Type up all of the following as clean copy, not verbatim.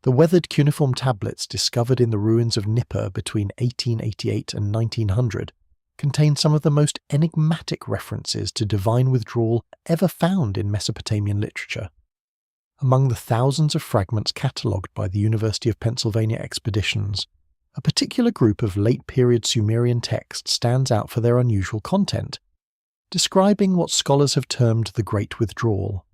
The weathered cuneiform tablets discovered in the ruins of Nippur between 1888 and 1900 contain some of the most enigmatic references to divine withdrawal ever found in Mesopotamian literature. Among the thousands of fragments catalogued by the University of Pennsylvania expeditions, a particular group of late-period Sumerian texts stands out for their unusual content, describing what scholars have termed the Great Withdrawal.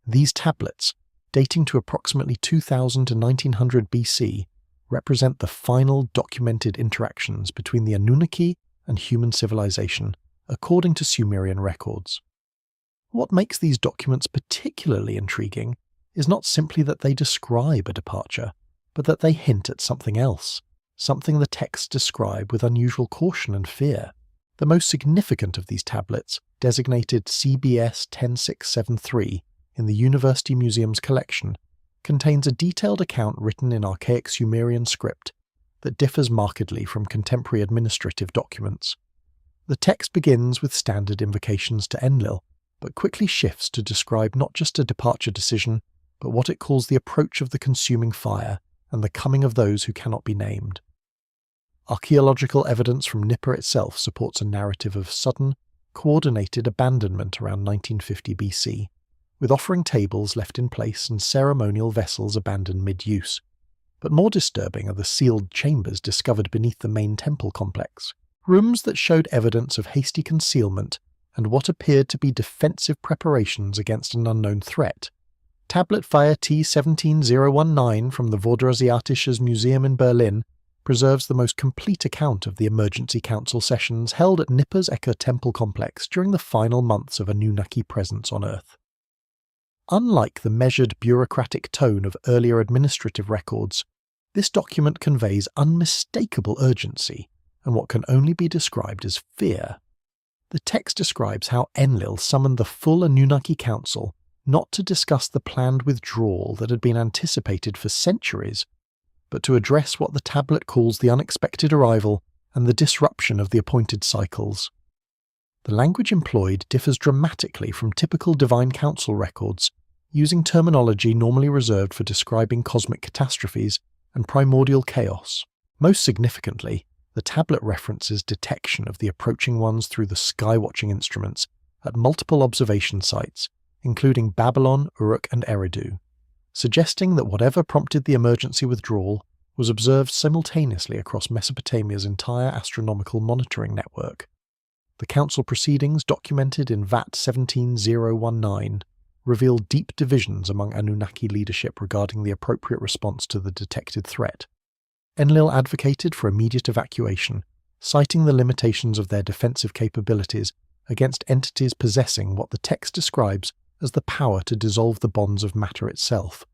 These tablets, dating to approximately 2000 to 1900 BC, represent the final documented interactions between the Anunnaki and human civilization, according to Sumerian records. What makes these documents particularly intriguing is not simply that they describe a departure, but that they hint at something else, something the texts describe with unusual caution and fear. The most significant of these tablets, designated CBS 10673 in the University Museum's collection, contains a detailed account written in archaic Sumerian script that differs markedly from contemporary administrative documents. The text begins with standard invocations to Enlil, but quickly shifts to describe not just a departure decision, but what it calls the approach of the consuming fire and the coming of those who cannot be named. Archaeological evidence from Nippur itself supports a narrative of sudden, coordinated abandonment around 1950 BC, with offering tables left in place and ceremonial vessels abandoned mid-use. But more disturbing are the sealed chambers discovered beneath the main temple complex, rooms that showed evidence of hasty concealment and what appeared to be defensive preparations against an unknown threat. Tablet Fire T17019 from the Vorderasiatisches Museum in Berlin preserves the most complete account of the emergency council sessions held at Nippur's Eka temple complex during the final months of Anunnaki presence on Earth. Unlike the measured bureaucratic tone of earlier administrative records, this document conveys unmistakable urgency and what can only be described as fear. The text describes how Enlil summoned the full Anunnaki Council not to discuss the planned withdrawal that had been anticipated for centuries, but to address what the tablet calls the unexpected arrival and the disruption of the appointed cycles. The language employed differs dramatically from typical Divine Council records, using terminology normally reserved for describing cosmic catastrophes and primordial chaos. Most significantly, the tablet references detection of the approaching ones through the sky-watching instruments at multiple observation sites, including Babylon, Uruk, and Eridu, suggesting that whatever prompted the emergency withdrawal was observed simultaneously across Mesopotamia's entire astronomical monitoring network. The council proceedings documented in VAT 17019 reveal deep divisions among Anunnaki leadership regarding the appropriate response to the detected threat. Enlil advocated for immediate evacuation, citing the limitations of their defensive capabilities against entities possessing what the text describes as the power to dissolve the bonds of matter itself.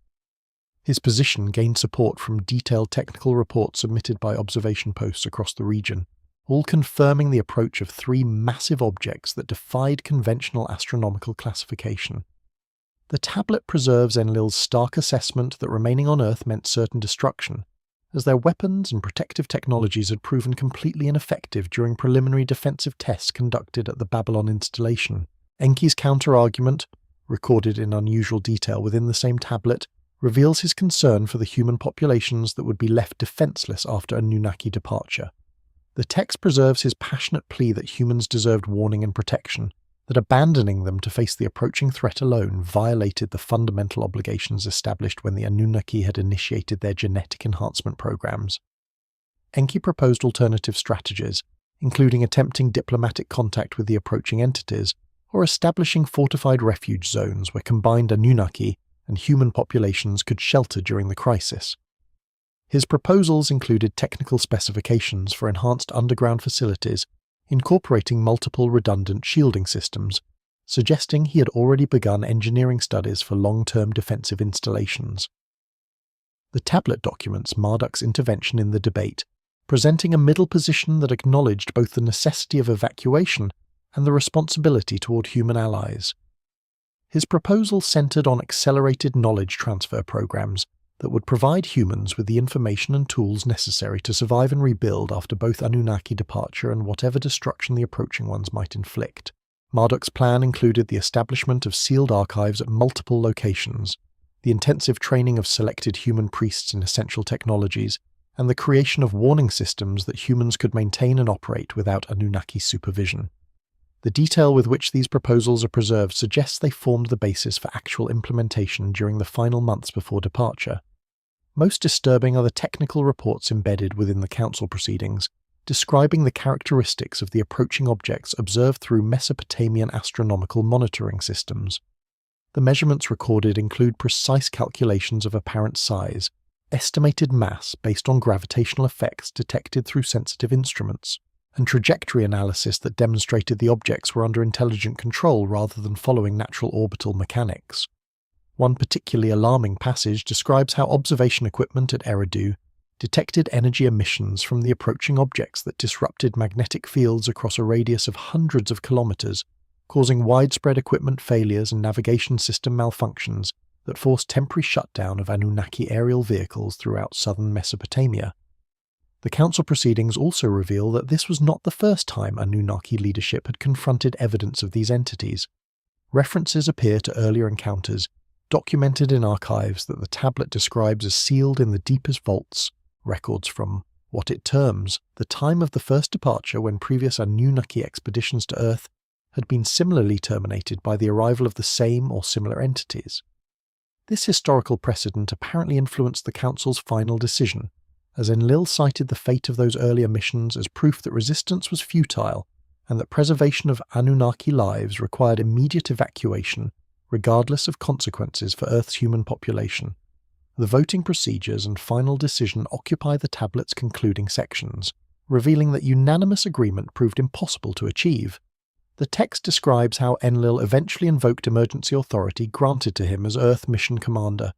His position gained support from detailed technical reports submitted by observation posts across the region, all confirming the approach of three massive objects that defied conventional astronomical classification. The tablet preserves Enlil's stark assessment that remaining on Earth meant certain destruction, as their weapons and protective technologies had proven completely ineffective during preliminary defensive tests conducted at the Babylon installation. Enki's counter-argument, recorded in unusual detail within the same tablet, reveals his concern for the human populations that would be left defenseless after Anunnaki departure. The text preserves his passionate plea that humans deserved warning and protection, that abandoning them to face the approaching threat alone violated the fundamental obligations established when the Anunnaki had initiated their genetic enhancement programs. Enki proposed alternative strategies, including attempting diplomatic contact with the approaching entities, or establishing fortified refuge zones where combined Anunnaki and human populations could shelter during the crisis. His proposals included technical specifications for enhanced underground facilities, incorporating multiple redundant shielding systems, suggesting he had already begun engineering studies for long-term defensive installations. The tablet documents Marduk's intervention in the debate, presenting a middle position that acknowledged both the necessity of evacuation and the responsibility toward human allies. His proposal centered on accelerated knowledge transfer programs that would provide humans with the information and tools necessary to survive and rebuild after both Anunnaki departure and whatever destruction the approaching ones might inflict. Marduk's plan included the establishment of sealed archives at multiple locations, the intensive training of selected human priests in essential technologies, and the creation of warning systems that humans could maintain and operate without Anunnaki supervision. The detail with which these proposals are preserved suggests they formed the basis for actual implementation during the final months before departure. Most disturbing are the technical reports embedded within the council proceedings, describing the characteristics of the approaching objects observed through Mesopotamian astronomical monitoring systems. The measurements recorded include precise calculations of apparent size, estimated mass based on gravitational effects detected through sensitive instruments, and trajectory analysis that demonstrated the objects were under intelligent control rather than following natural orbital mechanics. One particularly alarming passage describes how observation equipment at Eridu detected energy emissions from the approaching objects that disrupted magnetic fields across a radius of hundreds of kilometers, causing widespread equipment failures and navigation system malfunctions that forced temporary shutdown of Anunnaki aerial vehicles throughout southern Mesopotamia. The council proceedings also reveal that this was not the first time Anunnaki leadership had confronted evidence of these entities. References appear to earlier encounters, documented in archives that the tablet describes as sealed in the deepest vaults, records from what it terms the time of the first departure, when previous Anunnaki expeditions to Earth had been similarly terminated by the arrival of the same or similar entities. This historical precedent apparently influenced the council's final decision, as Enlil cited the fate of those earlier missions as proof that resistance was futile and that preservation of Anunnaki lives required immediate evacuation, regardless of consequences for Earth's human population. The voting procedures and final decision occupy the tablet's concluding sections, revealing that unanimous agreement proved impossible to achieve. The text describes how Enlil eventually invoked emergency authority granted to him as Earth Mission Commander,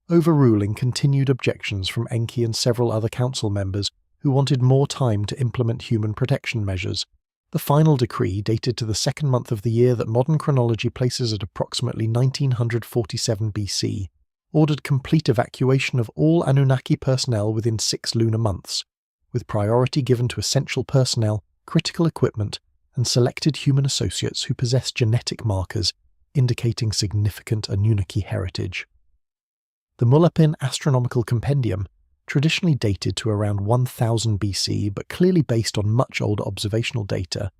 overruling continued objections from Enki and several other council members who wanted more time to implement human protection measures. The final decree, dated to the second month of the year that modern chronology places at approximately 1947 BC, ordered complete evacuation of all Anunnaki personnel within 6 lunar months, with priority given to essential personnel, critical equipment, and selected human associates who possess genetic markers indicating significant Anunnaki heritage. The Mulapin Astronomical Compendium, traditionally dated to around 1000 BC but clearly based on much older observational data,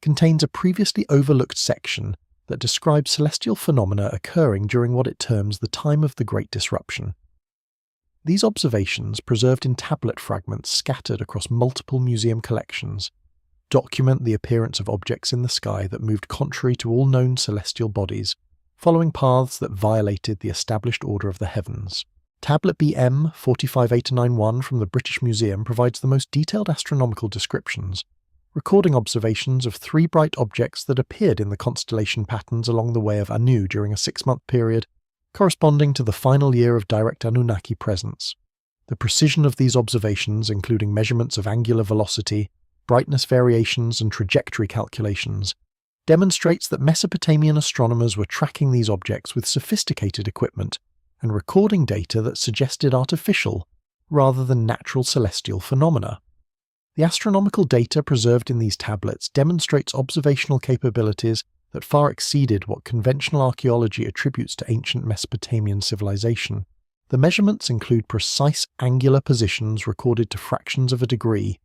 contains a previously overlooked section that describes celestial phenomena occurring during what it terms the time of the Great Disruption. These observations, preserved in tablet fragments scattered across multiple museum collections, document the appearance of objects in the sky that moved contrary to all known celestial bodies, following paths that violated the established order of the heavens. Tablet BM 458091 from the British Museum provides the most detailed astronomical descriptions, recording observations of 3 bright objects that appeared in the constellation patterns along the way of Anu during a 6-month period, corresponding to the final year of direct Anunnaki presence. The precision of these observations, including measurements of angular velocity, brightness variations, and trajectory calculations, demonstrates that Mesopotamian astronomers were tracking these objects with sophisticated equipment and recording data that suggested artificial, rather than natural celestial phenomena. The astronomical data preserved in these tablets demonstrates observational capabilities that far exceeded what conventional archaeology attributes to ancient Mesopotamian civilization. The measurements include precise angular positions recorded to fractions of a degree,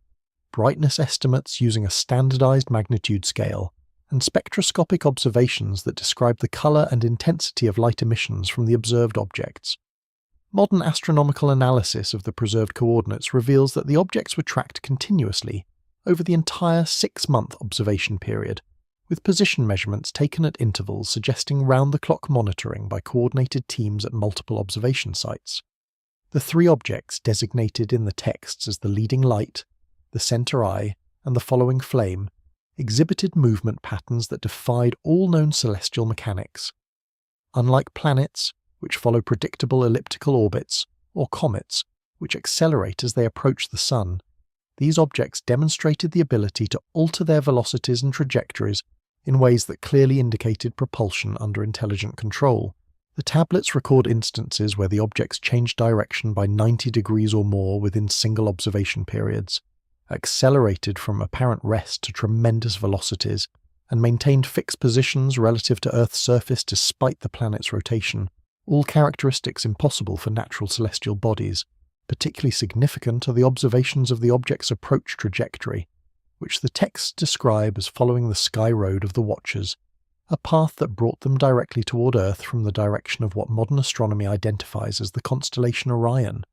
brightness estimates using a standardized magnitude scale, and spectroscopic observations that describe the color and intensity of light emissions from the observed objects. Modern astronomical analysis of the preserved coordinates reveals that the objects were tracked continuously over the entire 6-month observation period, with position measurements taken at intervals suggesting round-the-clock monitoring by coordinated teams at multiple observation sites. The 3 objects designated in the texts as the leading light, the center eye, and the following flame exhibited movement patterns that defied all known celestial mechanics. Unlike planets, which follow predictable elliptical orbits, or comets, which accelerate as they approach the Sun, these objects demonstrated the ability to alter their velocities and trajectories in ways that clearly indicated propulsion under intelligent control. The tablets record instances where the objects changed direction by 90 degrees or more within single observation periods, accelerated from apparent rest to tremendous velocities, and maintained fixed positions relative to Earth's surface despite the planet's rotation, all characteristics impossible for natural celestial bodies. Particularly significant are the observations of the object's approach trajectory, which the texts describe as following the sky road of the Watchers, a path that brought them directly toward Earth from the direction of what modern astronomy identifies as the constellation Orion.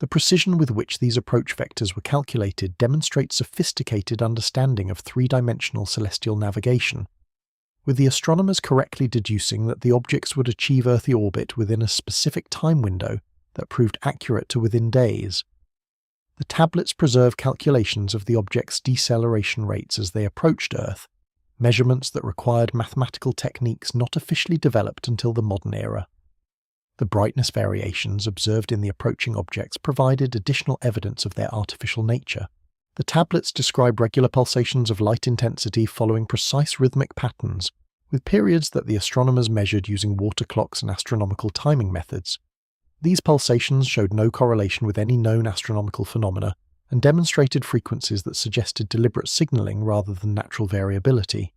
The precision with which these approach vectors were calculated demonstrates sophisticated understanding of three-dimensional celestial navigation, with the astronomers correctly deducing that the objects would achieve earthly orbit within a specific time window that proved accurate to within days. The tablets preserve calculations of the object's deceleration rates as they approached Earth, measurements that required mathematical techniques not officially developed until the modern era. The brightness variations observed in the approaching objects provided additional evidence of their artificial nature. The tablets describe regular pulsations of light intensity following precise rhythmic patterns, with periods that the astronomers measured using water clocks and astronomical timing methods. These pulsations showed no correlation with any known astronomical phenomena and demonstrated frequencies that suggested deliberate signaling rather than natural variability.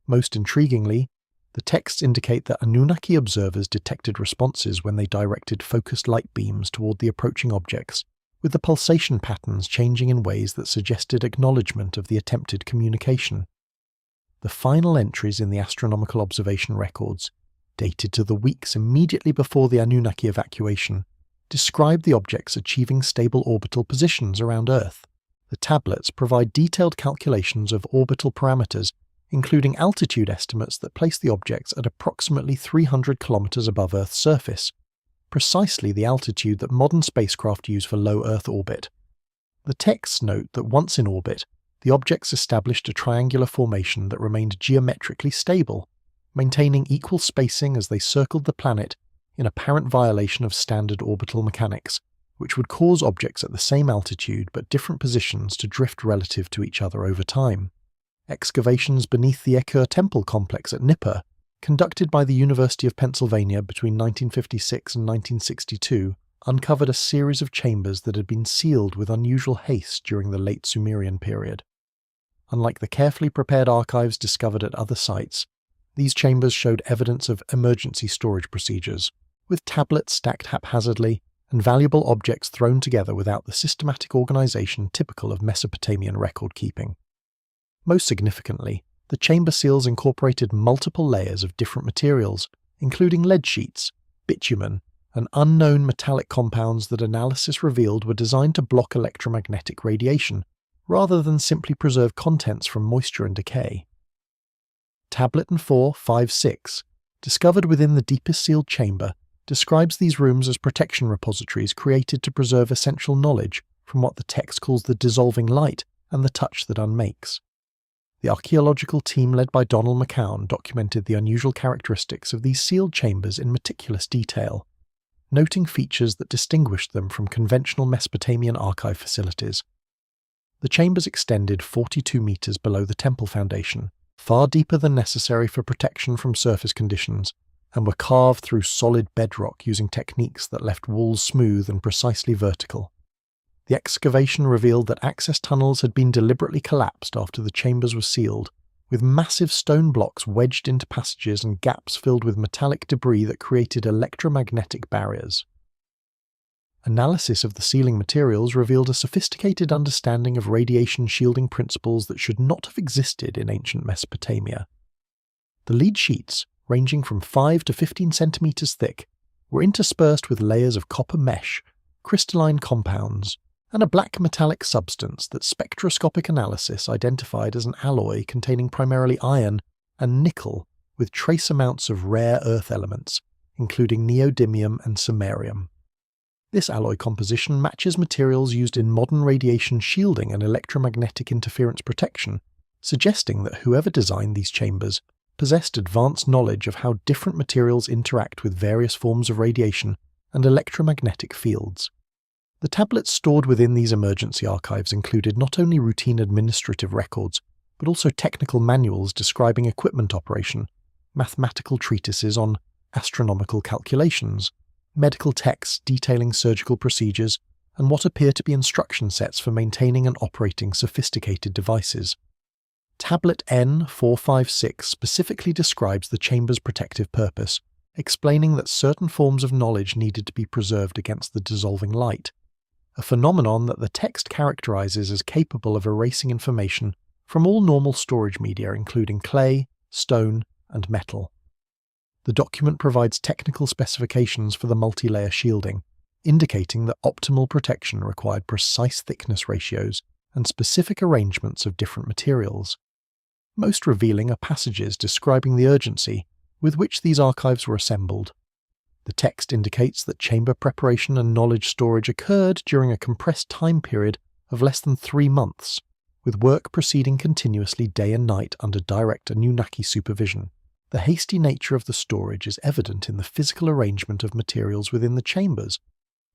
Most intriguingly, the texts indicate that Anunnaki observers detected responses when they directed focused light beams toward the approaching objects, with the pulsation patterns changing in ways that suggested acknowledgement of the attempted communication. The final entries in the astronomical observation records, dated to the weeks immediately before the Anunnaki evacuation, describe the objects achieving stable orbital positions around Earth. The tablets provide detailed calculations of orbital parameters, including altitude estimates that place the objects at approximately 300 kilometers above Earth's surface, precisely the altitude that modern spacecraft use for low Earth orbit. The texts note that once in orbit, the objects established a triangular formation that remained geometrically stable, maintaining equal spacing as they circled the planet in apparent violation of standard orbital mechanics, which would cause objects at the same altitude but different positions to drift relative to each other over time. Excavations beneath the Ekur Temple complex at Nippur, conducted by the University of Pennsylvania between 1956 and 1962, uncovered a series of chambers that had been sealed with unusual haste during the late Sumerian period. Unlike the carefully prepared archives discovered at other sites, these chambers showed evidence of emergency storage procedures, with tablets stacked haphazardly and valuable objects thrown together without the systematic organization typical of Mesopotamian record-keeping. Most significantly, the chamber seals incorporated multiple layers of different materials, including lead sheets, bitumen, and unknown metallic compounds that analysis revealed were designed to block electromagnetic radiation, rather than simply preserve contents from moisture and decay. Tablet 456, discovered within the deepest sealed chamber, describes these rooms as protection repositories created to preserve essential knowledge from what the text calls the dissolving light and the touch that unmakes. The archaeological team led by Donald McCown documented the unusual characteristics of these sealed chambers in meticulous detail, noting features that distinguished them from conventional Mesopotamian archive facilities. The chambers extended 42 meters below the temple foundation, far deeper than necessary for protection from surface conditions, and were carved through solid bedrock using techniques that left walls smooth and precisely vertical. The excavation revealed that access tunnels had been deliberately collapsed after the chambers were sealed, with massive stone blocks wedged into passages and gaps filled with metallic debris that created electromagnetic barriers. Analysis of the sealing materials revealed a sophisticated understanding of radiation shielding principles that should not have existed in ancient Mesopotamia. The lead sheets, ranging from 5 to 15 centimeters thick, were interspersed with layers of copper mesh, crystalline compounds, and a black metallic substance that spectroscopic analysis identified as an alloy containing primarily iron and nickel with trace amounts of rare earth elements, including neodymium and samarium. This alloy composition matches materials used in modern radiation shielding and electromagnetic interference protection, suggesting that whoever designed these chambers possessed advanced knowledge of how different materials interact with various forms of radiation and electromagnetic fields. The tablets stored within these emergency archives included not only routine administrative records, but also technical manuals describing equipment operation, mathematical treatises on astronomical calculations, medical texts detailing surgical procedures, and what appear to be instruction sets for maintaining and operating sophisticated devices. Tablet N456 specifically describes the chamber's protective purpose, explaining that certain forms of knowledge needed to be preserved against the dissolving light, a phenomenon that the text characterizes as capable of erasing information from all normal storage media including clay, stone, and metal. The document provides technical specifications for the multi-layer shielding, indicating that optimal protection required precise thickness ratios and specific arrangements of different materials. Most revealing are passages describing the urgency with which these archives were assembled. The text indicates that chamber preparation and knowledge storage occurred during a compressed time period of less than 3 months, with work proceeding continuously day and night under direct Anunnaki supervision. The hasty nature of the storage is evident in the physical arrangement of materials within the chambers,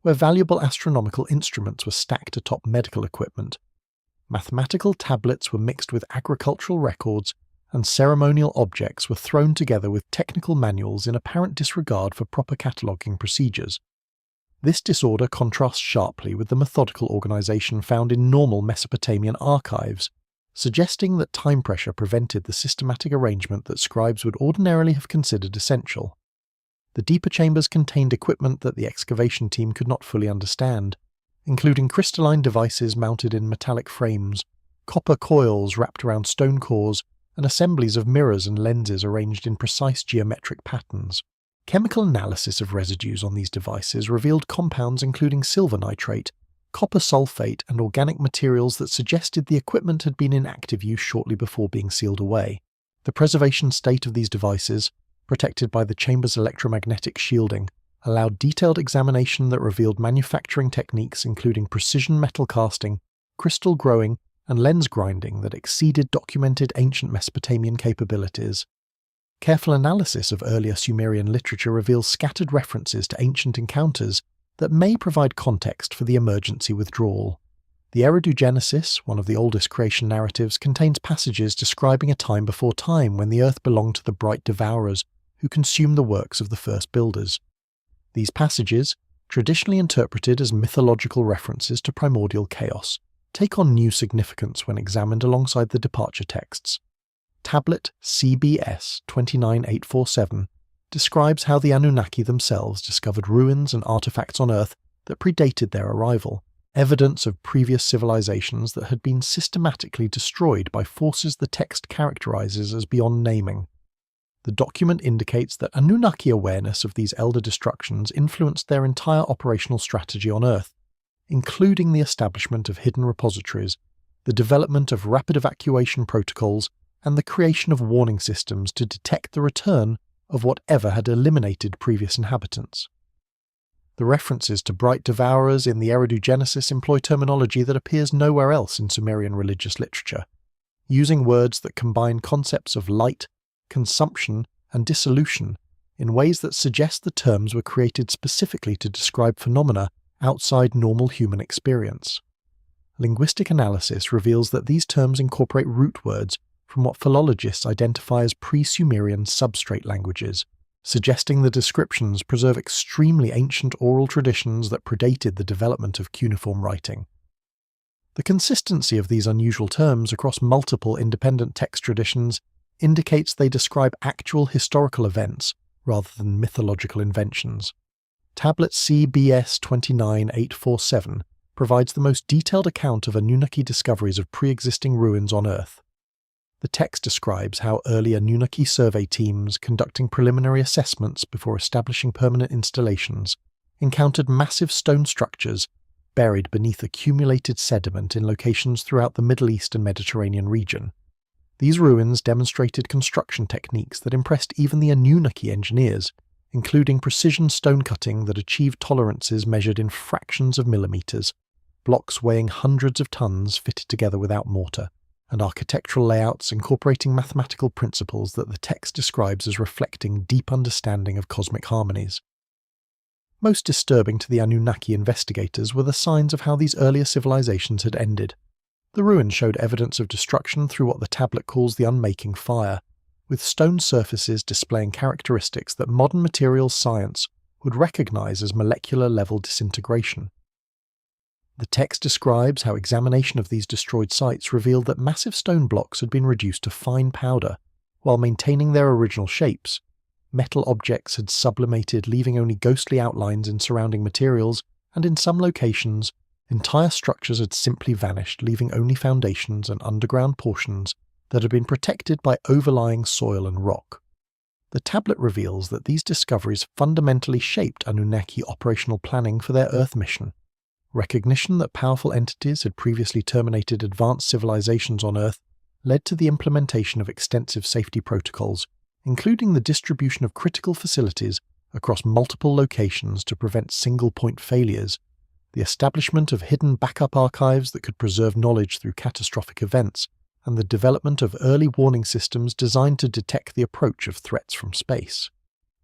where valuable astronomical instruments were stacked atop medical equipment. Mathematical tablets were mixed with agricultural records, and ceremonial objects were thrown together with technical manuals in apparent disregard for proper cataloguing procedures. This disorder contrasts sharply with the methodical organization found in normal Mesopotamian archives, suggesting that time pressure prevented the systematic arrangement that scribes would ordinarily have considered essential. The deeper chambers contained equipment that the excavation team could not fully understand, including crystalline devices mounted in metallic frames, copper coils wrapped around stone cores, and assemblies of mirrors and lenses arranged in precise geometric patterns. Chemical analysis of residues on these devices revealed compounds including silver nitrate, copper sulfate, and organic materials that suggested the equipment had been in active use shortly before being sealed away. The preservation state of these devices, protected by the chamber's electromagnetic shielding, allowed detailed examination that revealed manufacturing techniques including precision metal casting, crystal growing, and lens grinding that exceeded documented ancient Mesopotamian capabilities. Careful analysis of earlier Sumerian literature reveals scattered references to ancient encounters that may provide context for the emergency withdrawal. The Eridu-Genesis, one of the oldest creation narratives, contains passages describing a time before time when the earth belonged to the bright devourers who consumed the works of the first builders. These passages, traditionally interpreted as mythological references to primordial chaos, take on new significance when examined alongside the departure texts. Tablet CBS 29847 describes how the Anunnaki themselves discovered ruins and artifacts on Earth that predated their arrival, evidence of previous civilizations that had been systematically destroyed by forces the text characterizes as beyond naming. The document indicates that Anunnaki awareness of these elder destructions influenced their entire operational strategy on Earth, including the establishment of hidden repositories, the development of rapid evacuation protocols, and the creation of warning systems to detect the return of whatever had eliminated previous inhabitants. The references to bright devourers in the Eridu-Genesis employ terminology that appears nowhere else in Sumerian religious literature, using words that combine concepts of light, consumption, and dissolution in ways that suggest the terms were created specifically to describe phenomena outside normal human experience. Linguistic analysis reveals that these terms incorporate root words from what philologists identify as pre-Sumerian substrate languages, suggesting the descriptions preserve extremely ancient oral traditions that predated the development of cuneiform writing. The consistency of these unusual terms across multiple independent text traditions indicates they describe actual historical events rather than mythological inventions. Tablet CBS 29847 provides the most detailed account of Anunnaki discoveries of pre-existing ruins on Earth. The text describes how early Anunnaki survey teams conducting preliminary assessments before establishing permanent installations encountered massive stone structures buried beneath accumulated sediment in locations throughout the Middle East and Mediterranean region. These ruins demonstrated construction techniques that impressed even the Anunnaki engineers, including precision stone cutting that achieved tolerances measured in fractions of millimeters, blocks weighing hundreds of tons fitted together without mortar, and architectural layouts incorporating mathematical principles that the text describes as reflecting deep understanding of cosmic harmonies. Most disturbing to the Anunnaki investigators were the signs of how these earlier civilizations had ended. The ruins showed evidence of destruction through what the tablet calls the unmaking fire, with stone surfaces displaying characteristics that modern materials science would recognize as molecular-level disintegration. The text describes how examination of these destroyed sites revealed that massive stone blocks had been reduced to fine powder, while maintaining their original shapes, metal objects had sublimated, leaving only ghostly outlines in surrounding materials, and in some locations, entire structures had simply vanished, leaving only foundations and underground portions that had been protected by overlying soil and rock. The tablet reveals that these discoveries fundamentally shaped Anunnaki operational planning for their Earth mission. Recognition that powerful entities had previously terminated advanced civilizations on Earth led to the implementation of extensive safety protocols, including the distribution of critical facilities across multiple locations to prevent single-point failures, the establishment of hidden backup archives that could preserve knowledge through catastrophic events, and the development of early warning systems designed to detect the approach of threats from space.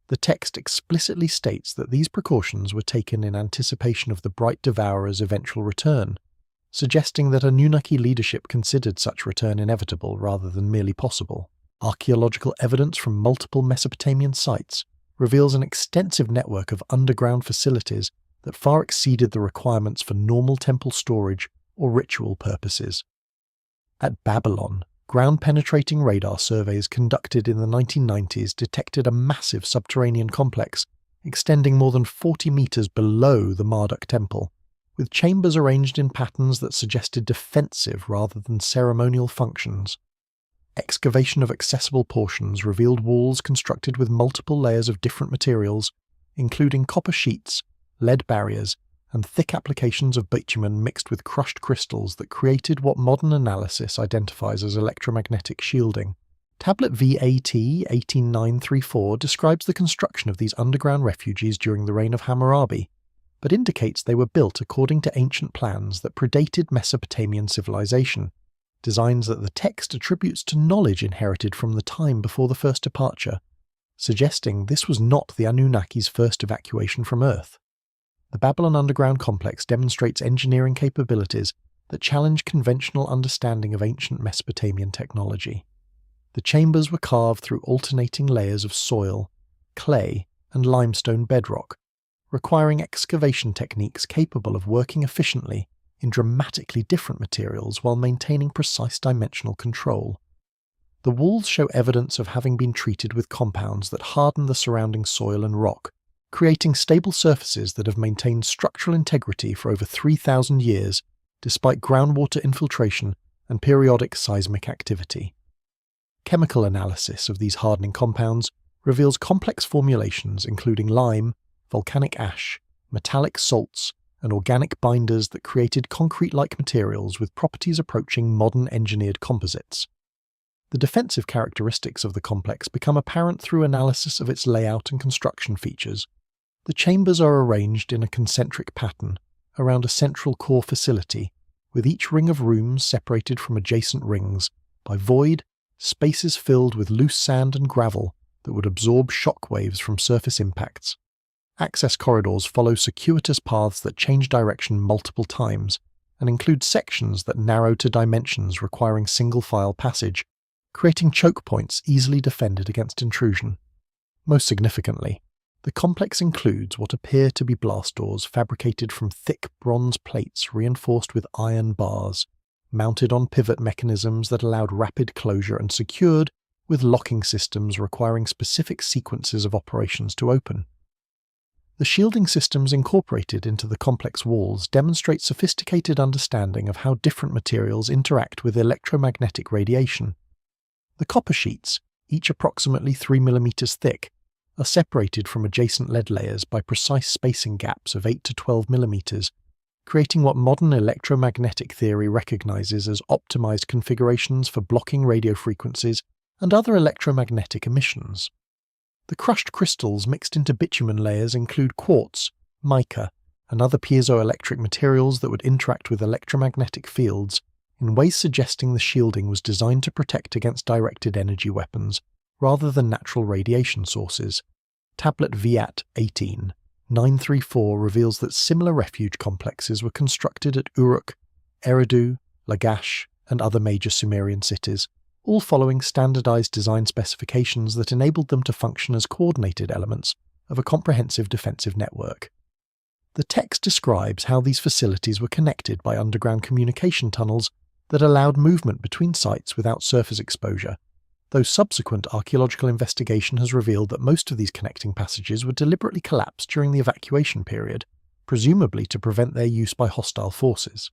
The text explicitly states that these precautions were taken in anticipation of the Bright Devourer's eventual return, suggesting that Anunnaki leadership considered such return inevitable rather than merely possible. Archaeological evidence from multiple Mesopotamian sites reveals an extensive network of underground facilities that far exceeded the requirements for normal temple storage or ritual purposes. At Babylon, ground-penetrating radar surveys conducted in the 1990s detected a massive subterranean complex extending more than 40 meters below the Marduk temple, with chambers arranged in patterns that suggested defensive rather than ceremonial functions. Excavation of accessible portions revealed walls constructed with multiple layers of different materials, including copper sheets, lead barriers, and thick applications of bitumen mixed with crushed crystals that created what modern analysis identifies as electromagnetic shielding. Tablet VAT 18934 describes the construction of these underground refuges during the reign of Hammurabi, but indicates they were built according to ancient plans that predated Mesopotamian civilization, designs that the text attributes to knowledge inherited from the time before the first departure, suggesting this was not the Anunnaki's first evacuation from Earth. The Babylon underground complex demonstrates engineering capabilities that challenge conventional understanding of ancient Mesopotamian technology. The chambers were carved through alternating layers of soil, clay, and limestone bedrock, requiring excavation techniques capable of working efficiently in dramatically different materials while maintaining precise dimensional control. The walls show evidence of having been treated with compounds that harden the surrounding soil and rock, creating stable surfaces that have maintained structural integrity for over 3,000 years despite groundwater infiltration and periodic seismic activity. Chemical analysis of these hardening compounds reveals complex formulations including lime, volcanic ash, metallic salts, and organic binders that created concrete-like materials with properties approaching modern engineered composites. The defensive characteristics of the complex become apparent through analysis of its layout and construction features. The chambers are arranged in a concentric pattern around a central core facility, with each ring of rooms separated from adjacent rings by void, spaces filled with loose sand and gravel that would absorb shock waves from surface impacts. Access corridors follow circuitous paths that change direction multiple times, and include sections that narrow to dimensions requiring single-file passage, creating choke points easily defended against intrusion. Most significantly, the complex includes what appear to be blast doors fabricated from thick bronze plates reinforced with iron bars, mounted on pivot mechanisms that allowed rapid closure and secured with locking systems requiring specific sequences of operations to open. The shielding systems incorporated into the complex walls demonstrate sophisticated understanding of how different materials interact with electromagnetic radiation. The copper sheets, each approximately 3 mm thick, are separated from adjacent lead layers by precise spacing gaps of 8 to 12 mm, creating what modern electromagnetic theory recognizes as optimized configurations for blocking radio frequencies and other electromagnetic emissions. The crushed crystals mixed into bitumen layers include quartz, mica, and other piezoelectric materials that would interact with electromagnetic fields in ways suggesting the shielding was designed to protect against directed energy weapons rather than natural radiation sources. Tablet VAT 18934 reveals that similar refuge complexes were constructed at Uruk, Eridu, Lagash, and other major Sumerian cities, all following standardized design specifications that enabled them to function as coordinated elements of a comprehensive defensive network. The text describes how these facilities were connected by underground communication tunnels that allowed movement between sites without surface exposure, though subsequent archaeological investigation has revealed that most of these connecting passages were deliberately collapsed during the evacuation period, presumably to prevent their use by hostile forces.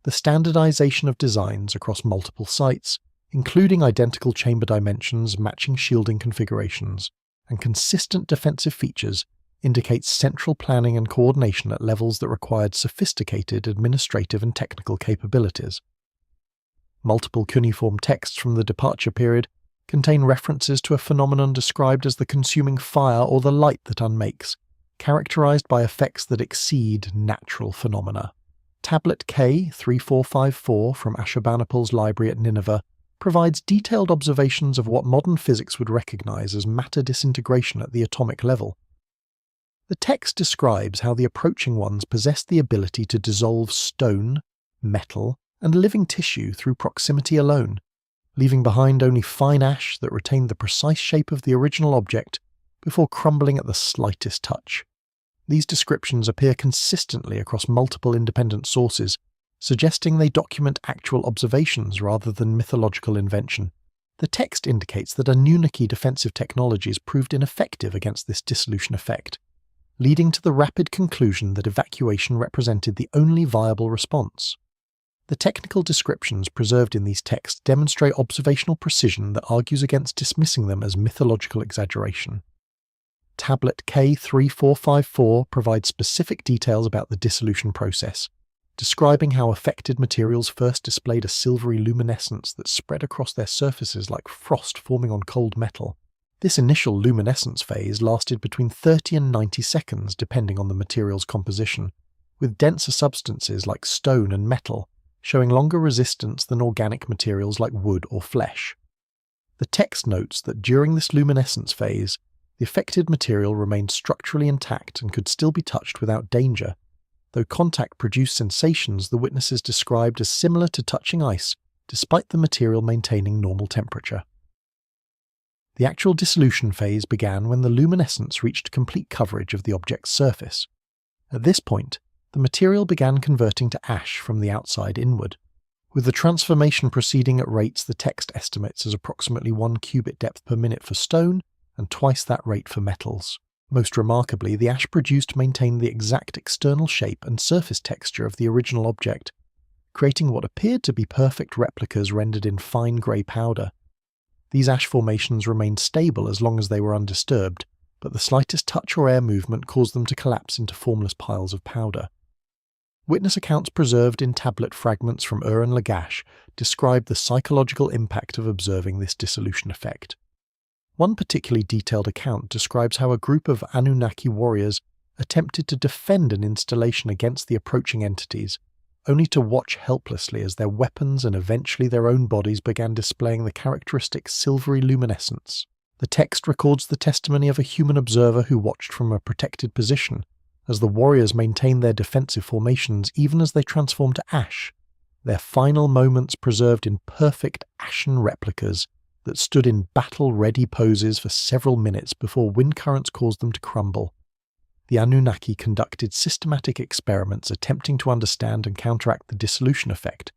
The standardization of designs across multiple sites, including identical chamber dimensions, matching shielding configurations, and consistent defensive features, indicates central planning and coordination at levels that required sophisticated administrative and technical capabilities. Multiple cuneiform texts from the departure period contain references to a phenomenon described as the consuming fire or the light that unmakes, characterized by effects that exceed natural phenomena. Tablet K 3454 from Ashurbanipal's library at Nineveh provides detailed observations of what modern physics would recognize as matter disintegration at the atomic level. The text describes how the approaching ones possessed the ability to dissolve stone, metal, and living tissue through proximity alone, leaving behind only fine ash that retained the precise shape of the original object before crumbling at the slightest touch. These descriptions appear consistently across multiple independent sources, suggesting they document actual observations rather than mythological invention. The text indicates that Anunnaki defensive technologies proved ineffective against this dissolution effect, leading to the rapid conclusion that evacuation represented the only viable response. The technical descriptions preserved in these texts demonstrate observational precision that argues against dismissing them as mythological exaggeration. Tablet K 3454 provides specific details about the dissolution process, describing how affected materials first displayed a silvery luminescence that spread across their surfaces like frost forming on cold metal. This initial luminescence phase lasted between 30 and 90 seconds depending on the material's composition, with denser substances like stone and metal showing longer resistance than organic materials like wood or flesh. The text notes that during this luminescence phase, the affected material remained structurally intact and could still be touched without danger, though contact produced sensations the witnesses described as similar to touching ice, despite the material maintaining normal temperature. The actual dissolution phase began when the luminescence reached complete coverage of the object's surface. At this point, the material began converting to ash from the outside inward, with the transformation proceeding at rates the text estimates as approximately 1 cubit depth per minute for stone and twice that rate for metals. Most remarkably, the ash produced maintained the exact external shape and surface texture of the original object, creating what appeared to be perfect replicas rendered in fine grey powder. These ash formations remained stable as long as they were undisturbed, but the slightest touch or air movement caused them to collapse into formless piles of powder. Witness accounts preserved in tablet fragments from Ur and Lagash describe the psychological impact of observing this dissolution effect. One particularly detailed account describes how a group of Anunnaki warriors attempted to defend an installation against the approaching entities, only to watch helplessly as their weapons and eventually their own bodies began displaying the characteristic silvery luminescence. The text records the testimony of a human observer who watched from a protected position, as the warriors maintained their defensive formations even as they transformed to ash, their final moments preserved in perfect ashen replicas that stood in battle-ready poses for several minutes before wind currents caused them to crumble. The Anunnaki conducted systematic experiments attempting to understand and counteract the dissolution effect,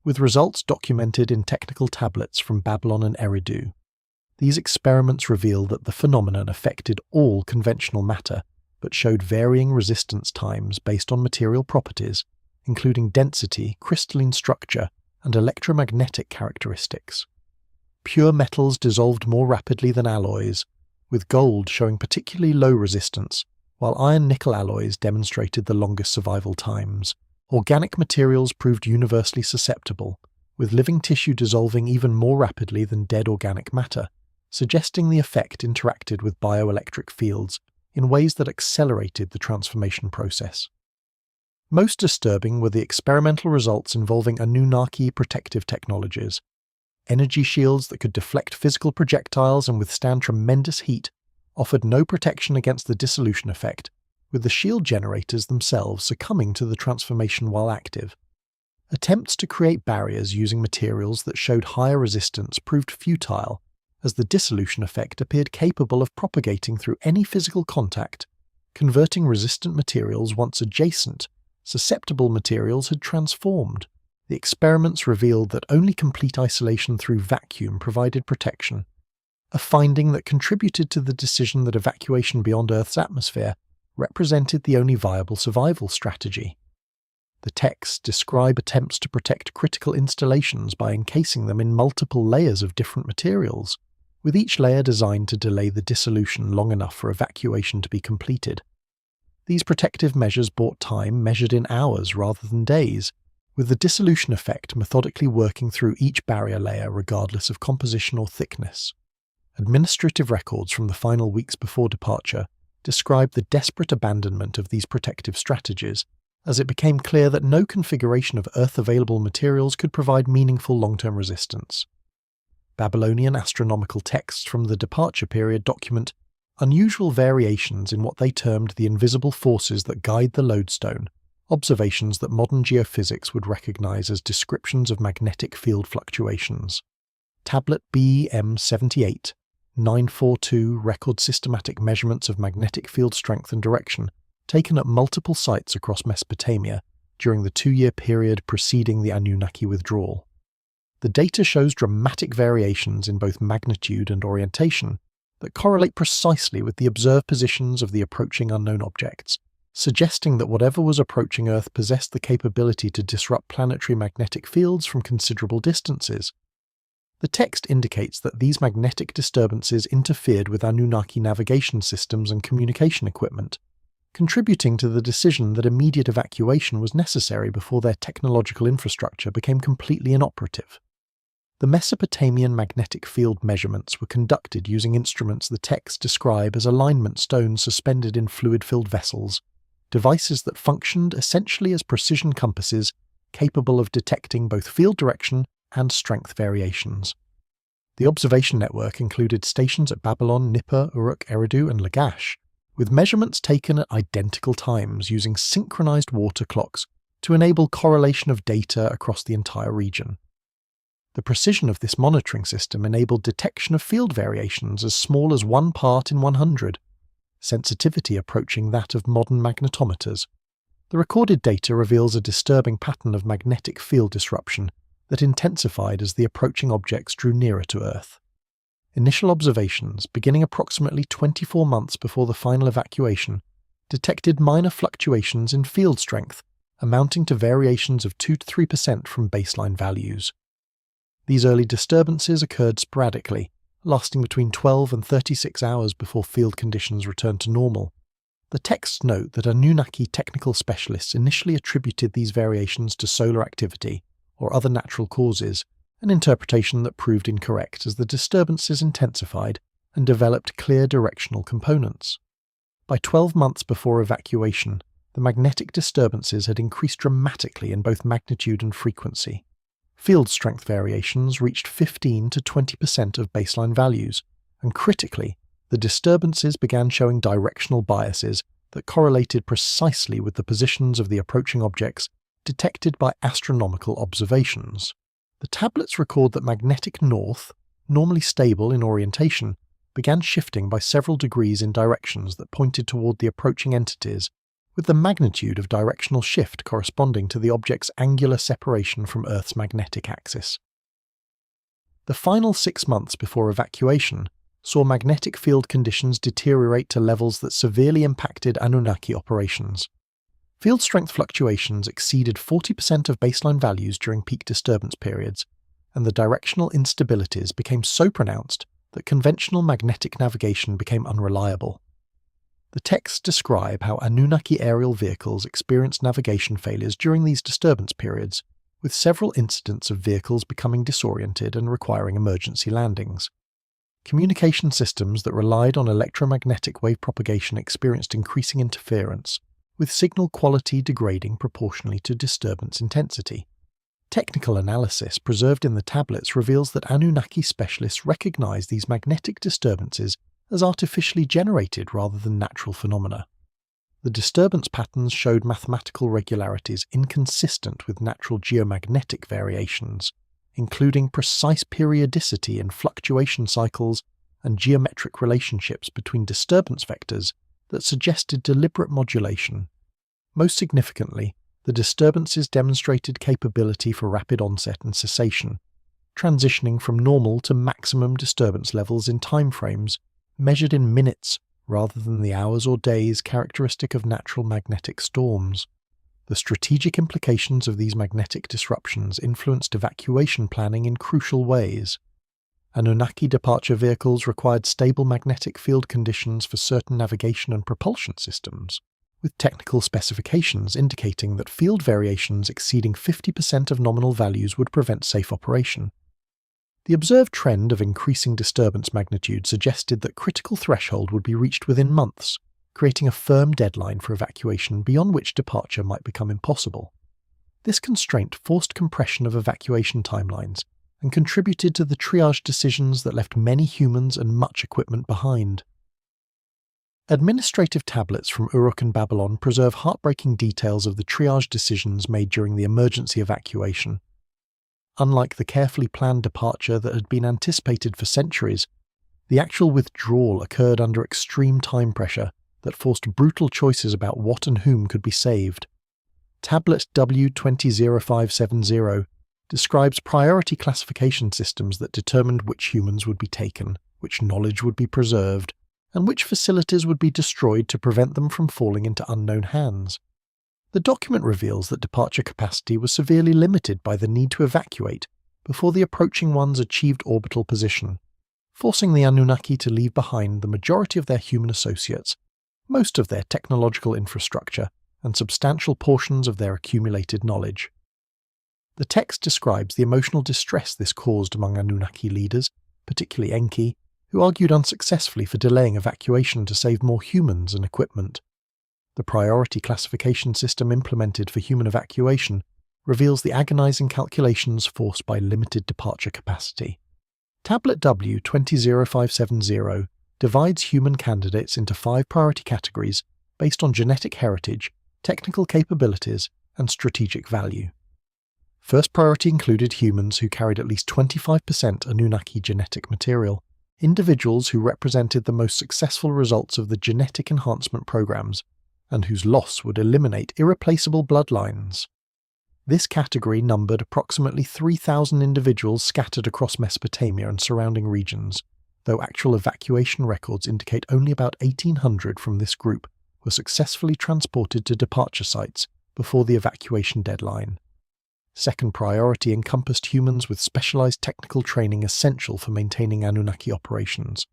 with results documented in technical tablets from Babylon and Eridu. These experiments reveal that the phenomenon affected all conventional matter, but showed varying resistance times based on material properties, including density, crystalline structure, and electromagnetic characteristics. Pure metals dissolved more rapidly than alloys, with gold showing particularly low resistance, while iron-nickel alloys demonstrated the longest survival times. Organic materials proved universally susceptible, with living tissue dissolving even more rapidly than dead organic matter, suggesting the effect interacted with bioelectric fields in ways that accelerated the transformation process. Most disturbing were the experimental results involving Anunnaki protective technologies. Energy shields that could deflect physical projectiles and withstand tremendous heat offered no protection against the dissolution effect, with the shield generators themselves succumbing to the transformation while active. Attempts to create barriers using materials that showed higher resistance proved futile, as the dissolution effect appeared capable of propagating through any physical contact, converting resistant materials once adjacent. Susceptible materials had transformed, the experiments revealed that only complete isolation through vacuum provided protection, a finding that contributed to the decision that evacuation beyond Earth's atmosphere represented the only viable survival strategy. The texts describe attempts to protect critical installations by encasing them in multiple layers of different materials, with each layer designed to delay the dissolution long enough for evacuation to be completed. These protective measures bought time measured in hours rather than days, with the dissolution effect methodically working through each barrier layer regardless of composition or thickness. Administrative records from the final weeks before departure describe the desperate abandonment of these protective strategies, as it became clear that no configuration of Earth-available materials could provide meaningful long-term resistance. Babylonian astronomical texts from the departure period document unusual variations in what they termed the invisible forces that guide the lodestone, observations that modern geophysics would recognize as descriptions of magnetic field fluctuations. Tablet BM78 942 records systematic measurements of magnetic field strength and direction taken at multiple sites across Mesopotamia during the 2-year period preceding the Anunnaki withdrawal. The data shows dramatic variations in both magnitude and orientation that correlate precisely with the observed positions of the approaching unknown objects, suggesting that whatever was approaching Earth possessed the capability to disrupt planetary magnetic fields from considerable distances. The text indicates that these magnetic disturbances interfered with Anunnaki navigation systems and communication equipment, contributing to the decision that immediate evacuation was necessary before their technological infrastructure became completely inoperative. The Mesopotamian magnetic field measurements were conducted using instruments the texts describe as alignment stones suspended in fluid-filled vessels, devices that functioned essentially as precision compasses capable of detecting both field direction and strength variations. The observation network included stations at Babylon, Nippur, Uruk, Eridu, and Lagash, with measurements taken at identical times using synchronized water clocks to enable correlation of data across the entire region. The precision of this monitoring system enabled detection of field variations as small as 1 part in 100, sensitivity approaching that of modern magnetometers. The recorded data reveals a disturbing pattern of magnetic field disruption that intensified as the approaching objects drew nearer to Earth. Initial observations, beginning approximately 24 months before the final evacuation, detected minor fluctuations in field strength, amounting to variations of 2 to 3% from baseline values. These early disturbances occurred sporadically, lasting between 12 and 36 hours before field conditions returned to normal. The texts note that Anunnaki technical specialists initially attributed these variations to solar activity or other natural causes, an interpretation that proved incorrect as the disturbances intensified and developed clear directional components. By 12 months before evacuation, the magnetic disturbances had increased dramatically in both magnitude and frequency. Field strength variations reached 15 to 20% of baseline values, and critically, the disturbances began showing directional biases that correlated precisely with the positions of the approaching objects detected by astronomical observations. The tablets record that magnetic north, normally stable in orientation, began shifting by several degrees in directions that pointed toward the approaching entities, with the magnitude of directional shift corresponding to the object's angular separation from Earth's magnetic axis. The final 6 months before evacuation saw magnetic field conditions deteriorate to levels that severely impacted Anunnaki operations. Field strength fluctuations exceeded 40% of baseline values during peak disturbance periods, and the directional instabilities became so pronounced that conventional magnetic navigation became unreliable. The texts describe how Anunnaki aerial vehicles experienced navigation failures during these disturbance periods, with several incidents of vehicles becoming disoriented and requiring emergency landings. Communication systems that relied on electromagnetic wave propagation experienced increasing interference, with signal quality degrading proportionally to disturbance intensity. Technical analysis preserved in the tablets reveals that Anunnaki specialists recognize these magnetic disturbances as artificially generated rather than natural phenomena. The disturbance patterns showed mathematical regularities inconsistent with natural geomagnetic variations, including precise periodicity in fluctuation cycles and geometric relationships between disturbance vectors that suggested deliberate modulation. Most significantly, the disturbances demonstrated capability for rapid onset and cessation, transitioning from normal to maximum disturbance levels in timeframes measured in minutes rather than the hours or days characteristic of natural magnetic storms. The strategic implications of these magnetic disruptions influenced evacuation planning in crucial ways. Anunnaki departure vehicles required stable magnetic field conditions for certain navigation and propulsion systems, with technical specifications indicating that field variations exceeding 50% of nominal values would prevent safe operation. The observed trend of increasing disturbance magnitude suggested that critical threshold would be reached within months, creating a firm deadline for evacuation beyond which departure might become impossible. This constraint forced compression of evacuation timelines and contributed to the triage decisions that left many humans and much equipment behind. Administrative tablets from Uruk and Babylon preserve heartbreaking details of the triage decisions made during the emergency evacuation. Unlike the carefully planned departure that had been anticipated for centuries, the actual withdrawal occurred under extreme time pressure that forced brutal choices about what and whom could be saved. Tablet W200570 describes priority classification systems that determined which humans would be taken, which knowledge would be preserved, and which facilities would be destroyed to prevent them from falling into unknown hands. The document reveals that departure capacity was severely limited by the need to evacuate before the approaching ones achieved orbital position, forcing the Anunnaki to leave behind the majority of their human associates, most of their technological infrastructure, and substantial portions of their accumulated knowledge. The text describes the emotional distress this caused among Anunnaki leaders, particularly Enki, who argued unsuccessfully for delaying evacuation to save more humans and equipment. The priority classification system implemented for human evacuation reveals the agonizing calculations forced by limited departure capacity. Tablet W200570 divides human candidates into 5 priority categories based on genetic heritage, technical capabilities, and strategic value. First priority included humans who carried at least 25% Anunnaki genetic material, individuals who represented the most successful results of the genetic enhancement programs, and whose loss would eliminate irreplaceable bloodlines. This category numbered approximately 3,000 individuals scattered across Mesopotamia and surrounding regions, though actual evacuation records indicate only about 1,800 from this group were successfully transported to departure sites before the evacuation deadline. Second priority encompassed humans with specialized technical training essential for maintaining Anunnaki operations,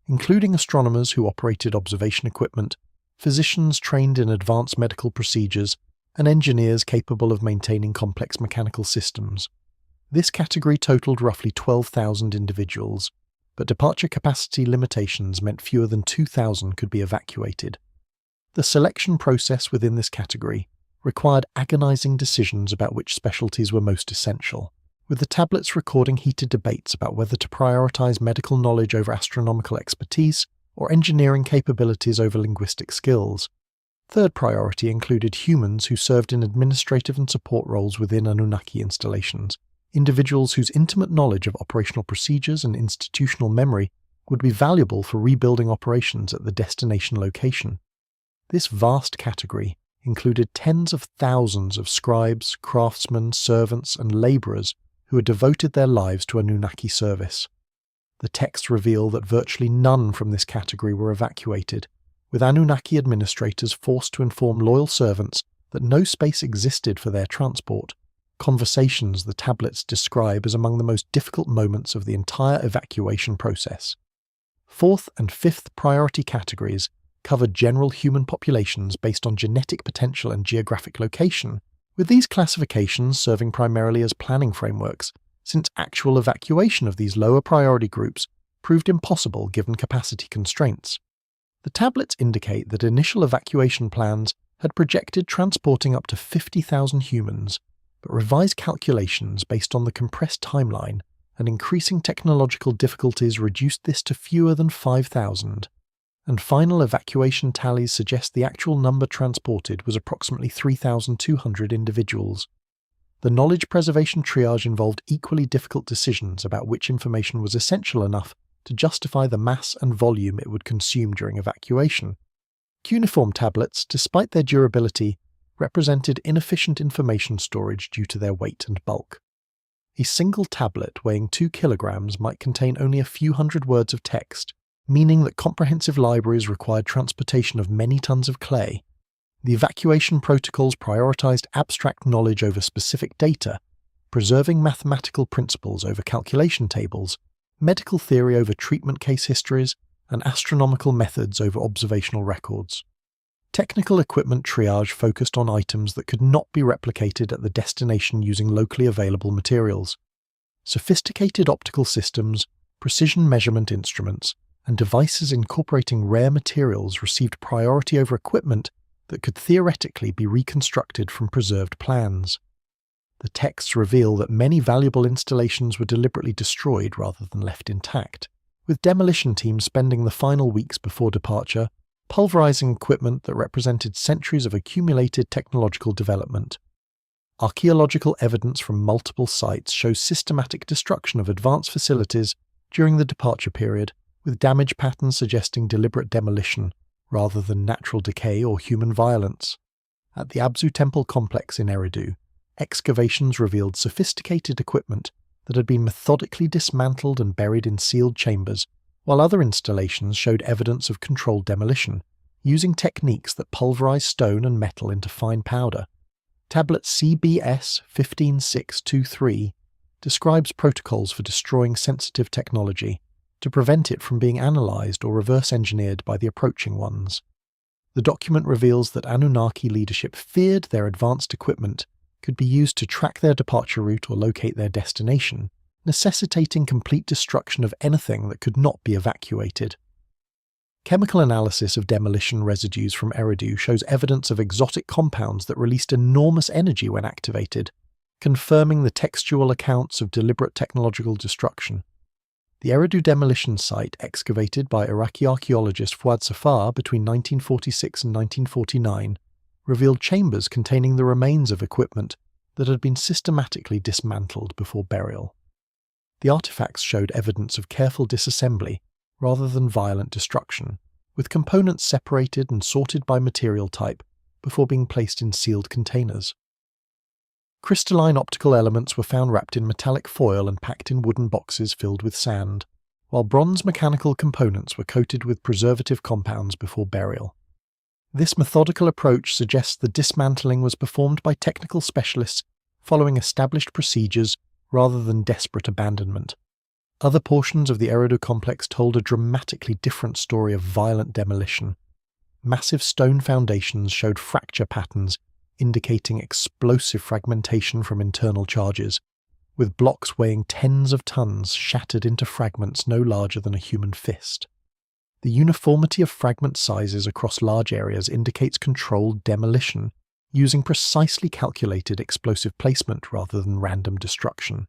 including astronomers who operated observation equipment, physicians trained in advanced medical procedures, and engineers capable of maintaining complex mechanical systems. This category totaled roughly 12,000 individuals, but departure capacity limitations meant fewer than 2,000 could be evacuated. The selection process within this category required agonizing decisions about which specialties were most essential, with the tablets recording heated debates about whether to prioritize medical knowledge over astronomical expertise or engineering capabilities over linguistic skills. Third priority included humans who served in administrative and support roles within Anunnaki installations, individuals whose intimate knowledge of operational procedures and institutional memory would be valuable for rebuilding operations at the destination location. This vast category included tens of thousands of scribes, craftsmen, servants, and laborers who had devoted their lives to Anunnaki service. The texts reveal that virtually none from this category were evacuated, with Anunnaki administrators forced to inform loyal servants that no space existed for their transport, conversations the tablets describe as among the most difficult moments of the entire evacuation process. Fourth and fifth priority categories covered general human populations based on genetic potential and geographic location, with these classifications serving primarily as planning frameworks, since actual evacuation of these lower priority groups proved impossible given capacity constraints. The tablets indicate that initial evacuation plans had projected transporting up to 50,000 humans, but revised calculations based on the compressed timeline and increasing technological difficulties reduced this to fewer than 5,000. And final evacuation tallies suggest the actual number transported was approximately 3,200 individuals. The knowledge preservation triage involved equally difficult decisions about which information was essential enough to justify the mass and volume it would consume during evacuation. Cuneiform tablets, despite their durability, represented inefficient information storage due to their weight and bulk. A single tablet weighing 2 kilograms might contain only a few hundred words of text, meaning that comprehensive libraries required transportation of many tons of clay. The evacuation protocols prioritized abstract knowledge over specific data, preserving mathematical principles over calculation tables, medical theory over treatment case histories, and astronomical methods over observational records. Technical equipment triage focused on items that could not be replicated at the destination using locally available materials. Sophisticated optical systems, precision measurement instruments, and devices incorporating rare materials received priority over equipment that could theoretically be reconstructed from preserved plans. The texts reveal that many valuable installations were deliberately destroyed rather than left intact, with demolition teams spending the final weeks before departure pulverizing equipment that represented centuries of accumulated technological development. Archaeological evidence from multiple sites shows systematic destruction of advanced facilities during the departure period, with damage patterns suggesting deliberate demolition rather than natural decay or human violence. At the Abzu Temple complex in Eridu, excavations revealed sophisticated equipment that had been methodically dismantled and buried in sealed chambers, while other installations showed evidence of controlled demolition, using techniques that pulverize stone and metal into fine powder. Tablet CBS 15623 describes protocols for destroying sensitive technology to prevent it from being analyzed or reverse-engineered by the approaching ones. The document reveals that Anunnaki leadership feared their advanced equipment could be used to track their departure route or locate their destination, necessitating complete destruction of anything that could not be evacuated. Chemical analysis of demolition residues from Eridu shows evidence of exotic compounds that released enormous energy when activated, confirming the textual accounts of deliberate technological destruction. The Eridu demolition site, excavated by Iraqi archaeologist Fouad Safar between 1946 and 1949, revealed chambers containing the remains of equipment that had been systematically dismantled before burial. The artifacts showed evidence of careful disassembly rather than violent destruction, with components separated and sorted by material type before being placed in sealed containers. Crystalline optical elements were found wrapped in metallic foil and packed in wooden boxes filled with sand, while bronze mechanical components were coated with preservative compounds before burial. This methodical approach suggests the dismantling was performed by technical specialists following established procedures rather than desperate abandonment. Other portions of the Eridu complex told a dramatically different story of violent demolition. Massive stone foundations showed fracture patterns indicating explosive fragmentation from internal charges, with blocks weighing tens of tons shattered into fragments no larger than a human fist. The uniformity of fragment sizes across large areas indicates controlled demolition, using precisely calculated explosive placement rather than random destruction.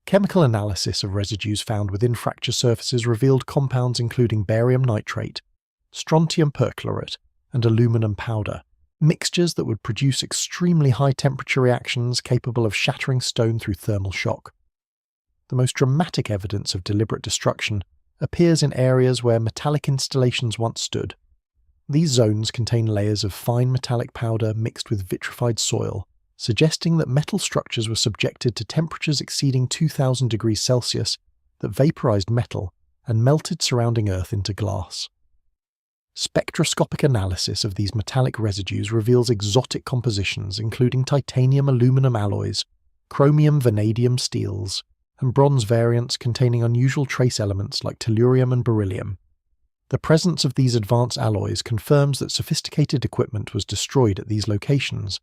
Chemical analysis of residues found within fracture surfaces revealed compounds including barium nitrate, strontium perchlorate, and aluminum powder, mixtures that would produce extremely high-temperature reactions capable of shattering stone through thermal shock. The most dramatic evidence of deliberate destruction appears in areas where metallic installations once stood. These zones contain layers of fine metallic powder mixed with vitrified soil, suggesting that metal structures were subjected to temperatures exceeding 2000 degrees Celsius that vaporized metal and melted surrounding Earth into glass. Spectroscopic analysis of these metallic residues reveals exotic compositions including titanium-aluminum alloys, chromium-vanadium steels, and bronze variants containing unusual trace elements like tellurium and beryllium. The presence of these advanced alloys confirms that sophisticated equipment was destroyed at these locations.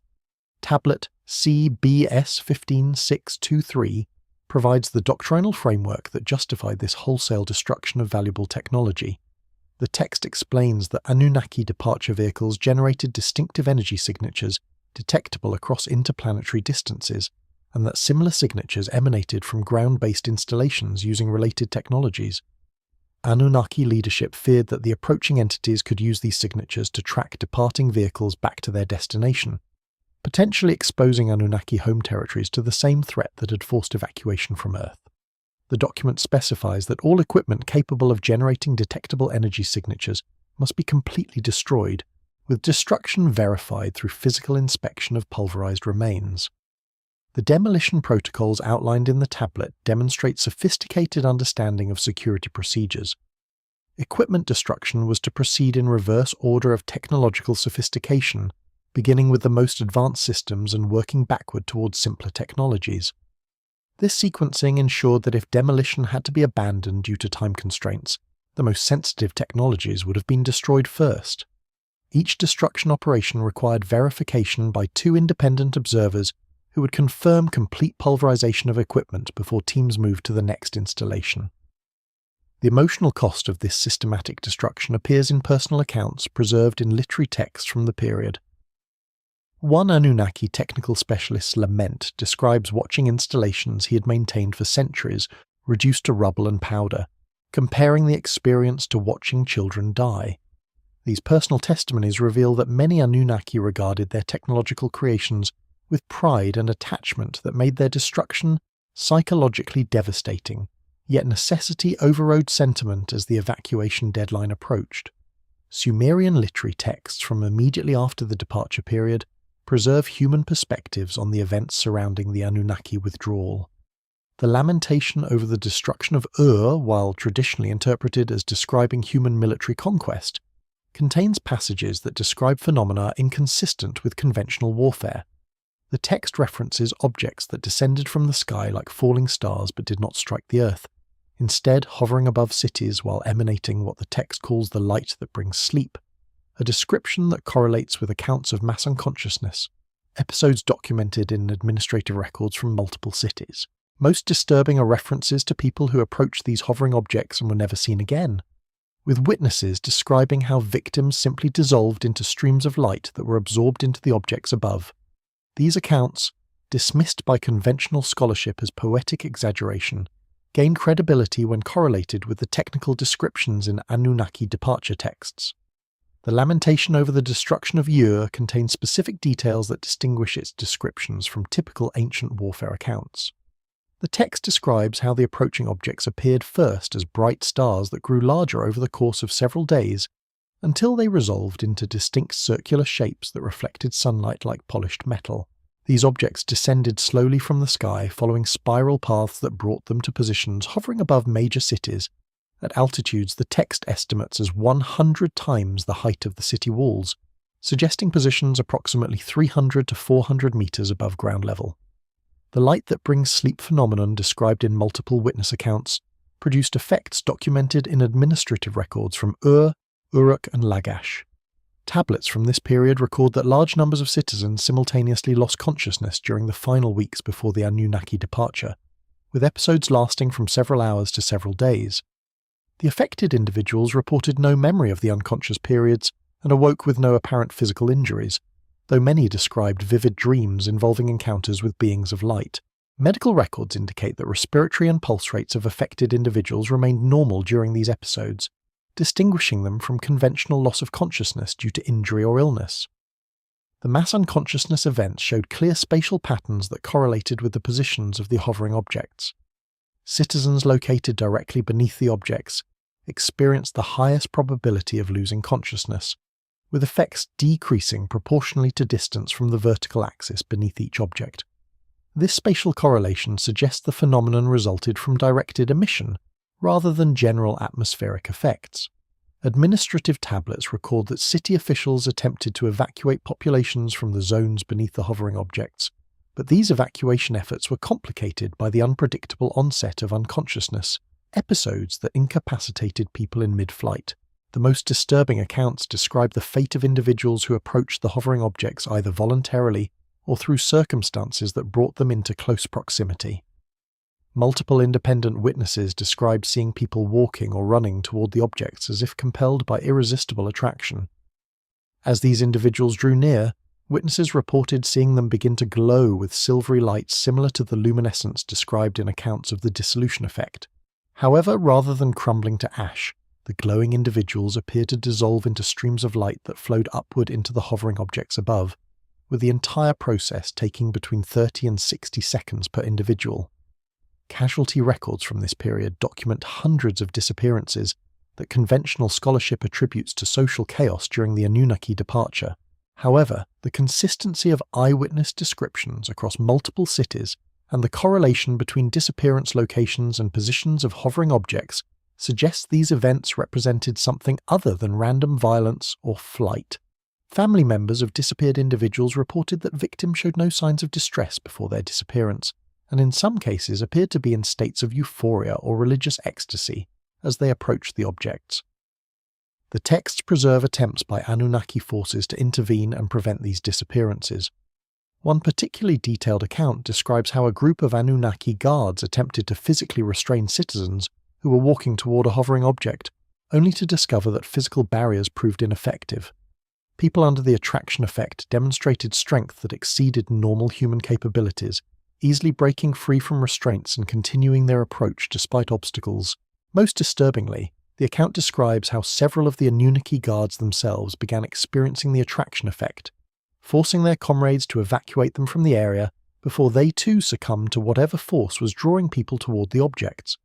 Tablet CBS 15623 provides the doctrinal framework that justified this wholesale destruction of valuable technology. The text explains that Anunnaki departure vehicles generated distinctive energy signatures detectable across interplanetary distances, and that similar signatures emanated from ground-based installations using related technologies. Anunnaki leadership feared that the approaching entities could use these signatures to track departing vehicles back to their destination, potentially exposing Anunnaki home territories to the same threat that had forced evacuation from Earth. The document specifies that all equipment capable of generating detectable energy signatures must be completely destroyed, with destruction verified through physical inspection of pulverized remains. The demolition protocols outlined in the tablet demonstrate sophisticated understanding of security procedures. Equipment destruction was to proceed in reverse order of technological sophistication, beginning with the most advanced systems and working backward towards simpler technologies. This sequencing ensured that if demolition had to be abandoned due to time constraints, the most sensitive technologies would have been destroyed first. Each destruction operation required verification by 2 independent observers who would confirm complete pulverization of equipment before teams moved to the next installation. The emotional cost of this systematic destruction appears in personal accounts preserved in literary texts from the period. One Anunnaki technical specialist's lament describes watching installations he had maintained for centuries reduced to rubble and powder, comparing the experience to watching children die. These personal testimonies reveal that many Anunnaki regarded their technological creations with pride and attachment that made their destruction psychologically devastating, yet necessity overrode sentiment as the evacuation deadline approached. Sumerian literary texts from immediately after the departure period preserve human perspectives on the events surrounding the Anunnaki withdrawal. The lamentation over the destruction of Ur, while traditionally interpreted as describing human military conquest, contains passages that describe phenomena inconsistent with conventional warfare. The text references objects that descended from the sky like falling stars but did not strike the earth, instead hovering above cities while emanating what the text calls the light that brings sleep, a description that correlates with accounts of mass unconsciousness, episodes documented in administrative records from multiple cities. Most disturbing are references to people who approached these hovering objects and were never seen again, with witnesses describing how victims simply dissolved into streams of light that were absorbed into the objects above. These accounts, dismissed by conventional scholarship as poetic exaggeration, gain credibility when correlated with the technical descriptions in Anunnaki departure texts. The lamentation over the destruction of Ur contains specific details that distinguish its descriptions from typical ancient warfare accounts. The text describes how the approaching objects appeared first as bright stars that grew larger over the course of several days until they resolved into distinct circular shapes that reflected sunlight like polished metal. These objects descended slowly from the sky, following spiral paths that brought them to positions hovering above major cities, at altitudes the text estimates as 100 times the height of the city walls, suggesting positions approximately 300 to 400 meters above ground level. The light that brings sleep phenomenon described in multiple witness accounts produced effects documented in administrative records from Ur, Uruk and Lagash. Tablets from this period record that large numbers of citizens simultaneously lost consciousness during the final weeks before the Anunnaki departure, with episodes lasting from several hours to several days. The affected individuals reported no memory of the unconscious periods and awoke with no apparent physical injuries, though many described vivid dreams involving encounters with beings of light. Medical records indicate that respiratory and pulse rates of affected individuals remained normal during these episodes, distinguishing them from conventional loss of consciousness due to injury or illness. The mass unconsciousness events showed clear spatial patterns that correlated with the positions of the hovering objects. Citizens located directly beneath the objects experienced the highest probability of losing consciousness, with effects decreasing proportionally to distance from the vertical axis beneath each object. This spatial correlation suggests the phenomenon resulted from directed emission, rather than general atmospheric effects. Administrative tablets record that city officials attempted to evacuate populations from the zones beneath the hovering objects, but these evacuation efforts were complicated by the unpredictable onset of unconsciousness, episodes that incapacitated people in mid-flight. The most disturbing accounts describe the fate of individuals who approached the hovering objects either voluntarily or through circumstances that brought them into close proximity. Multiple independent witnesses described seeing people walking or running toward the objects as if compelled by irresistible attraction. As these individuals drew near, witnesses reported seeing them begin to glow with silvery lights similar to the luminescence described in accounts of the dissolution effect. However, rather than crumbling to ash, the glowing individuals appeared to dissolve into streams of light that flowed upward into the hovering objects above, with the entire process taking between 30 and 60 seconds per individual. Casualty records from this period document hundreds of disappearances, that conventional scholarship attributes to social chaos during the Anunnaki departure. However, the consistency of eyewitness descriptions across multiple cities and the correlation between disappearance locations and positions of hovering objects suggests these events represented something other than random violence or flight. Family members of disappeared individuals reported that victims showed no signs of distress before their disappearance, and in some cases appeared to be in states of euphoria or religious ecstasy as they approached the objects. The texts preserve attempts by Anunnaki forces to intervene and prevent these disappearances. One particularly detailed account describes how a group of Anunnaki guards attempted to physically restrain citizens who were walking toward a hovering object, only to discover that physical barriers proved ineffective. People under the attraction effect demonstrated strength that exceeded normal human capabilities, easily breaking free from restraints and continuing their approach despite obstacles. Most disturbingly, the account describes how several of the Anunnaki guards themselves began experiencing the attraction effect, forcing their comrades to evacuate them from the area before they too succumbed to whatever force was drawing people toward the objects.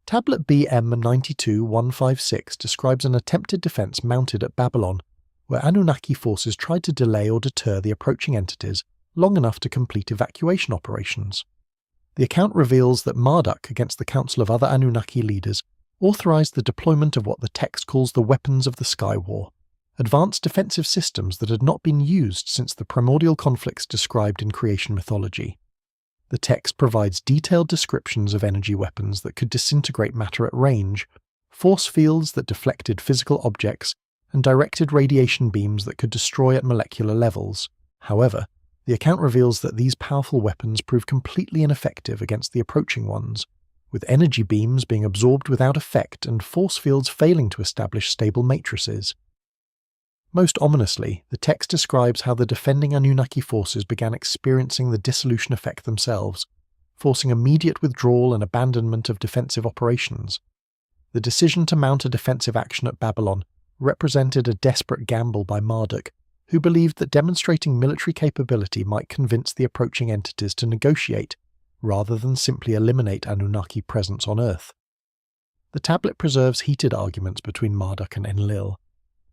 Tablet BM 92156 describes an attempted defense mounted at Babylon, where Anunnaki forces tried to delay or deter the approaching entities long enough to complete evacuation operations. The account reveals that Marduk, against the council of other Anunnaki leaders, authorized the deployment of what the text calls the weapons of the Sky War, advanced defensive systems that had not been used since the primordial conflicts described in creation mythology. The text provides detailed descriptions of energy weapons that could disintegrate matter at range, force fields that deflected physical objects, and directed radiation beams that could destroy at molecular levels. However, the account reveals that these powerful weapons prove completely ineffective against the approaching ones, with energy beams being absorbed without effect and force fields failing to establish stable matrices. Most ominously, the text describes how the defending Anunnaki forces began experiencing the dissolution effect themselves, forcing immediate withdrawal and abandonment of defensive operations. The decision to mount a defensive action at Babylon represented a desperate gamble by Marduk, who believed that demonstrating military capability might convince the approaching entities to negotiate, rather than simply eliminate Anunnaki presence on Earth. The tablet preserves heated arguments between Marduk and Enlil,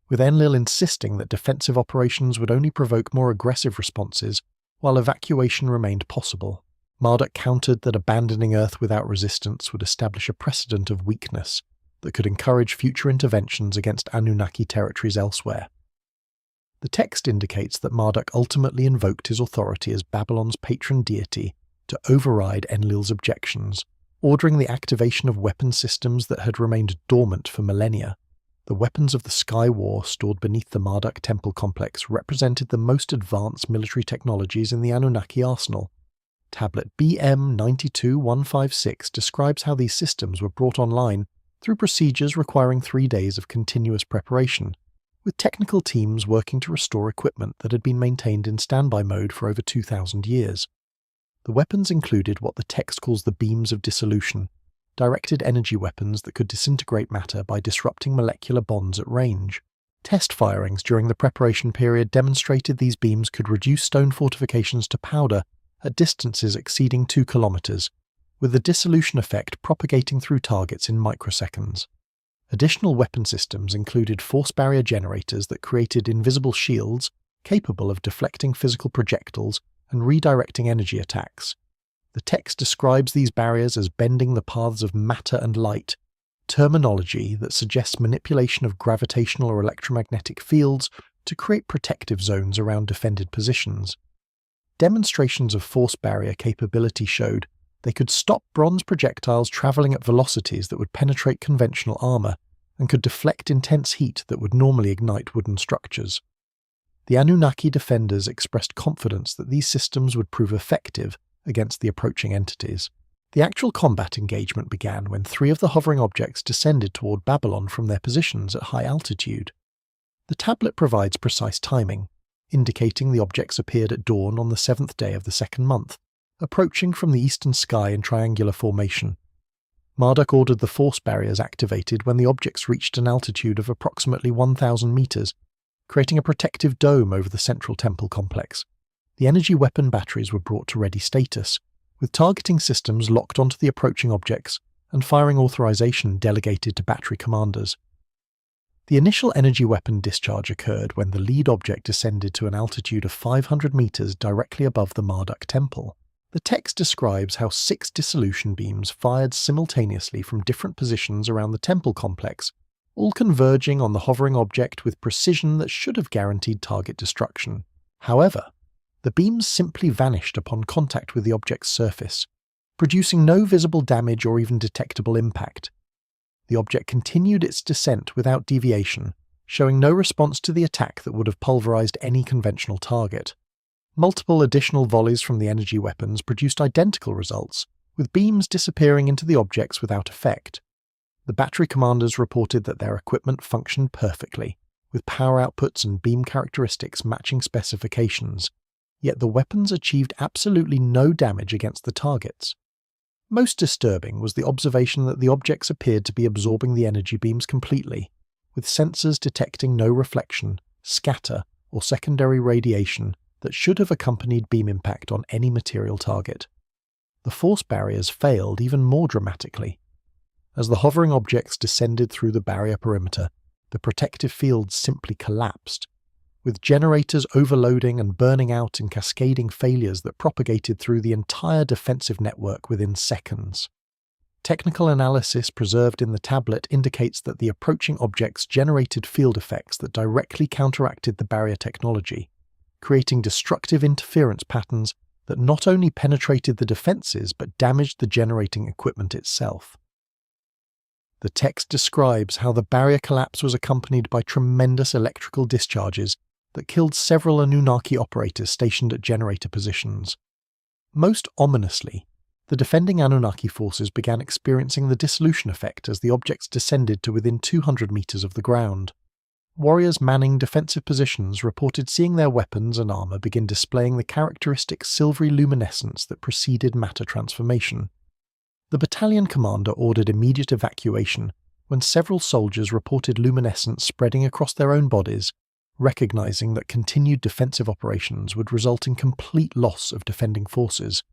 with Enlil insisting that defensive operations would only provoke more aggressive responses, while evacuation remained possible. Marduk countered that abandoning Earth without resistance would establish a precedent of weakness that could encourage future interventions against Anunnaki territories elsewhere. The text indicates that Marduk ultimately invoked his authority as Babylon's patron deity to override Enlil's objections, ordering the activation of weapon systems that had remained dormant for millennia. The weapons of the Sky War stored beneath the Marduk temple complex represented the most advanced military technologies in the Anunnaki arsenal. Tablet BM 92156 describes how these systems were brought online through procedures requiring 3 days of continuous preparation, with technical teams working to restore equipment that had been maintained in standby mode for over 2,000 years. The weapons included what the text calls the beams of dissolution, directed energy weapons that could disintegrate matter by disrupting molecular bonds at range. Test firings during the preparation period demonstrated these beams could reduce stone fortifications to powder at distances exceeding 2 kilometers, with the dissolution effect propagating through targets in microseconds. Additional weapon systems included force barrier generators that created invisible shields capable of deflecting physical projectiles and redirecting energy attacks. The text describes these barriers as bending the paths of matter and light, terminology that suggests manipulation of gravitational or electromagnetic fields to create protective zones around defended positions. Demonstrations of force barrier capability showed they could stop bronze projectiles traveling at velocities that would penetrate conventional armor and could deflect intense heat that would normally ignite wooden structures. The Anunnaki defenders expressed confidence that these systems would prove effective against the approaching entities. The actual combat engagement began when 3 of the hovering objects descended toward Babylon from their positions at high altitude. The tablet provides precise timing, indicating the objects appeared at dawn on the 7th day of the 2nd month, approaching from the eastern sky in triangular formation. Marduk ordered the force barriers activated when the objects reached an altitude of approximately 1,000 meters, creating a protective dome over the central temple complex. The energy weapon batteries were brought to ready status, with targeting systems locked onto the approaching objects and firing authorization delegated to battery commanders. The initial energy weapon discharge occurred when the lead object descended to an altitude of 500 meters directly above the Marduk temple. The text describes how 6 dissolution beams fired simultaneously from different positions around the temple complex, all converging on the hovering object with precision that should have guaranteed target destruction. However, the beams simply vanished upon contact with the object's surface, producing no visible damage or even detectable impact. The object continued its descent without deviation, showing no response to the attack that would have pulverized any conventional target. Multiple additional volleys from the energy weapons produced identical results, with beams disappearing into the objects without effect. The battery commanders reported that their equipment functioned perfectly, with power outputs and beam characteristics matching specifications, yet the weapons achieved absolutely no damage against the targets. Most disturbing was the observation that the objects appeared to be absorbing the energy beams completely, with sensors detecting no reflection, scatter, or secondary radiation that should have accompanied beam impact on any material target. The force barriers failed even more dramatically. As the hovering objects descended through the barrier perimeter, the protective field simply collapsed, with generators overloading and burning out in cascading failures that propagated through the entire defensive network within seconds. Technical analysis preserved in the tablet indicates that the approaching objects generated field effects that directly counteracted the barrier technology, creating destructive interference patterns that not only penetrated the defenses but damaged the generating equipment itself. The text describes how the barrier collapse was accompanied by tremendous electrical discharges that killed several Anunnaki operators stationed at generator positions. Most ominously, the defending Anunnaki forces began experiencing the dissolution effect as the objects descended to within 200 meters of the ground. Warriors manning defensive positions reported seeing their weapons and armor begin displaying the characteristic silvery luminescence that preceded matter transformation. The battalion commander ordered immediate evacuation when several soldiers reported luminescence spreading across their own bodies, recognizing that continued defensive operations would result in complete loss of defending forces.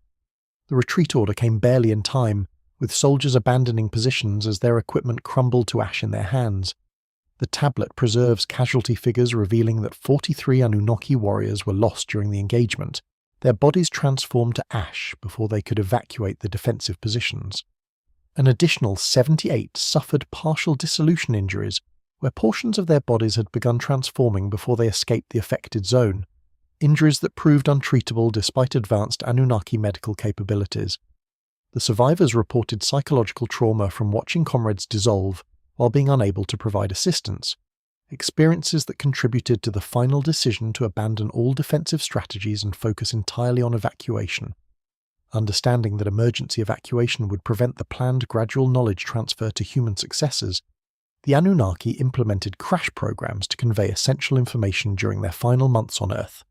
The retreat order came barely in time, with soldiers abandoning positions as their equipment crumbled to ash in their hands. The tablet preserves casualty figures revealing that 43 Anunnaki warriors were lost during the engagement, their bodies transformed to ash before they could evacuate the defensive positions. An additional 78 suffered partial dissolution injuries, where portions of their bodies had begun transforming before they escaped the affected zone, injuries that proved untreatable despite advanced Anunnaki medical capabilities. The survivors reported psychological trauma from watching comrades dissolve while being unable to provide assistance, experiences that contributed to the final decision to abandon all defensive strategies and focus entirely on evacuation. Understanding that emergency evacuation would prevent the planned gradual knowledge transfer to human successors, the Anunnaki implemented crash programs to convey essential information during their final months on Earth.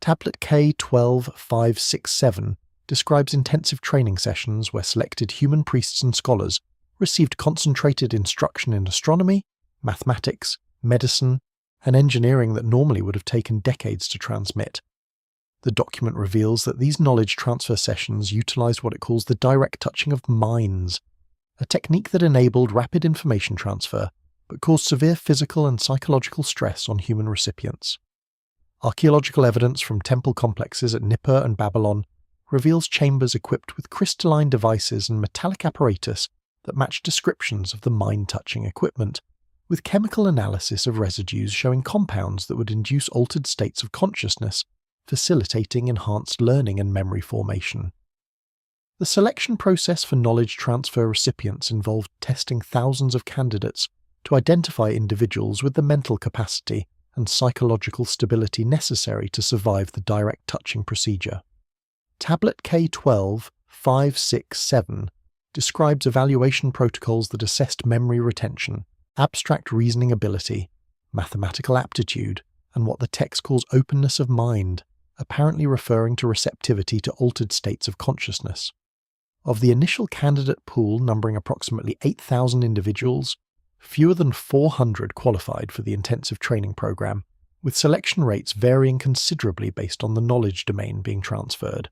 Tablet K12567 describes intensive training sessions where selected human priests and scholars received concentrated instruction in astronomy, mathematics, medicine, and engineering that normally would have taken decades to transmit. The document reveals that these knowledge transfer sessions utilized what it calls the direct touching of minds, a technique that enabled rapid information transfer but caused severe physical and psychological stress on human recipients. Archaeological evidence from temple complexes at Nippur and Babylon reveals chambers equipped with crystalline devices and metallic apparatus that match descriptions of the mind-touching equipment, with chemical analysis of residues showing compounds that would induce altered states of consciousness, facilitating enhanced learning and memory formation. The selection process for knowledge transfer recipients involved testing thousands of candidates to identify individuals with the mental capacity and psychological stability necessary to survive the direct touching procedure. Tablet K12567 describes evaluation protocols that assessed memory retention, abstract reasoning ability, mathematical aptitude, and what the text calls openness of mind, apparently referring to receptivity to altered states of consciousness. Of the initial candidate pool numbering approximately 8,000 individuals, fewer than 400 qualified for the intensive training program, with selection rates varying considerably based on the knowledge domain being transferred.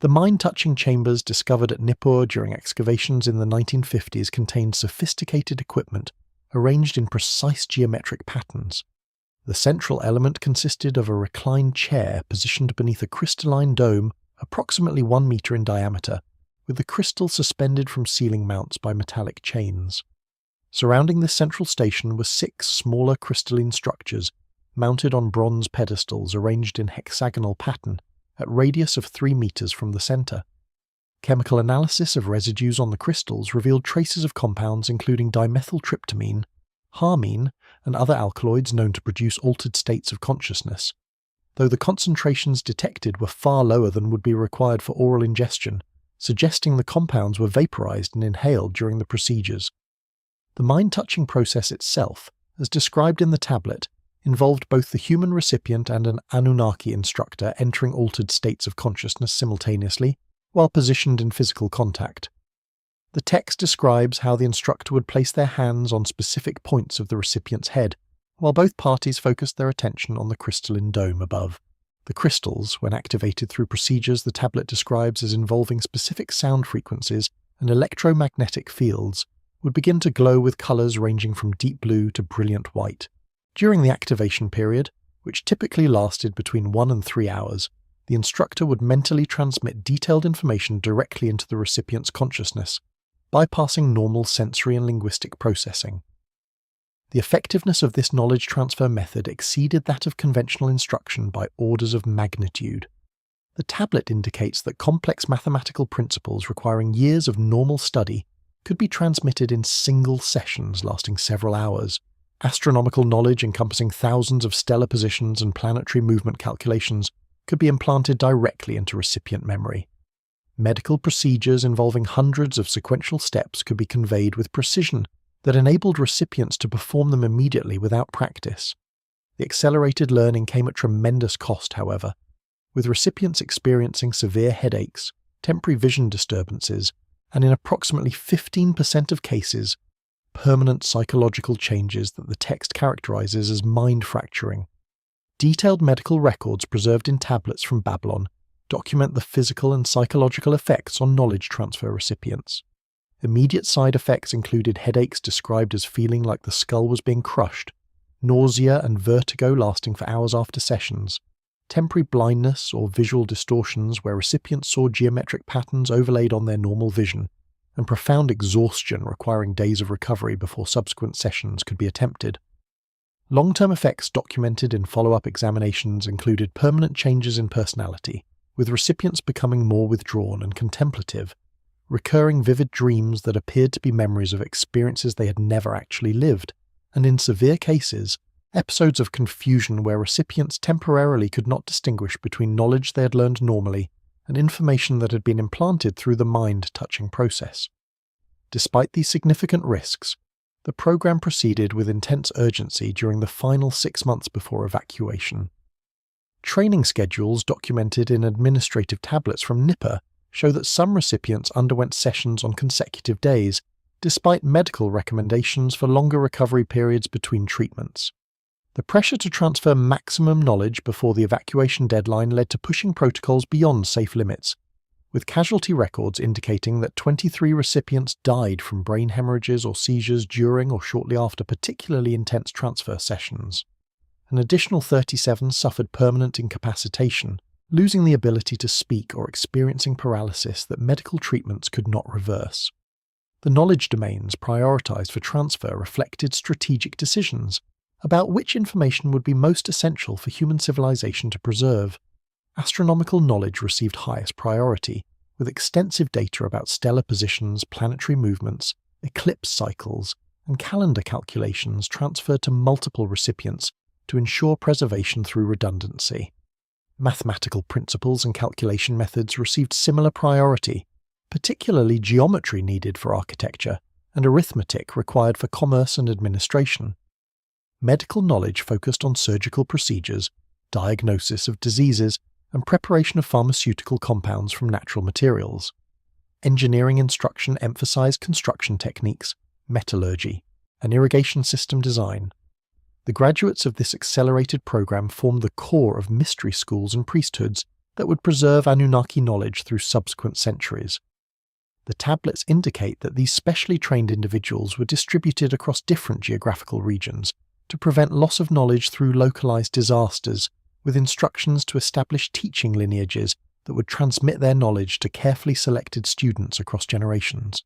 The mind-touching chambers discovered at Nippur during excavations in the 1950s contained sophisticated equipment arranged in precise geometric patterns. The central element consisted of a reclined chair positioned beneath a crystalline dome approximately 1 meter in diameter, with the crystal suspended from ceiling mounts by metallic chains. Surrounding this central station were 6 smaller crystalline structures mounted on bronze pedestals arranged in hexagonal pattern at radius of 3 meters from the center. Chemical analysis of residues on the crystals revealed traces of compounds including dimethyltryptamine, harmine, and other alkaloids known to produce altered states of consciousness, though the concentrations detected were far lower than would be required for oral ingestion, suggesting the compounds were vaporized and inhaled during the procedures. The mind-touching process itself, as described in the tablet, involved both the human recipient and an Anunnaki instructor entering altered states of consciousness simultaneously, while positioned in physical contact. The text describes how the instructor would place their hands on specific points of the recipient's head, while both parties focused their attention on the crystalline dome above. The crystals, when activated through procedures the tablet describes as involving specific sound frequencies and electromagnetic fields, would begin to glow with colors ranging from deep blue to brilliant white. During the activation period, which typically lasted between 1 and 3 hours, the instructor would mentally transmit detailed information directly into the recipient's consciousness, bypassing normal sensory and linguistic processing. The effectiveness of this knowledge transfer method exceeded that of conventional instruction by orders of magnitude. The tablet indicates that complex mathematical principles requiring years of normal study could be transmitted in single sessions lasting several hours. Astronomical knowledge encompassing thousands of stellar positions and planetary movement calculations could be implanted directly into recipient memory. Medical procedures involving hundreds of sequential steps could be conveyed with precision that enabled recipients to perform them immediately without practice. The accelerated learning came at tremendous cost, however, with recipients experiencing severe headaches, temporary vision disturbances, and in approximately 15% of cases, permanent psychological changes that the text characterizes as mind-fracturing. Detailed medical records preserved in tablets from Babylon document the physical and psychological effects on knowledge transfer recipients. Immediate side effects included headaches described as feeling like the skull was being crushed, nausea and vertigo lasting for hours after sessions, temporary blindness or visual distortions where recipients saw geometric patterns overlaid on their normal vision, and profound exhaustion requiring days of recovery before subsequent sessions could be attempted. Long-term effects documented in follow-up examinations included permanent changes in personality, with recipients becoming more withdrawn and contemplative, recurring vivid dreams that appeared to be memories of experiences they had never actually lived, and in severe cases, episodes of confusion where recipients temporarily could not distinguish between knowledge they had learned normally and information that had been implanted through the mind-touching process. Despite these significant risks, the program proceeded with intense urgency during the final 6 months before evacuation. Training schedules documented in administrative tablets from Nippur show that some recipients underwent sessions on consecutive days, despite medical recommendations for longer recovery periods between treatments. The pressure to transfer maximum knowledge before the evacuation deadline led to pushing protocols beyond safe limits, with casualty records indicating that 23 recipients died from brain hemorrhages or seizures during or shortly after particularly intense transfer sessions. An additional 37 suffered permanent incapacitation, losing the ability to speak or experiencing paralysis that medical treatments could not reverse. The knowledge domains prioritized for transfer reflected strategic decisions about which information would be most essential for human civilization to preserve. Astronomical knowledge received highest priority, with extensive data about stellar positions, planetary movements, eclipse cycles, and calendar calculations transferred to multiple recipients to ensure preservation through redundancy. Mathematical principles and calculation methods received similar priority, particularly geometry needed for architecture and arithmetic required for commerce and administration. Medical knowledge focused on surgical procedures, diagnosis of diseases, and preparation of pharmaceutical compounds from natural materials. Engineering instruction emphasized construction techniques, metallurgy, and irrigation system design. The graduates of this accelerated program formed the core of mystery schools and priesthoods that would preserve Anunnaki knowledge through subsequent centuries. The tablets indicate that these specially trained individuals were distributed across different geographical regions to prevent loss of knowledge through localized disasters, with instructions to establish teaching lineages that would transmit their knowledge to carefully selected students across generations.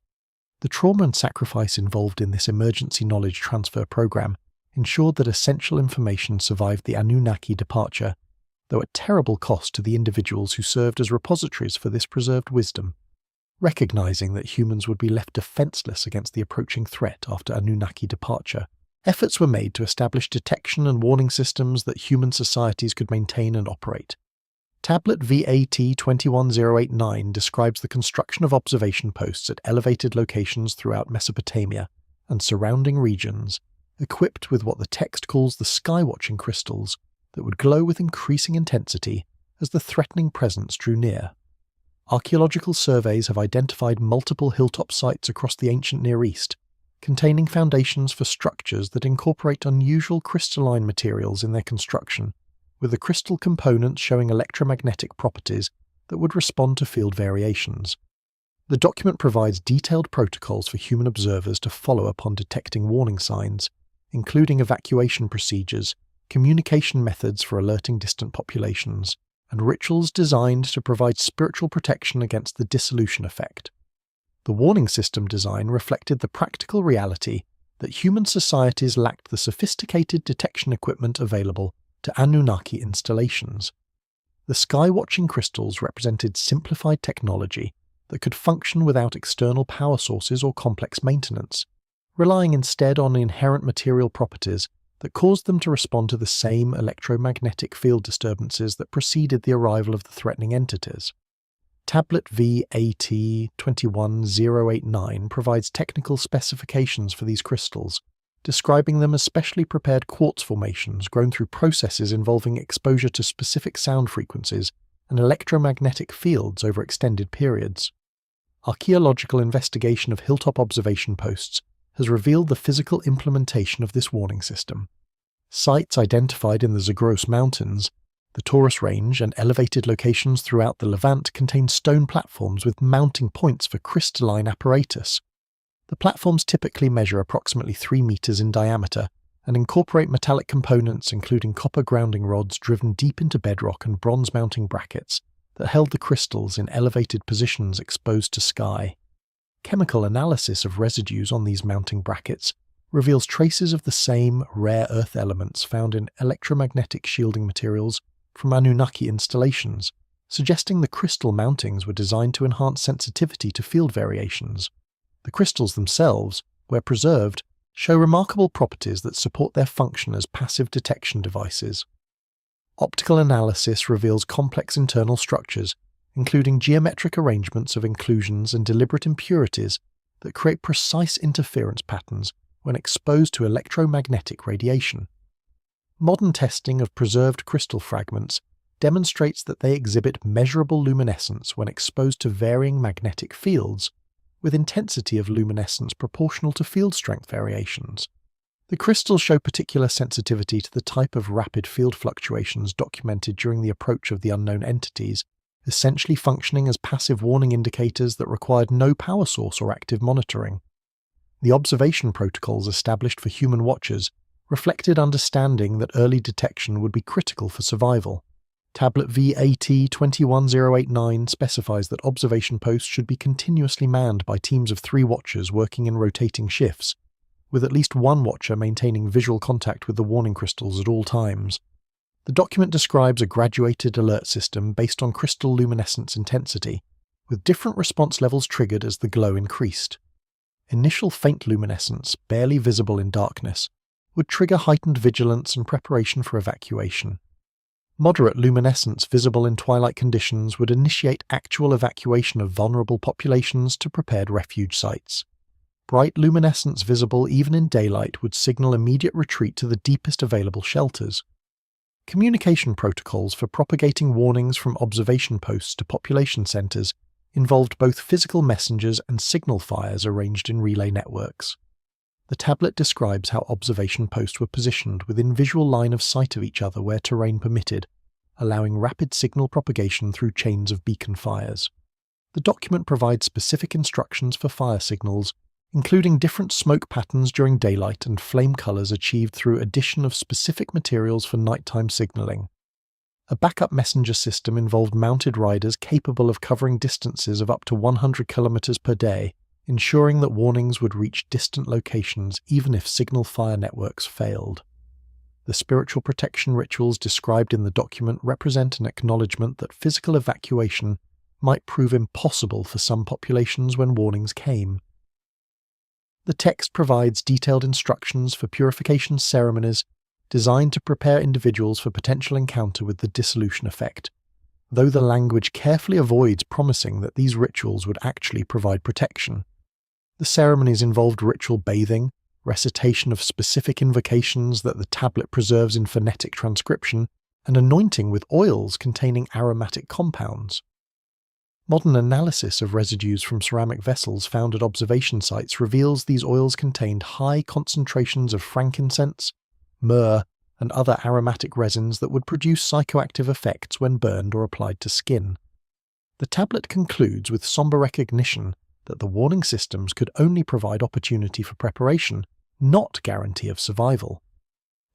The trauma and sacrifice involved in this emergency knowledge transfer program ensured that essential information survived the Anunnaki departure, though at terrible cost to the individuals who served as repositories for this preserved wisdom. Recognizing that humans would be left defenseless against the approaching threat after Anunnaki departure, efforts were made to establish detection and warning systems that human societies could maintain and operate. Tablet VAT21089 describes the construction of observation posts at elevated locations throughout Mesopotamia and surrounding regions, equipped with what the text calls the sky-watching crystals that would glow with increasing intensity as the threatening presence drew near. Archaeological surveys have identified multiple hilltop sites across the ancient Near East, containing foundations for structures that incorporate unusual crystalline materials in their construction, with the crystal components showing electromagnetic properties that would respond to field variations. The document provides detailed protocols for human observers to follow upon detecting warning signs, including evacuation procedures, communication methods for alerting distant populations, and rituals designed to provide spiritual protection against the dissolution effect. The warning system design reflected the practical reality that human societies lacked the sophisticated detection equipment available to Anunnaki installations. The sky-watching crystals represented simplified technology that could function without external power sources or complex maintenance, relying instead on inherent material properties that caused them to respond to the same electromagnetic field disturbances that preceded the arrival of the threatening entities. Tablet VAT21089 provides technical specifications for these crystals, describing them as specially prepared quartz formations grown through processes involving exposure to specific sound frequencies and electromagnetic fields over extended periods. Archaeological investigation of hilltop observation posts has revealed the physical implementation of this warning system. Sites identified in the Zagros Mountains, the Taurus Range, and elevated locations throughout the Levant contain stone platforms with mounting points for crystalline apparatus. The platforms typically measure approximately 3 meters in diameter and incorporate metallic components including copper grounding rods driven deep into bedrock and bronze mounting brackets that held the crystals in elevated positions exposed to sky. Chemical analysis of residues on these mounting brackets reveals traces of the same rare earth elements found in electromagnetic shielding materials from Anunnaki installations, suggesting the crystal mountings were designed to enhance sensitivity to field variations. The crystals themselves, where preserved, show remarkable properties that support their function as passive detection devices. Optical analysis reveals complex internal structures, including geometric arrangements of inclusions and deliberate impurities that create precise interference patterns when exposed to electromagnetic radiation. Modern testing of preserved crystal fragments demonstrates that they exhibit measurable luminescence when exposed to varying magnetic fields, with intensity of luminescence proportional to field strength variations. The crystals show particular sensitivity to the type of rapid field fluctuations documented during the approach of the unknown entities, essentially functioning as passive warning indicators that required no power source or active monitoring. The observation protocols established for human watchers reflected understanding that early detection would be critical for survival. Tablet VAT21089 specifies that observation posts should be continuously manned by teams of 3 watchers working in rotating shifts, with at least one watcher maintaining visual contact with the warning crystals at all times. The document describes a graduated alert system based on crystal luminescence intensity, with different response levels triggered as the glow increased. Initial faint luminescence, barely visible in darkness, would trigger heightened vigilance and preparation for evacuation. Moderate luminescence visible in twilight conditions would initiate actual evacuation of vulnerable populations to prepared refuge sites. Bright luminescence visible even in daylight would signal immediate retreat to the deepest available shelters. Communication protocols for propagating warnings from observation posts to population centres involved both physical messengers and signal fires arranged in relay networks. The tablet describes how observation posts were positioned within visual line of sight of each other where terrain permitted, allowing rapid signal propagation through chains of beacon fires. The document provides specific instructions for fire signals, including different smoke patterns during daylight and flame colors achieved through addition of specific materials for nighttime signaling. A backup messenger system involved mounted riders capable of covering distances of up to 100 kilometers per day, ensuring that warnings would reach distant locations even if signal fire networks failed. The spiritual protection rituals described in the document represent an acknowledgement that physical evacuation might prove impossible for some populations when warnings came. The text provides detailed instructions for purification ceremonies designed to prepare individuals for potential encounter with the dissolution effect, though the language carefully avoids promising that these rituals would actually provide protection. The ceremonies involved ritual bathing, recitation of specific invocations that the tablet preserves in phonetic transcription, and anointing with oils containing aromatic compounds. Modern analysis of residues from ceramic vessels found at observation sites reveals these oils contained high concentrations of frankincense, myrrh, and other aromatic resins that would produce psychoactive effects when burned or applied to skin. The tablet concludes with somber recognition that the warning systems could only provide opportunity for preparation, not guarantee of survival.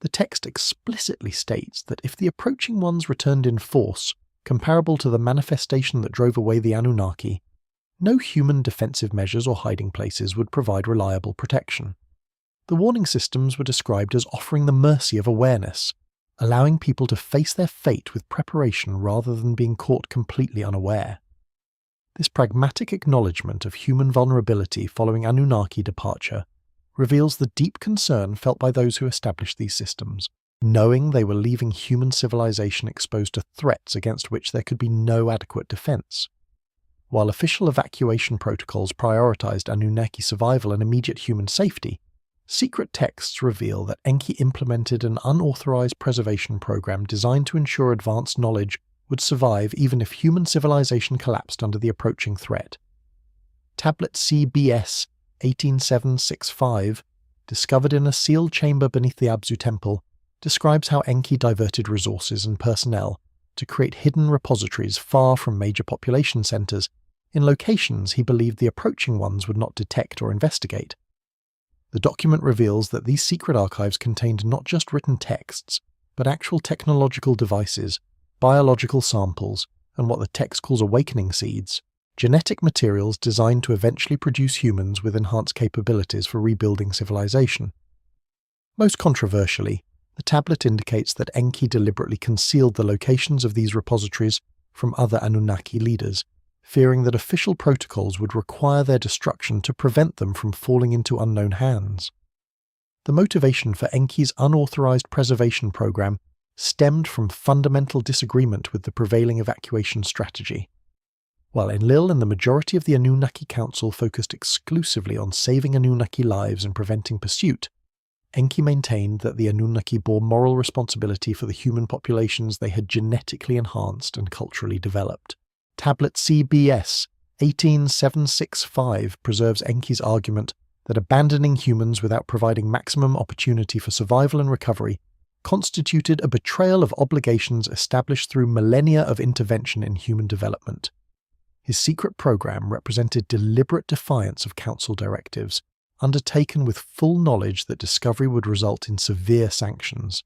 The text explicitly states that if the approaching ones returned in force, comparable to the manifestation that drove away the Anunnaki, no human defensive measures or hiding places would provide reliable protection. The warning systems were described as offering the mercy of awareness, allowing people to face their fate with preparation rather than being caught completely unaware. This pragmatic acknowledgement of human vulnerability following Anunnaki departure reveals the deep concern felt by those who established these systems, knowing they were leaving human civilization exposed to threats against which there could be no adequate defense. While official evacuation protocols prioritized Anunnaki survival and immediate human safety, secret texts reveal that Enki implemented an unauthorized preservation program designed to ensure advanced knowledge would survive even if human civilization collapsed under the approaching threat. Tablet CBS 18765, discovered in a sealed chamber beneath the Abzu temple, describes how Enki diverted resources and personnel to create hidden repositories far from major population centers, in locations he believed the approaching ones would not detect or investigate. The document reveals that these secret archives contained not just written texts, but actual technological devices, biological samples, and what the text calls awakening seeds, genetic materials designed to eventually produce humans with enhanced capabilities for rebuilding civilization. Most controversially, the tablet indicates that Enki deliberately concealed the locations of these repositories from other Anunnaki leaders, fearing that official protocols would require their destruction to prevent them from falling into unknown hands. The motivation for Enki's unauthorized preservation program stemmed from fundamental disagreement with the prevailing evacuation strategy. While Enlil and the majority of the Anunnaki Council focused exclusively on saving Anunnaki lives and preventing pursuit, Enki maintained that the Anunnaki bore moral responsibility for the human populations they had genetically enhanced and culturally developed. Tablet CBS 18765 preserves Enki's argument that abandoning humans without providing maximum opportunity for survival and recovery constituted a betrayal of obligations established through millennia of intervention in human development. His secret program represented deliberate defiance of council directives, undertaken with full knowledge that discovery would result in severe sanctions.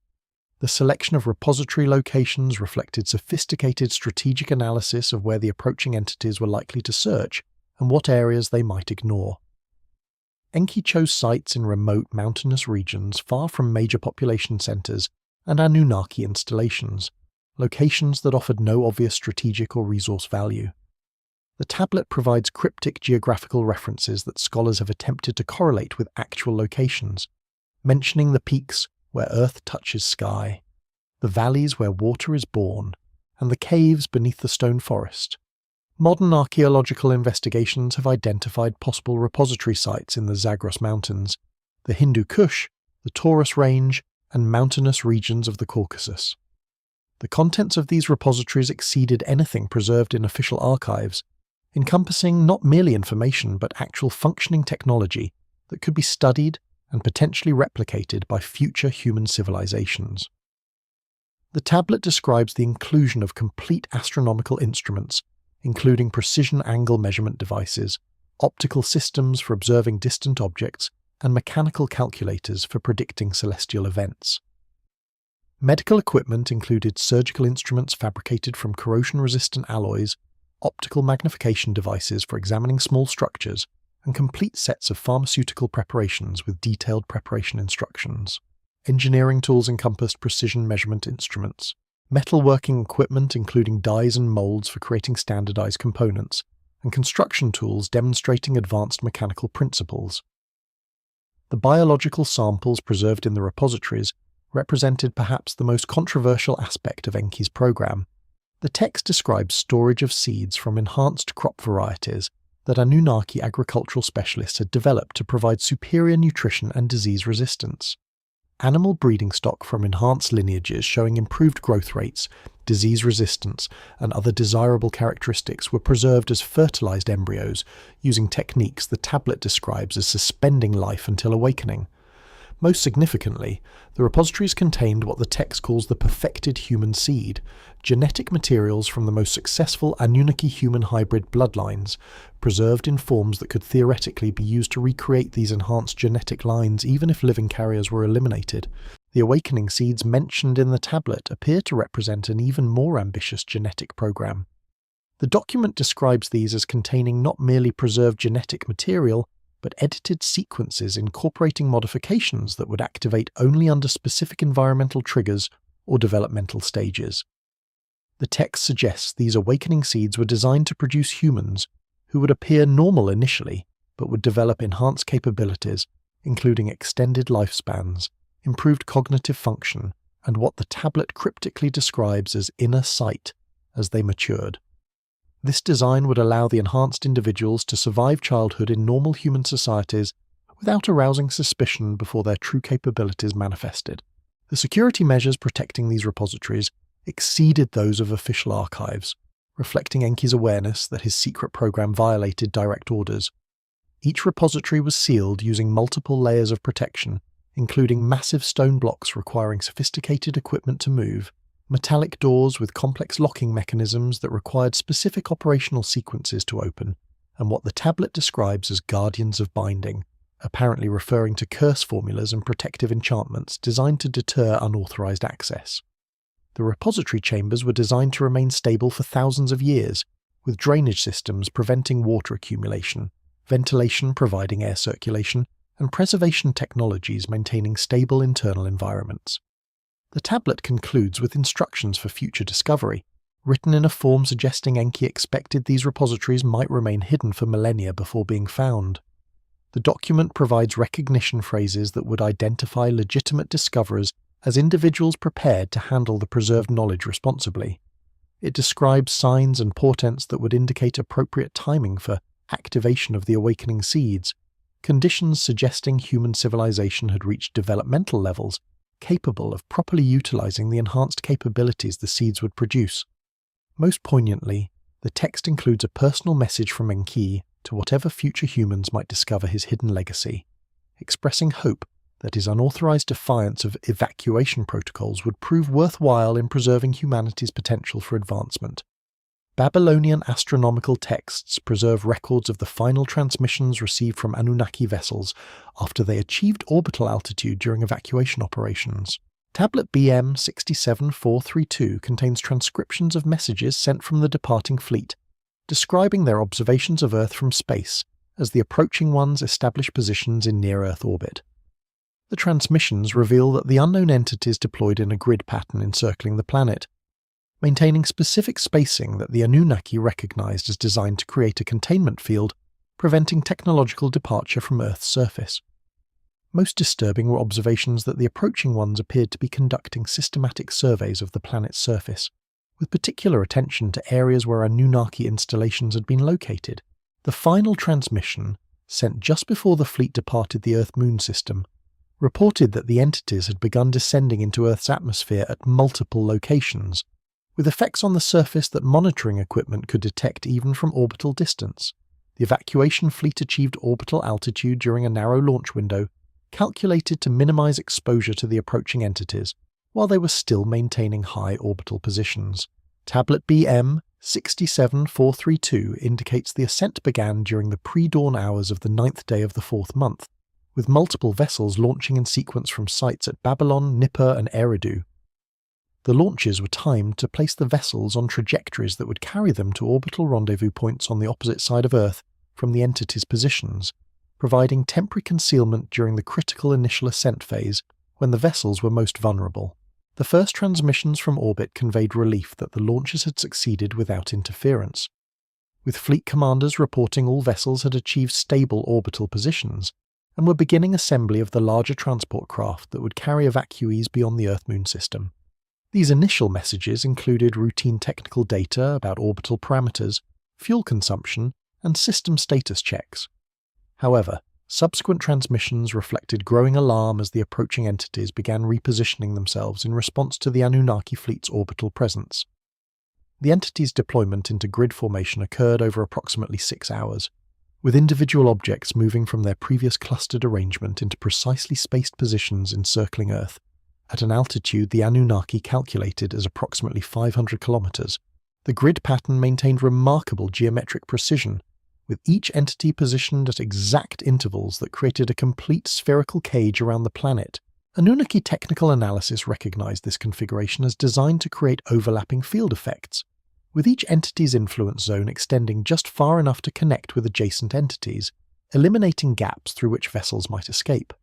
The selection of repository locations reflected sophisticated strategic analysis of where the approaching entities were likely to search and what areas they might ignore. Enki chose sites in remote mountainous regions far from major population centers and Anunnaki installations, locations that offered no obvious strategic or resource value. The tablet provides cryptic geographical references that scholars have attempted to correlate with actual locations, mentioning the peaks where earth touches sky, the valleys where water is born, and the caves beneath the stone forest. Modern archaeological investigations have identified possible repository sites in the Zagros Mountains, the Hindu Kush, the Taurus Range, and mountainous regions of the Caucasus. The contents of these repositories exceeded anything preserved in official archives, encompassing not merely information but actual functioning technology that could be studied and potentially replicated by future human civilizations. The tablet describes the inclusion of complete astronomical instruments including precision angle measurement devices, optical systems for observing distant objects, and mechanical calculators for predicting celestial events. Medical equipment included surgical instruments fabricated from corrosion-resistant alloys, optical magnification devices for examining small structures, and complete sets of pharmaceutical preparations with detailed preparation instructions. Engineering tools encompassed precision measurement instruments, metalworking equipment including dies and molds for creating standardized components, and construction tools demonstrating advanced mechanical principles. The biological samples preserved in the repositories represented perhaps the most controversial aspect of Enki's program. The text describes storage of seeds from enhanced crop varieties that Anunnaki agricultural specialists had developed to provide superior nutrition and disease resistance. Animal breeding stock from enhanced lineages showing improved growth rates, disease resistance, and other desirable characteristics were preserved as fertilized embryos using techniques the tablet describes as suspending life until awakening. Most significantly, the repositories contained what the text calls the perfected human seed, genetic materials from the most successful Anunnaki human hybrid bloodlines, preserved in forms that could theoretically be used to recreate these enhanced genetic lines even if living carriers were eliminated. The awakening seeds mentioned in the tablet appear to represent an even more ambitious genetic program. The document describes these as containing not merely preserved genetic material, but edited sequences incorporating modifications that would activate only under specific environmental triggers or developmental stages. The text suggests these awakening seeds were designed to produce humans who would appear normal initially, but would develop enhanced capabilities, including extended lifespans, improved cognitive function, and what the tablet cryptically describes as inner sight as they matured. This design would allow the enhanced individuals to survive childhood in normal human societies without arousing suspicion before their true capabilities manifested. The security measures protecting these repositories exceeded those of official archives, reflecting Enki's awareness that his secret program violated direct orders. Each repository was sealed using multiple layers of protection, including massive stone blocks requiring sophisticated equipment to move, metallic doors with complex locking mechanisms that required specific operational sequences to open, and what the tablet describes as guardians of binding, apparently referring to curse formulas and protective enchantments designed to deter unauthorized access. The repository chambers were designed to remain stable for thousands of years, with drainage systems preventing water accumulation, ventilation providing air circulation, and preservation technologies maintaining stable internal environments. The tablet concludes with instructions for future discovery, written in a form suggesting Enki expected these repositories might remain hidden for millennia before being found. The document provides recognition phrases that would identify legitimate discoverers as individuals prepared to handle the preserved knowledge responsibly. It describes signs and portents that would indicate appropriate timing for activation of the awakening seeds, conditions suggesting human civilization had reached developmental levels capable of properly utilizing the enhanced capabilities the seeds would produce. Most poignantly, the text includes a personal message from Enki to whatever future humans might discover his hidden legacy, expressing hope that his unauthorized defiance of evacuation protocols would prove worthwhile in preserving humanity's potential for advancement. Babylonian astronomical texts preserve records of the final transmissions received from Anunnaki vessels after they achieved orbital altitude during evacuation operations. Tablet BM 67432 contains transcriptions of messages sent from the departing fleet, describing their observations of Earth from space as the approaching ones establish positions in near-Earth orbit. The transmissions reveal that the unknown entities deployed in a grid pattern encircling the planet, maintaining specific spacing that the Anunnaki recognized as designed to create a containment field, preventing technological departure from Earth's surface. Most disturbing were observations that the approaching ones appeared to be conducting systematic surveys of the planet's surface, with particular attention to areas where Anunnaki installations had been located. The final transmission, sent just before the fleet departed the Earth-Moon system, reported that the entities had begun descending into Earth's atmosphere at multiple locations, with effects on the surface that monitoring equipment could detect even from orbital distance. The evacuation fleet achieved orbital altitude during a narrow launch window, calculated to minimize exposure to the approaching entities, while they were still maintaining high orbital positions. Tablet BM 67432 indicates the ascent began during the pre-dawn hours of the 9th day of the 4th month, with multiple vessels launching in sequence from sites at Babylon, Nippur and Eridu. The launches were timed to place the vessels on trajectories that would carry them to orbital rendezvous points on the opposite side of Earth from the entity's positions, providing temporary concealment during the critical initial ascent phase when the vessels were most vulnerable. The first transmissions from orbit conveyed relief that the launches had succeeded without interference, with fleet commanders reporting all vessels had achieved stable orbital positions and were beginning assembly of the larger transport craft that would carry evacuees beyond the Earth-Moon system. These initial messages included routine technical data about orbital parameters, fuel consumption, and system status checks. However, subsequent transmissions reflected growing alarm as the approaching entities began repositioning themselves in response to the Anunnaki fleet's orbital presence. The entity's deployment into grid formation occurred over approximately 6 hours, with individual objects moving from their previous clustered arrangement into precisely spaced positions encircling Earth, at an altitude the Anunnaki calculated as approximately 500 kilometers. The grid pattern maintained remarkable geometric precision, with each entity positioned at exact intervals that created a complete spherical cage around the planet. Anunnaki technical analysis recognized this configuration as designed to create overlapping field effects, with each entity's influence zone extending just far enough to connect with adjacent entities, eliminating gaps through which vessels might escape.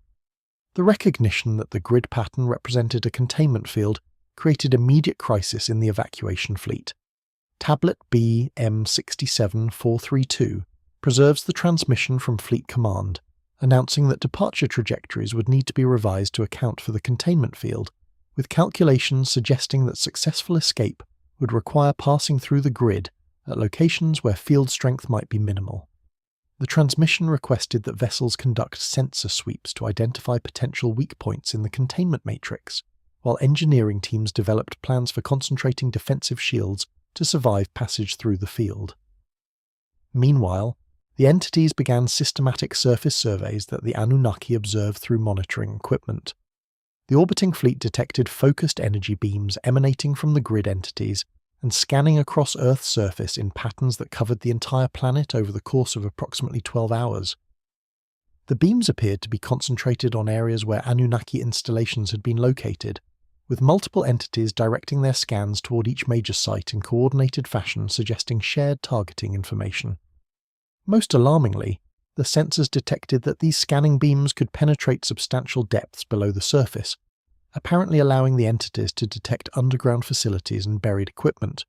The recognition that the grid pattern represented a containment field created immediate crisis in the evacuation fleet. Tablet B M67432 preserves the transmission from Fleet Command, announcing that departure trajectories would need to be revised to account for the containment field, with calculations suggesting that successful escape would require passing through the grid at locations where field strength might be minimal. The transmission requested that vessels conduct sensor sweeps to identify potential weak points in the containment matrix, while engineering teams developed plans for concentrating defensive shields to survive passage through the field. Meanwhile, the entities began systematic surface surveys that the Anunnaki observed through monitoring equipment. The orbiting fleet detected focused energy beams emanating from the grid entities and scanning across Earth's surface in patterns that covered the entire planet over the course of approximately 12 hours. The beams appeared to be concentrated on areas where Anunnaki installations had been located, with multiple entities directing their scans toward each major site in coordinated fashion, suggesting shared targeting information. Most alarmingly, the sensors detected that these scanning beams could penetrate substantial depths below the surface, apparently allowing the entities to detect underground facilities and buried equipment.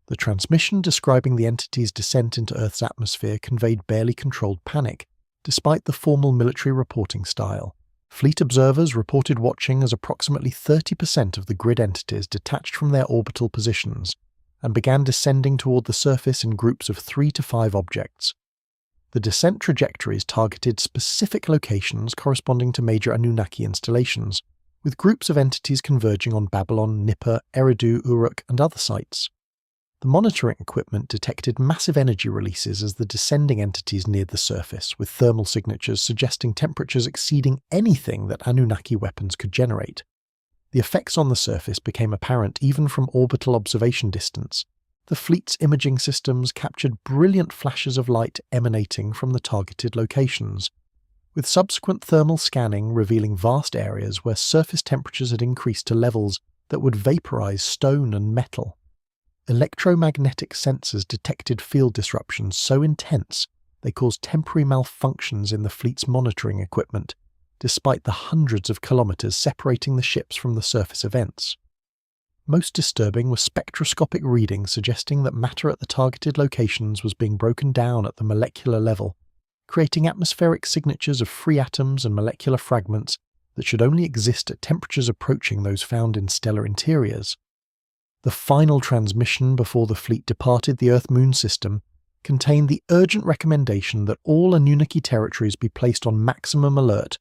The transmission describing the entity's descent into Earth's atmosphere conveyed barely controlled panic, despite the formal military reporting style. Fleet observers reported watching as approximately 30% of the grid entities detached from their orbital positions and began descending toward the surface in groups of 3 to 5 objects. The descent trajectories targeted specific locations corresponding to major Anunnaki installations, with groups of entities converging on Babylon, Nippur, Eridu, Uruk, and other sites. The monitoring equipment detected massive energy releases as the descending entities neared the surface, with thermal signatures suggesting temperatures exceeding anything that Anunnaki weapons could generate. The effects on the surface became apparent even from orbital observation distance. The fleet's imaging systems captured brilliant flashes of light emanating from the targeted locations, with subsequent thermal scanning revealing vast areas where surface temperatures had increased to levels that would vaporize stone and metal. Electromagnetic sensors detected field disruptions so intense they caused temporary malfunctions in the fleet's monitoring equipment, despite the hundreds of kilometers separating the ships from the surface events. Most disturbing were spectroscopic readings suggesting that matter at the targeted locations was being broken down at the molecular level, creating atmospheric signatures of free atoms and molecular fragments that should only exist at temperatures approaching those found in stellar interiors. The final transmission before the fleet departed the Earth-Moon system contained the urgent recommendation that all Anunnaki territories be placed on maximum alert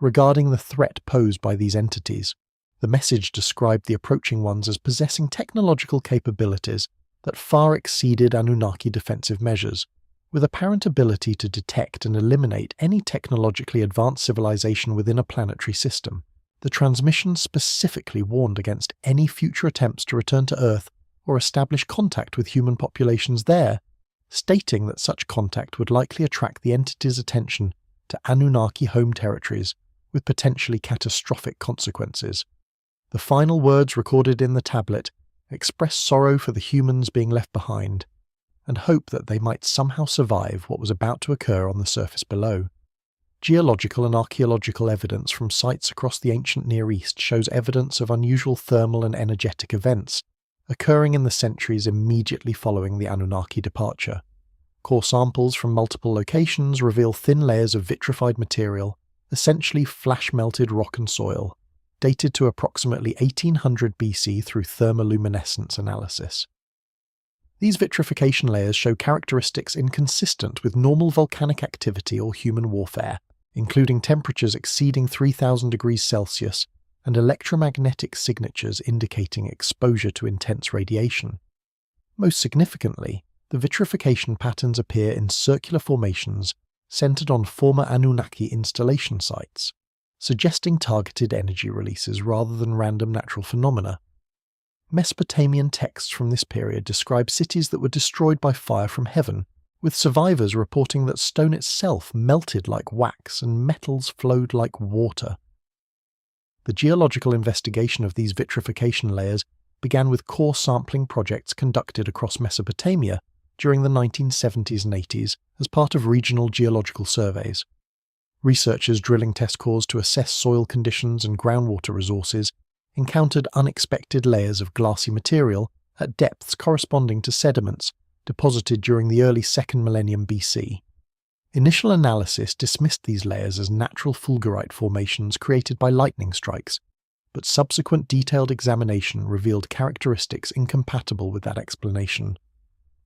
regarding the threat posed by these entities. The message described the approaching ones as possessing technological capabilities that far exceeded Anunnaki defensive measures, with apparent ability to detect and eliminate any technologically advanced civilization within a planetary system. The transmission specifically warned against any future attempts to return to Earth or establish contact with human populations there, stating that such contact would likely attract the entity's attention to Anunnaki home territories with potentially catastrophic consequences. The final words recorded in the tablet express sorrow for the humans being left behind, and hope that they might somehow survive what was about to occur on the surface below. Geological and archaeological evidence from sites across the ancient Near East shows evidence of unusual thermal and energetic events occurring in the centuries immediately following the Anunnaki departure. Core samples from multiple locations reveal thin layers of vitrified material, essentially flash-melted rock and soil, dated to approximately 1800 BC through thermoluminescence analysis. These vitrification layers show characteristics inconsistent with normal volcanic activity or human warfare, including temperatures exceeding 3000 degrees Celsius and electromagnetic signatures indicating exposure to intense radiation. Most significantly, the vitrification patterns appear in circular formations centered on former Anunnaki installation sites, suggesting targeted energy releases rather than random natural phenomena. Mesopotamian texts from this period describe cities that were destroyed by fire from heaven, with survivors reporting that stone itself melted like wax and metals flowed like water. The geological investigation of these vitrification layers began with core sampling projects conducted across Mesopotamia during the 1970s and 80s as part of regional geological surveys. Researchers drilling test cores to assess soil conditions and groundwater resources encountered unexpected layers of glassy material at depths corresponding to sediments deposited during the early 2nd millennium BC. Initial analysis dismissed these layers as natural fulgurite formations created by lightning strikes, but subsequent detailed examination revealed characteristics incompatible with that explanation.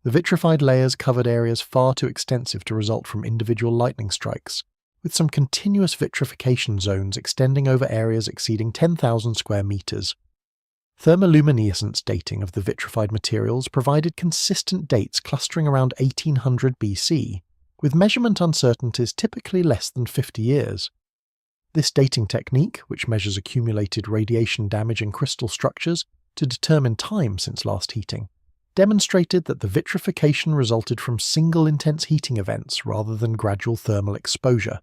The vitrified layers covered areas far too extensive to result from individual lightning strikes, with some continuous vitrification zones extending over areas exceeding 10,000 square meters. Thermoluminescence dating of the vitrified materials provided consistent dates clustering around 1800 BC, with measurement uncertainties typically less than 50 years. This dating technique, which measures accumulated radiation damage in crystal structures to determine time since last heating, demonstrated that the vitrification resulted from single intense heating events rather than gradual thermal exposure.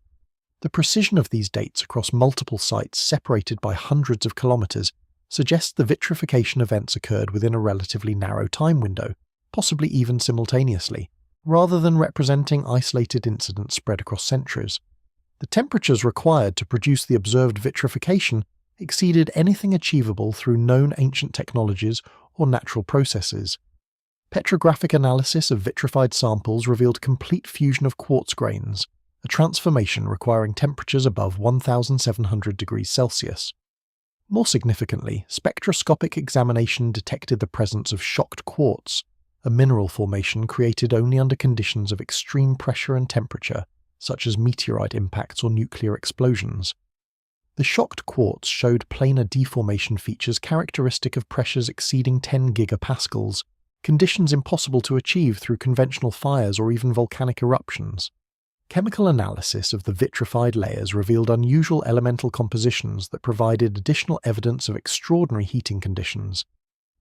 The precision of these dates across multiple sites separated by hundreds of kilometers suggests the vitrification events occurred within a relatively narrow time window, possibly even simultaneously, rather than representing isolated incidents spread across centuries. The temperatures required to produce the observed vitrification exceeded anything achievable through known ancient technologies or natural processes. Petrographic analysis of vitrified samples revealed complete fusion of quartz grains, a transformation requiring temperatures above 1700 degrees Celsius. More significantly, spectroscopic examination detected the presence of shocked quartz, a mineral formation created only under conditions of extreme pressure and temperature, such as meteorite impacts or nuclear explosions. The shocked quartz showed planar deformation features characteristic of pressures exceeding 10 gigapascals, conditions impossible to achieve through conventional fires or even volcanic eruptions. Chemical analysis of the vitrified layers revealed unusual elemental compositions that provided additional evidence of extraordinary heating conditions.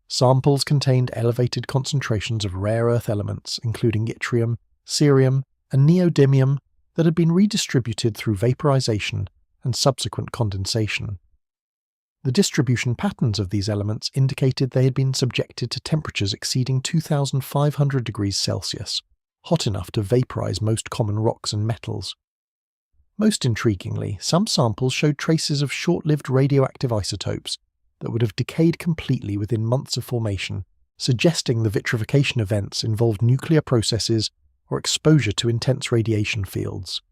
Samples contained elevated concentrations of rare earth elements, including yttrium, cerium, and neodymium, that had been redistributed through vaporization and subsequent condensation. The distribution patterns of these elements indicated they had been subjected to temperatures exceeding 2500 degrees Celsius, hot enough to vaporize most common rocks and metals. Most intriguingly, some samples showed traces of short-lived radioactive isotopes that would have decayed completely within months of formation, suggesting the vitrification events involved nuclear processes or exposure to intense radiation fields.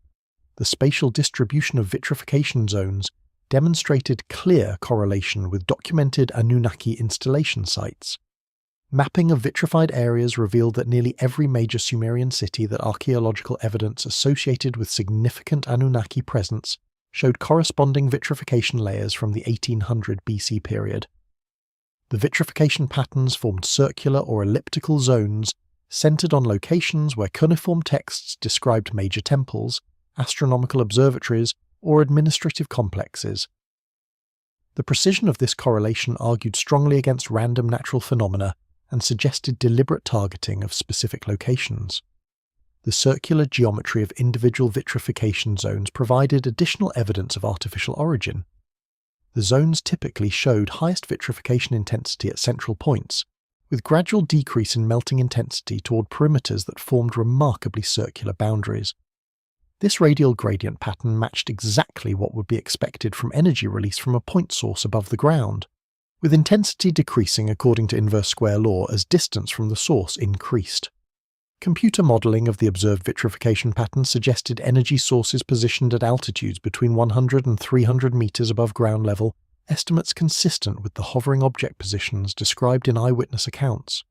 The spatial distribution of vitrification zones demonstrated clear correlation with documented Anunnaki installation sites. Mapping of vitrified areas revealed that nearly every major Sumerian city that archaeological evidence associated with significant Anunnaki presence showed corresponding vitrification layers from the 1800 BC period. The vitrification patterns formed circular or elliptical zones centered on locations where cuneiform texts described major temples, astronomical observatories, or administrative complexes. The precision of this correlation argued strongly against random natural phenomena and suggested deliberate targeting of specific locations. The circular geometry of individual vitrification zones provided additional evidence of artificial origin. The zones typically showed highest vitrification intensity at central points, with gradual decrease in melting intensity toward perimeters that formed remarkably circular boundaries. This radial gradient pattern matched exactly what would be expected from energy release from a point source above the ground, with intensity decreasing according to inverse square law as distance from the source increased. Computer modelling of the observed vitrification pattern suggested energy sources positioned at altitudes between 100 and 300 meters above ground level, estimates consistent with the hovering object positions described in eyewitness accounts.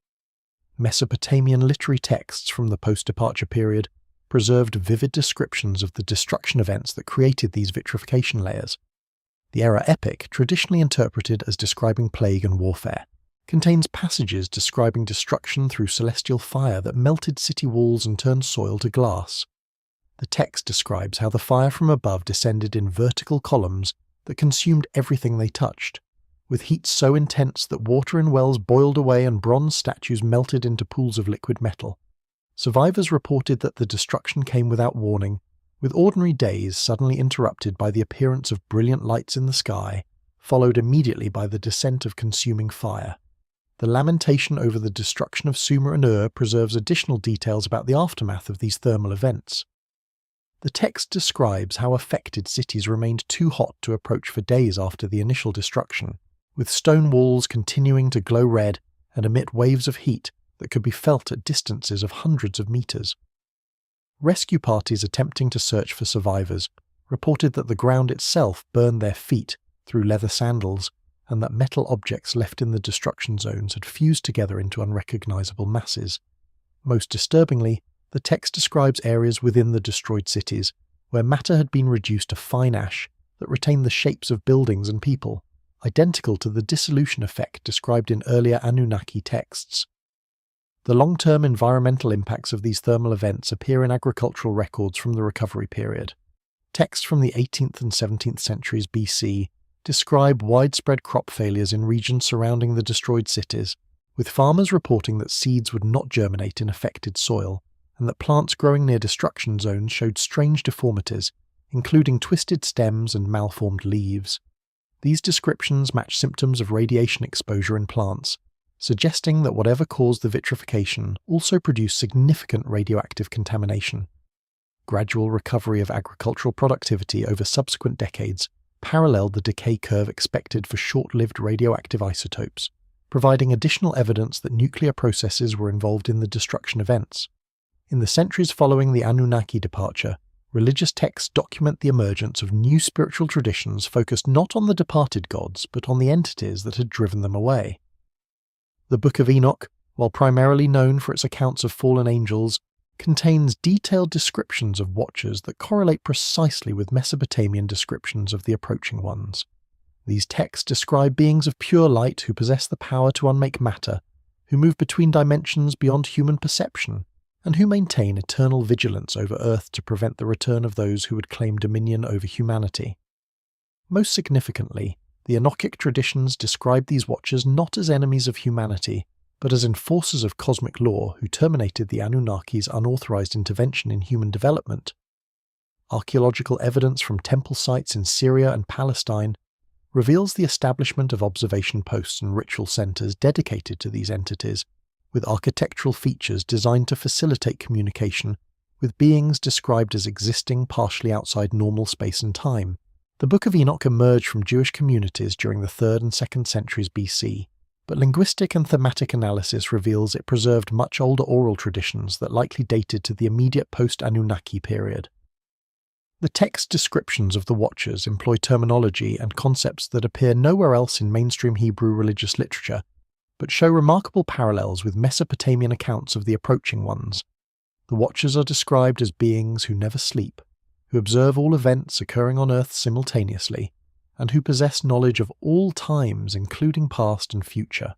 Mesopotamian literary texts from the post-departure period preserved vivid descriptions of the destruction events that created these vitrification layers. The era epic, traditionally interpreted as describing plague and warfare, contains passages describing destruction through celestial fire that melted city walls and turned soil to glass. The text describes how the fire from above descended in vertical columns that consumed everything they touched, with heat so intense that water in wells boiled away and bronze statues melted into pools of liquid metal. Survivors reported that the destruction came without warning, with ordinary days suddenly interrupted by the appearance of brilliant lights in the sky, followed immediately by the descent of consuming fire. The lamentation over the destruction of Sumer and Ur preserves additional details about the aftermath of these thermal events. The text describes how affected cities remained too hot to approach for days after the initial destruction, with stone walls continuing to glow red and emit waves of heat that could be felt at distances of hundreds of meters. Rescue parties attempting to search for survivors reported that the ground itself burned their feet through leather sandals, and that metal objects left in the destruction zones had fused together into unrecognizable masses. Most disturbingly, the text describes areas within the destroyed cities where matter had been reduced to fine ash that retained the shapes of buildings and people, identical to the dissolution effect described in earlier Anunnaki texts. The long-term environmental impacts of these thermal events appear in agricultural records from the recovery period. Texts from the 18th and 17th centuries BC describe widespread crop failures in regions surrounding the destroyed cities, with farmers reporting that seeds would not germinate in affected soil, and that plants growing near destruction zones showed strange deformities, including twisted stems and malformed leaves. These descriptions match symptoms of radiation exposure in plants, suggesting that whatever caused the vitrification also produced significant radioactive contamination. Gradual recovery of agricultural productivity over subsequent decades paralleled the decay curve expected for short-lived radioactive isotopes, providing additional evidence that nuclear processes were involved in the destruction events. In the centuries following the Anunnaki departure, religious texts document the emergence of new spiritual traditions focused not on the departed gods but on the entities that had driven them away. The Book of Enoch, while primarily known for its accounts of fallen angels, contains detailed descriptions of watchers that correlate precisely with Mesopotamian descriptions of the approaching ones. These texts describe beings of pure light who possess the power to unmake matter, who move between dimensions beyond human perception, and who maintain eternal vigilance over Earth to prevent the return of those who would claim dominion over humanity. Most significantly, the Enochic traditions describe these watchers not as enemies of humanity, but as enforcers of cosmic law who terminated the Anunnaki's unauthorized intervention in human development. Archaeological evidence from temple sites in Syria and Palestine reveals the establishment of observation posts and ritual centers dedicated to these entities, with architectural features designed to facilitate communication with beings described as existing partially outside normal space and time. The Book of Enoch emerged from Jewish communities during the 3rd and 2nd centuries BC, but linguistic and thematic analysis reveals it preserved much older oral traditions that likely dated to the immediate post-Anunnaki period. The text descriptions of the Watchers employ terminology and concepts that appear nowhere else in mainstream Hebrew religious literature, but show remarkable parallels with Mesopotamian accounts of the approaching ones. The Watchers are described as beings who never sleep, who observe all events occurring on Earth simultaneously, and who possess knowledge of all times, including past and future.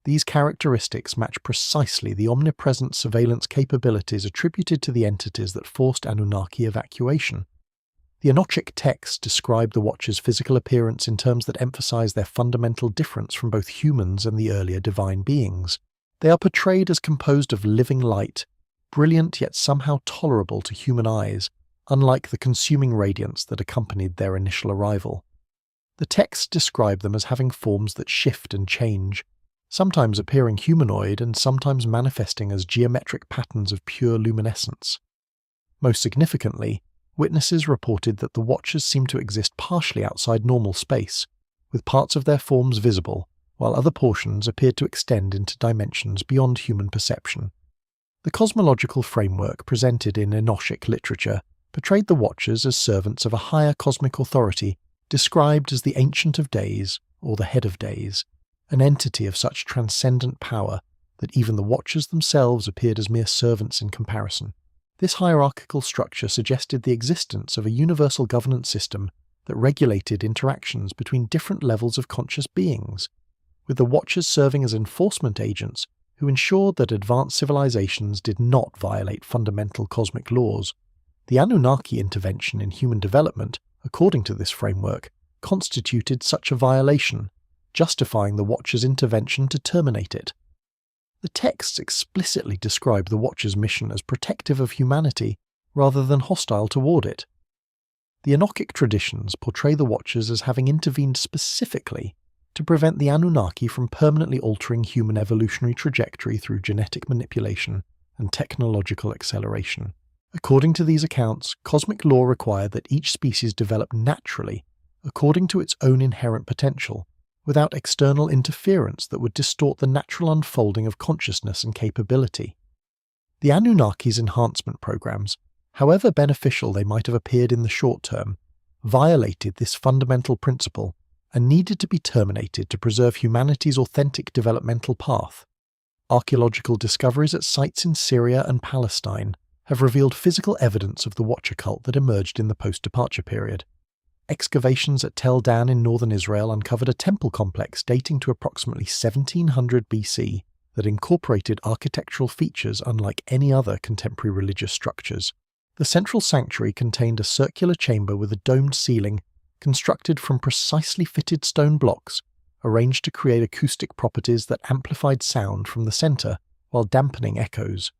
These characteristics match precisely the omnipresent surveillance capabilities attributed to the entities that forced Anunnaki evacuation. The Enochic texts describe the Watchers' physical appearance in terms that emphasize their fundamental difference from both humans and the earlier divine beings. They are portrayed as composed of living light, brilliant yet somehow tolerable to human eyes, unlike the consuming radiance that accompanied their initial arrival. The texts describe them as having forms that shift and change, sometimes appearing humanoid and sometimes manifesting as geometric patterns of pure luminescence. Most significantly, witnesses reported that the Watchers seemed to exist partially outside normal space, with parts of their forms visible, while other portions appeared to extend into dimensions beyond human perception. The cosmological framework presented in Enochic literature portrayed the Watchers as servants of a higher cosmic authority described as the Ancient of Days, or the Head of Days, an entity of such transcendent power that even the Watchers themselves appeared as mere servants in comparison. This hierarchical structure suggested the existence of a universal governance system that regulated interactions between different levels of conscious beings, with the Watchers serving as enforcement agents who ensured that advanced civilizations did not violate fundamental cosmic laws. The Anunnaki intervention in human development, according to this framework, constituted such a violation, justifying the Watchers' intervention to terminate it. The texts explicitly describe the Watchers' mission as protective of humanity rather than hostile toward it. The Enochic traditions portray the Watchers as having intervened specifically to prevent the Anunnaki from permanently altering human evolutionary trajectory through genetic manipulation and technological acceleration. According to these accounts, cosmic law required that each species develop naturally, according to its own inherent potential, without external interference that would distort the natural unfolding of consciousness and capability. The Anunnaki's enhancement programs, however beneficial they might have appeared in the short term, violated this fundamental principle and needed to be terminated to preserve humanity's authentic developmental path. Archaeological discoveries at sites in Syria and Palestine have revealed physical evidence of the Watcher cult that emerged in the post-departure period. Excavations at Tel Dan in northern Israel uncovered a temple complex dating to approximately 1700 BC that incorporated architectural features unlike any other contemporary religious structures. The central sanctuary contained a circular chamber with a domed ceiling constructed from precisely fitted stone blocks, arranged to create acoustic properties that amplified sound from the center while dampening echoes.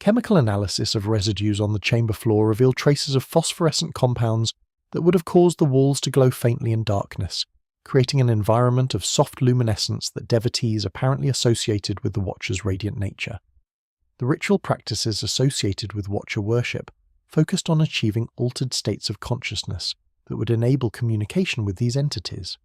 Chemical analysis of residues on the chamber floor revealed traces of phosphorescent compounds that would have caused the walls to glow faintly in darkness, creating an environment of soft luminescence that devotees apparently associated with the Watcher's radiant nature. The ritual practices associated with Watcher worship focused on achieving altered states of consciousness that would enable communication with these entities.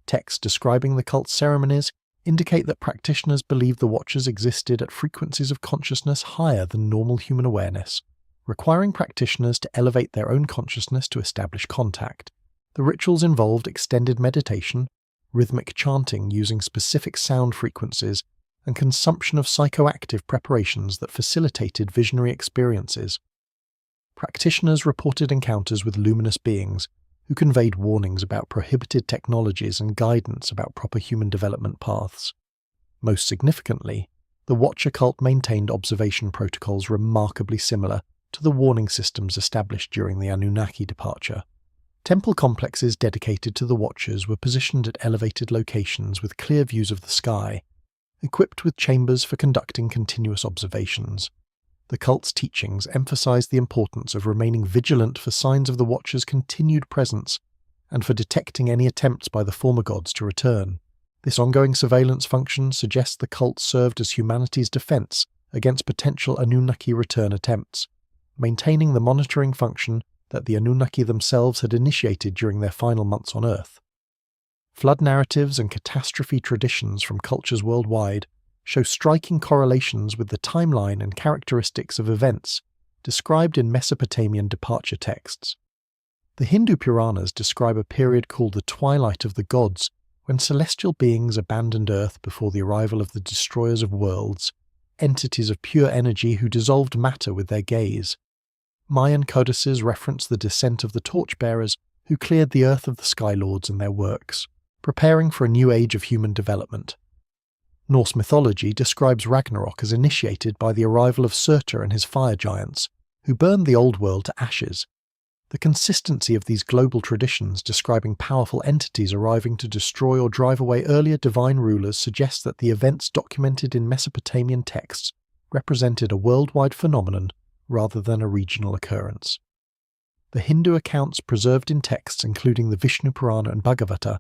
Texts describing the cult's ceremonies indicate that practitioners believed the Watchers existed at frequencies of consciousness higher than normal human awareness, requiring practitioners to elevate their own consciousness to establish contact. The rituals involved extended meditation, rhythmic chanting using specific sound frequencies, and consumption of psychoactive preparations that facilitated visionary experiences. Practitioners reported encounters with luminous beings who conveyed warnings about prohibited technologies and guidance about proper human development paths. Most significantly, the Watcher cult maintained observation protocols remarkably similar to the warning systems established during the Anunnaki departure. Temple complexes dedicated to the Watchers were positioned at elevated locations with clear views of the sky, equipped with chambers for conducting continuous observations. The cult's teachings emphasized the importance of remaining vigilant for signs of the Watcher's continued presence and for detecting any attempts by the former gods to return. This ongoing surveillance function suggests the cult served as humanity's defense against potential Anunnaki return attempts, maintaining the monitoring function that the Anunnaki themselves had initiated during their final months on Earth. Flood narratives and catastrophe traditions from cultures worldwide show striking correlations with the timeline and characteristics of events described in Mesopotamian departure texts. The Hindu Puranas describe a period called the Twilight of the Gods, when celestial beings abandoned Earth before the arrival of the destroyers of worlds, entities of pure energy who dissolved matter with their gaze. Mayan codices reference the descent of the torchbearers who cleared the earth of the Skylords and their works, preparing for a new age of human development. Norse mythology describes Ragnarok as initiated by the arrival of Surtur and his fire giants, who burned the old world to ashes. The consistency of these global traditions describing powerful entities arriving to destroy or drive away earlier divine rulers suggests that the events documented in Mesopotamian texts represented a worldwide phenomenon rather than a regional occurrence. The Hindu accounts preserved in texts including the Vishnu Purana and Bhagavata,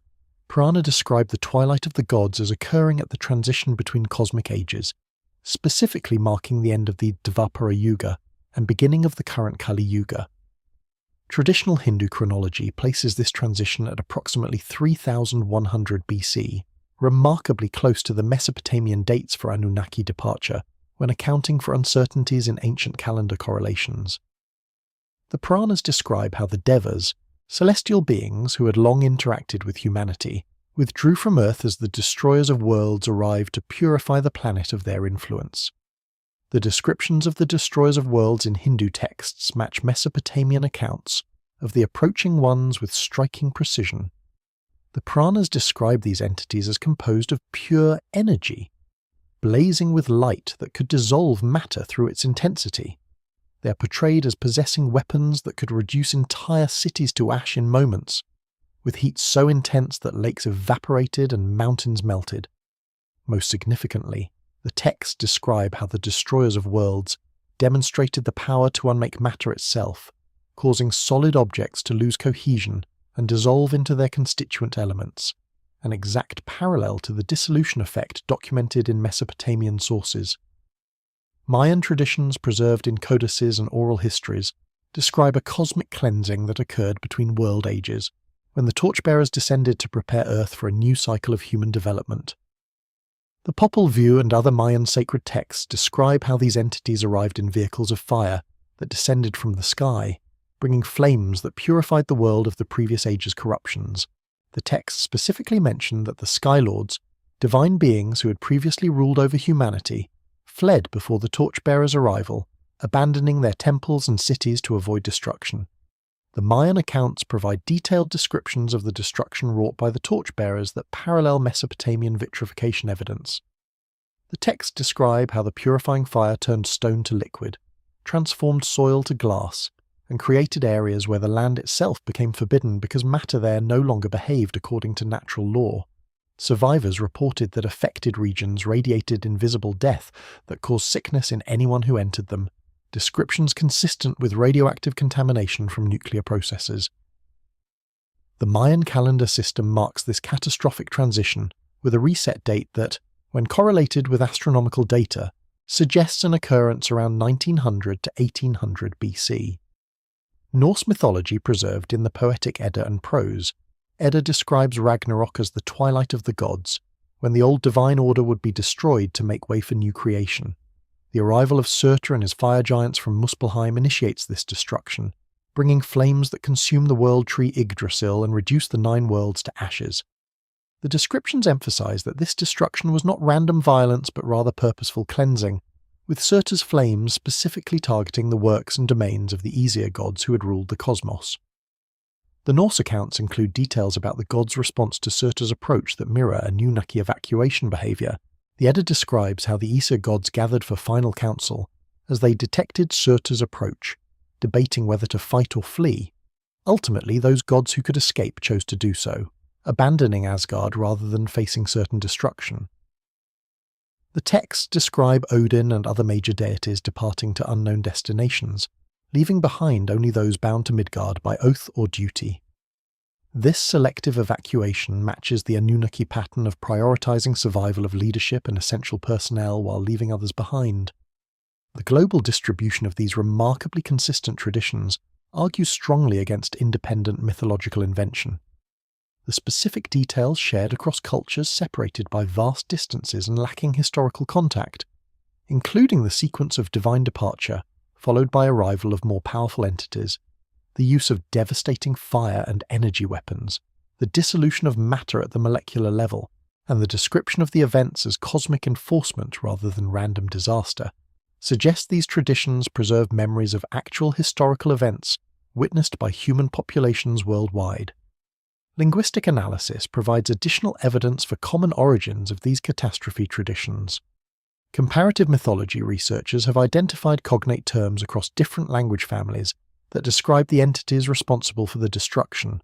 Purana describe the twilight of the gods as occurring at the transition between cosmic ages, specifically marking the end of the Dvapara Yuga and beginning of the current Kali Yuga. Traditional Hindu chronology places this transition at approximately 3100 BC, remarkably close to the Mesopotamian dates for Anunnaki departure, when accounting for uncertainties in ancient calendar correlations. The Puranas describe how the Devas, celestial beings who had long interacted with humanity, withdrew from Earth as the destroyers of worlds arrived to purify the planet of their influence. The descriptions of the destroyers of worlds in Hindu texts match Mesopotamian accounts of the approaching ones with striking precision. The Puranas describe these entities as composed of pure energy, blazing with light that could dissolve matter through its intensity. They are portrayed as possessing weapons that could reduce entire cities to ash in moments, with heat so intense that lakes evaporated and mountains melted. Most significantly, the texts describe how the destroyers of worlds demonstrated the power to unmake matter itself, causing solid objects to lose cohesion and dissolve into their constituent elements, an exact parallel to the dissolution effect documented in Mesopotamian sources. Mayan traditions preserved in codices and oral histories describe a cosmic cleansing that occurred between world ages, when the torchbearers descended to prepare Earth for a new cycle of human development. The Popol Vuh and other Mayan sacred texts describe how these entities arrived in vehicles of fire that descended from the sky, bringing flames that purified the world of the previous age's corruptions. The texts specifically mention that the Skylords, divine beings who had previously ruled over humanity, fled before the torchbearers' arrival, abandoning their temples and cities to avoid destruction. The Mayan accounts provide detailed descriptions of the destruction wrought by the torchbearers that parallel Mesopotamian vitrification evidence. The texts describe how the purifying fire turned stone to liquid, transformed soil to glass, and created areas where the land itself became forbidden because matter there no longer behaved according to natural law. Survivors reported that affected regions radiated invisible death that caused sickness in anyone who entered them, descriptions consistent with radioactive contamination from nuclear processes. The Mayan calendar system marks this catastrophic transition with a reset date that, when correlated with astronomical data, suggests an occurrence around 1900 to 1800 BC. Norse mythology preserved in the poetic Edda and prose. Edda describes Ragnarok as the twilight of the gods, when the old divine order would be destroyed to make way for new creation. The arrival of Surtur and his fire giants from Muspelheim initiates this destruction, bringing flames that consume the world tree Yggdrasil and reduce the 9 worlds to ashes. The descriptions emphasize that this destruction was not random violence but rather purposeful cleansing, with Surtur's flames specifically targeting the works and domains of the Aesir gods who had ruled the cosmos. The Norse accounts include details about the gods' response to Surtur's approach that mirror Anunnaki evacuation behavior. The Edda describes how the Aesir gods gathered for final council as they detected Surtur's approach, debating whether to fight or flee. Ultimately, those gods who could escape chose to do so, abandoning Asgard rather than facing certain destruction. The texts describe Odin and other major deities departing to unknown destinations, leaving behind only those bound to Midgard by oath or duty. This selective evacuation matches the Anunnaki pattern of prioritizing survival of leadership and essential personnel while leaving others behind. The global distribution of these remarkably consistent traditions argues strongly against independent mythological invention. The specific details shared across cultures separated by vast distances and lacking historical contact, including the sequence of divine departure, followed by arrival of more powerful entities, the use of devastating fire and energy weapons, the dissolution of matter at the molecular level, and the description of the events as cosmic enforcement rather than random disaster, suggest these traditions preserve memories of actual historical events witnessed by human populations worldwide. Linguistic analysis provides additional evidence for common origins of these catastrophe traditions. Comparative mythology researchers have identified cognate terms across different language families that describe the entities responsible for the destruction.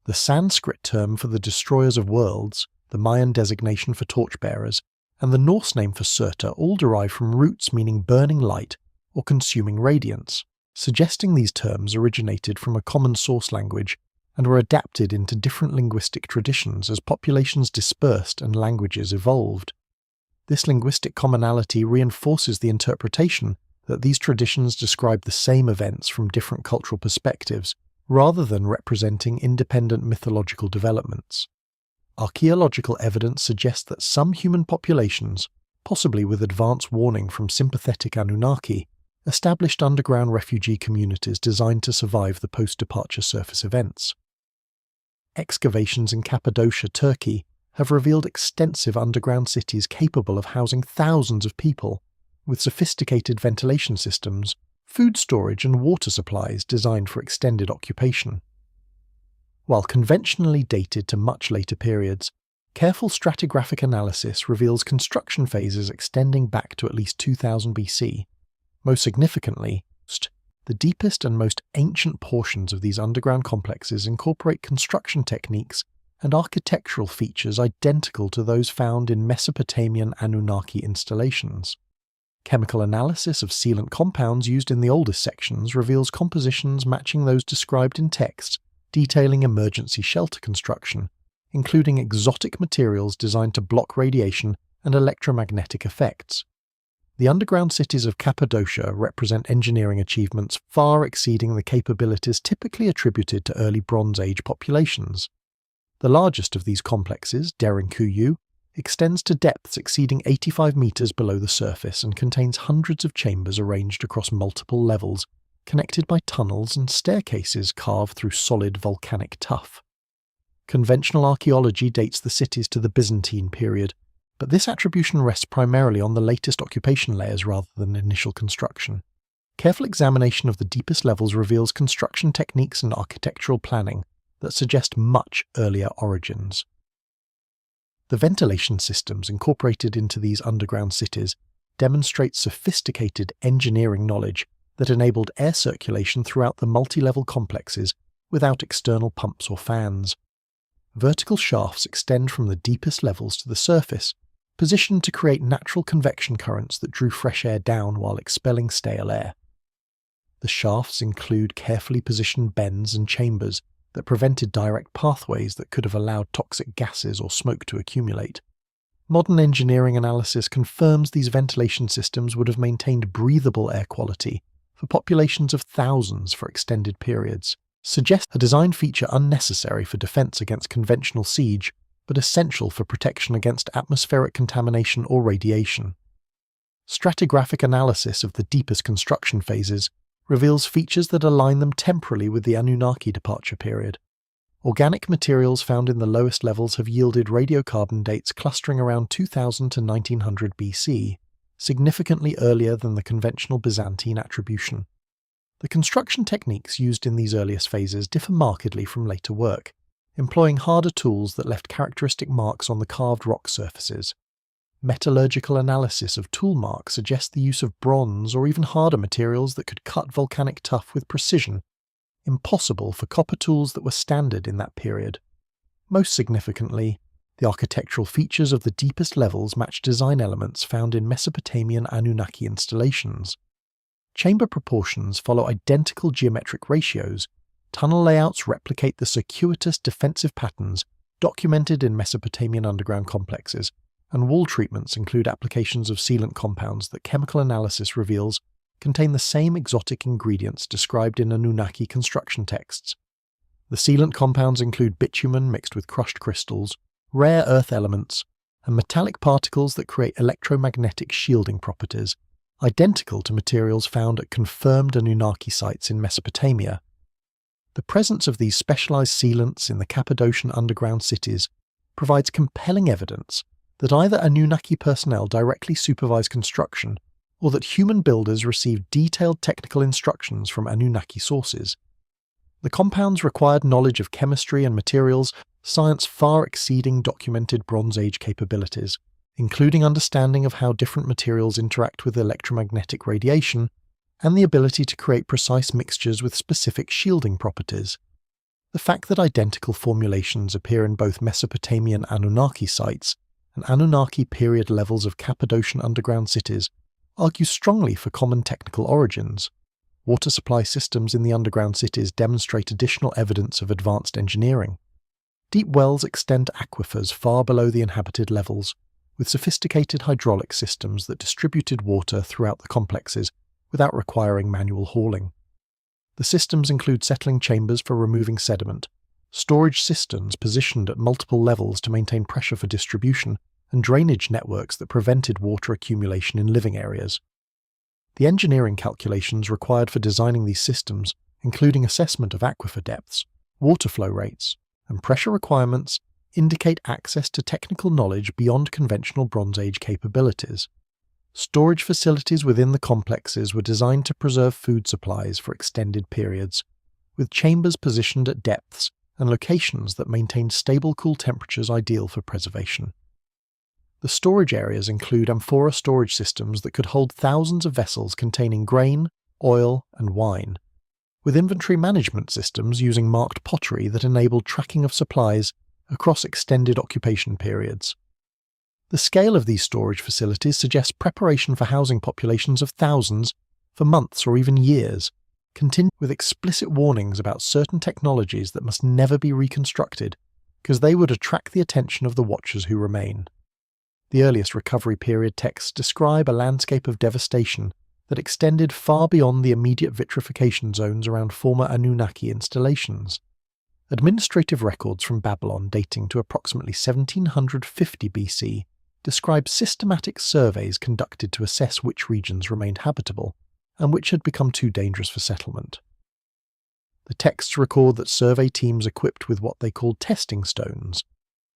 The Sanskrit term for the destroyers of worlds, the Mayan designation for torchbearers, and the Norse name for Surta all derive from roots meaning burning light or consuming radiance, suggesting these terms originated from a common source language and were adapted into different linguistic traditions as populations dispersed and languages evolved. This linguistic commonality reinforces the interpretation that these traditions describe the same events from different cultural perspectives, rather than representing independent mythological developments. Archaeological evidence suggests that some human populations, possibly with advance warning from sympathetic Anunnaki, established underground refugee communities designed to survive the post-departure surface events. Excavations in Cappadocia, Turkey, have revealed extensive underground cities capable of housing thousands of people, with sophisticated ventilation systems, food storage and water supplies designed for extended occupation. While conventionally dated to much later periods, careful stratigraphic analysis reveals construction phases extending back to at least 2000 BC. Most significantly, the deepest and most ancient portions of these underground complexes incorporate construction techniques and architectural features identical to those found in Mesopotamian Anunnaki installations. Chemical analysis of sealant compounds used in the oldest sections reveals compositions matching those described in texts detailing emergency shelter construction, including exotic materials designed to block radiation and electromagnetic effects. The underground cities of Cappadocia represent engineering achievements far exceeding the capabilities typically attributed to early Bronze Age populations. The largest of these complexes, Derinkuyu, extends to depths exceeding 85 meters below the surface and contains hundreds of chambers arranged across multiple levels, connected by tunnels and staircases carved through solid volcanic tuff. Conventional archaeology dates the cities to the Byzantine period, but this attribution rests primarily on the latest occupation layers rather than initial construction. Careful examination of the deepest levels reveals construction techniques and architectural planning that suggest much earlier origins. The ventilation systems incorporated into these underground cities demonstrate sophisticated engineering knowledge that enabled air circulation throughout the multi-level complexes without external pumps or fans. Vertical shafts extend from the deepest levels to the surface, positioned to create natural convection currents that drew fresh air down while expelling stale air. The shafts include carefully positioned bends and chambers that prevented direct pathways that could have allowed toxic gases or smoke to accumulate. Modern engineering analysis confirms these ventilation systems would have maintained breathable air quality for populations of thousands for extended periods, suggests a design feature unnecessary for defense against conventional siege, but essential for protection against atmospheric contamination or radiation. Stratigraphic analysis of the deepest construction phases reveals features that align them temporally with the Anunnaki departure period. Organic materials found in the lowest levels have yielded radiocarbon dates clustering around 2000 to 1900 BC, significantly earlier than the conventional Byzantine attribution. The construction techniques used in these earliest phases differ markedly from later work, employing harder tools that left characteristic marks on the carved rock surfaces. Metallurgical analysis of tool marks suggests the use of bronze or even harder materials that could cut volcanic tuff with precision, impossible for copper tools that were standard in that period. Most significantly, the architectural features of the deepest levels match design elements found in Mesopotamian Anunnaki installations. Chamber proportions follow identical geometric ratios, tunnel layouts replicate the circuitous defensive patterns documented in Mesopotamian underground complexes, and wall treatments include applications of sealant compounds that chemical analysis reveals contain the same exotic ingredients described in Anunnaki construction texts. The sealant compounds include bitumen mixed with crushed crystals, rare earth elements, and metallic particles that create electromagnetic shielding properties, identical to materials found at confirmed Anunnaki sites in Mesopotamia. The presence of these specialized sealants in the Cappadocian underground cities provides compelling evidence that either Anunnaki personnel directly supervised construction or that human builders received detailed technical instructions from Anunnaki sources. The compounds required knowledge of chemistry and materials, science far exceeding documented Bronze Age capabilities, including understanding of how different materials interact with electromagnetic radiation and the ability to create precise mixtures with specific shielding properties. The fact that identical formulations appear in both Mesopotamian Anunnaki sites and Anunnaki period levels of Cappadocian underground cities argues strongly for common technical origins. Water supply systems in the underground cities demonstrate additional evidence of advanced engineering. Deep wells extend to aquifers far below the inhabited levels, with sophisticated hydraulic systems that distributed water throughout the complexes without requiring manual hauling. The systems include settling chambers for removing sediment, storage cisterns positioned at multiple levels to maintain pressure for distribution, and drainage networks that prevented water accumulation in living areas. The engineering calculations required for designing these systems, including assessment of aquifer depths, water flow rates, and pressure requirements, indicate access to technical knowledge beyond conventional Bronze Age capabilities. Storage facilities within the complexes were designed to preserve food supplies for extended periods, with chambers positioned at depths and locations that maintained stable cool temperatures ideal for preservation. The storage areas include amphora storage systems that could hold thousands of vessels containing grain, oil, and wine, with inventory management systems using marked pottery that enabled tracking of supplies across extended occupation periods. The scale of these storage facilities suggests preparation for housing populations of thousands for months or even years, continued with explicit warnings about certain technologies that must never be reconstructed because they would attract the attention of the watchers who remain. The earliest recovery period texts describe a landscape of devastation that extended far beyond the immediate vitrification zones around former Anunnaki installations. Administrative records from Babylon dating to approximately 1750 BC describe systematic surveys conducted to assess which regions remained habitable and which had become too dangerous for settlement. The texts record that survey teams equipped with what they called testing stones,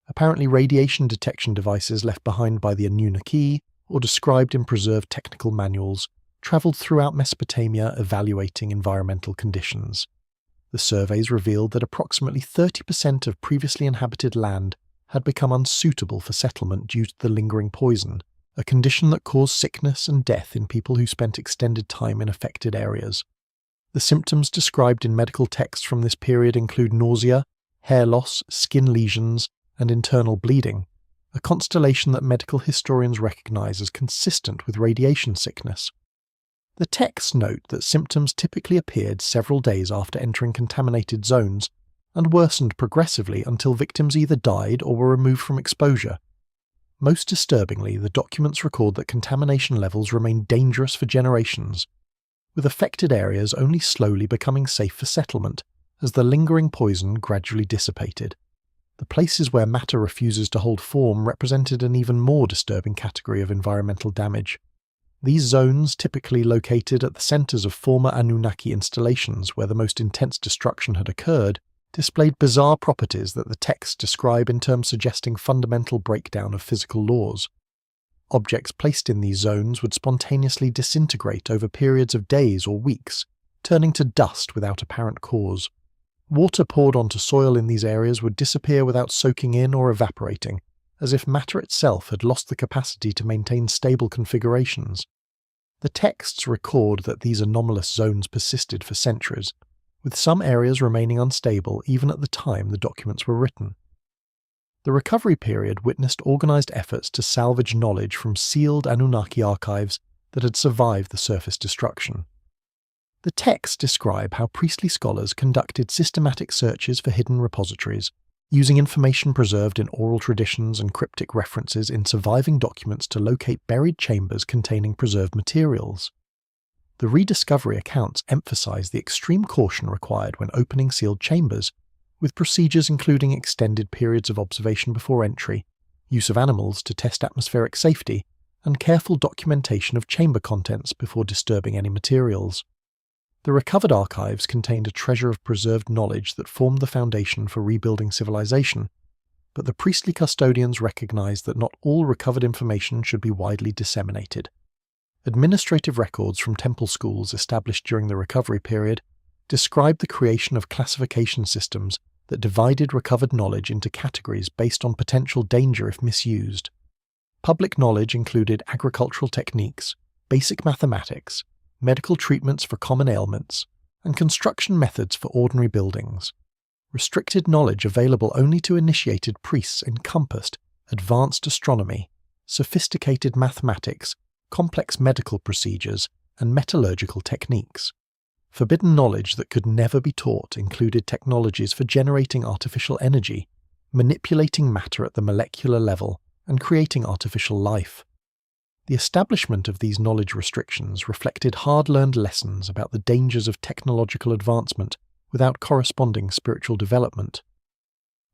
apparently radiation detection devices left behind by the Anunnaki or described in preserved technical manuals, travelled throughout Mesopotamia evaluating environmental conditions. The surveys revealed that approximately 30% of previously inhabited land had become unsuitable for settlement due to the lingering poison, a condition that caused sickness and death in people who spent extended time in affected areas. The symptoms described in medical texts from this period include nausea, hair loss, skin lesions, and internal bleeding, a constellation that medical historians recognize as consistent with radiation sickness. The texts note that symptoms typically appeared several days after entering contaminated zones and worsened progressively until victims either died or were removed from exposure. Most disturbingly, the documents record that contamination levels remained dangerous for generations, with affected areas only slowly becoming safe for settlement as the lingering poison gradually dissipated. The places where matter refuses to hold form represented an even more disturbing category of environmental damage. These zones, typically located at the centers of former Anunnaki installations where the most intense destruction had occurred, displayed bizarre properties that the texts describe in terms suggesting fundamental breakdown of physical laws. Objects placed in these zones would spontaneously disintegrate over periods of days or weeks, turning to dust without apparent cause. Water poured onto soil in these areas would disappear without soaking in or evaporating, as if matter itself had lost the capacity to maintain stable configurations. The texts record that these anomalous zones persisted for centuries, with some areas remaining unstable even at the time the documents were written. The recovery period witnessed organized efforts to salvage knowledge from sealed Anunnaki archives that had survived the surface destruction. The texts describe how priestly scholars conducted systematic searches for hidden repositories, using information preserved in oral traditions and cryptic references in surviving documents to locate buried chambers containing preserved materials. The rediscovery accounts emphasize the extreme caution required when opening sealed chambers, with procedures including extended periods of observation before entry, use of animals to test atmospheric safety, and careful documentation of chamber contents before disturbing any materials. The recovered archives contained a treasure of preserved knowledge that formed the foundation for rebuilding civilization, but the priestly custodians recognized that not all recovered information should be widely disseminated. Administrative records from temple schools established during the recovery period described the creation of classification systems that divided recovered knowledge into categories based on potential danger if misused. Public knowledge included agricultural techniques, basic mathematics, medical treatments for common ailments, and construction methods for ordinary buildings. Restricted knowledge available only to initiated priests encompassed advanced astronomy, sophisticated mathematics, complex medical procedures, and metallurgical techniques. Forbidden knowledge that could never be taught included technologies for generating artificial energy, manipulating matter at the molecular level, and creating artificial life. The establishment of these knowledge restrictions reflected hard-learned lessons about the dangers of technological advancement without corresponding spiritual development.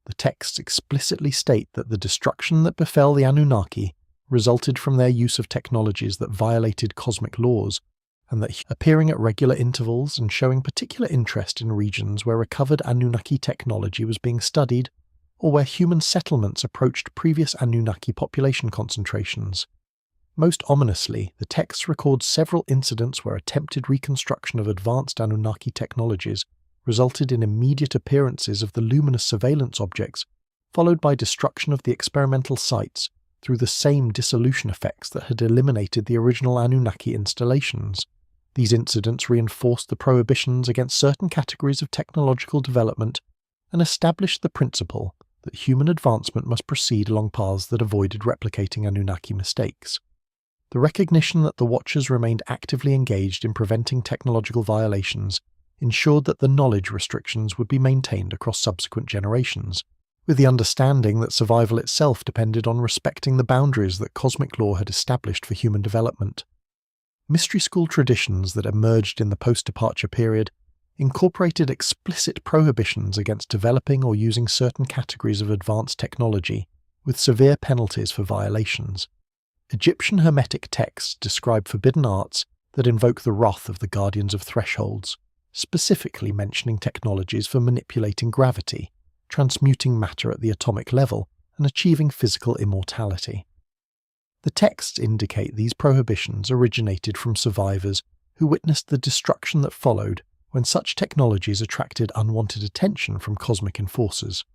The texts explicitly state that the destruction that befell the Anunnaki resulted from their use of technologies that violated cosmic laws, and that appearing at regular intervals and showing particular interest in regions where recovered Anunnaki technology was being studied, or where human settlements approached previous Anunnaki population concentrations. Most ominously, the texts record several incidents where attempted reconstruction of advanced Anunnaki technologies resulted in immediate appearances of the luminous surveillance objects, followed by destruction of the experimental sites through the same dissolution effects that had eliminated the original Anunnaki installations. These incidents reinforced the prohibitions against certain categories of technological development and established the principle that human advancement must proceed along paths that avoided replicating Anunnaki mistakes. The recognition that the Watchers remained actively engaged in preventing technological violations ensured that the knowledge restrictions would be maintained across subsequent generations, with the understanding that survival itself depended on respecting the boundaries that cosmic law had established for human development. Mystery school traditions that emerged in the post-departure period incorporated explicit prohibitions against developing or using certain categories of advanced technology, with severe penalties for violations. Egyptian Hermetic texts describe forbidden arts that invoke the wrath of the guardians of thresholds, specifically mentioning technologies for manipulating gravity, transmuting matter at the atomic level, and achieving physical immortality. The texts indicate these prohibitions originated from survivors who witnessed the destruction that followed when such technologies attracted unwanted attention from cosmic enforcers.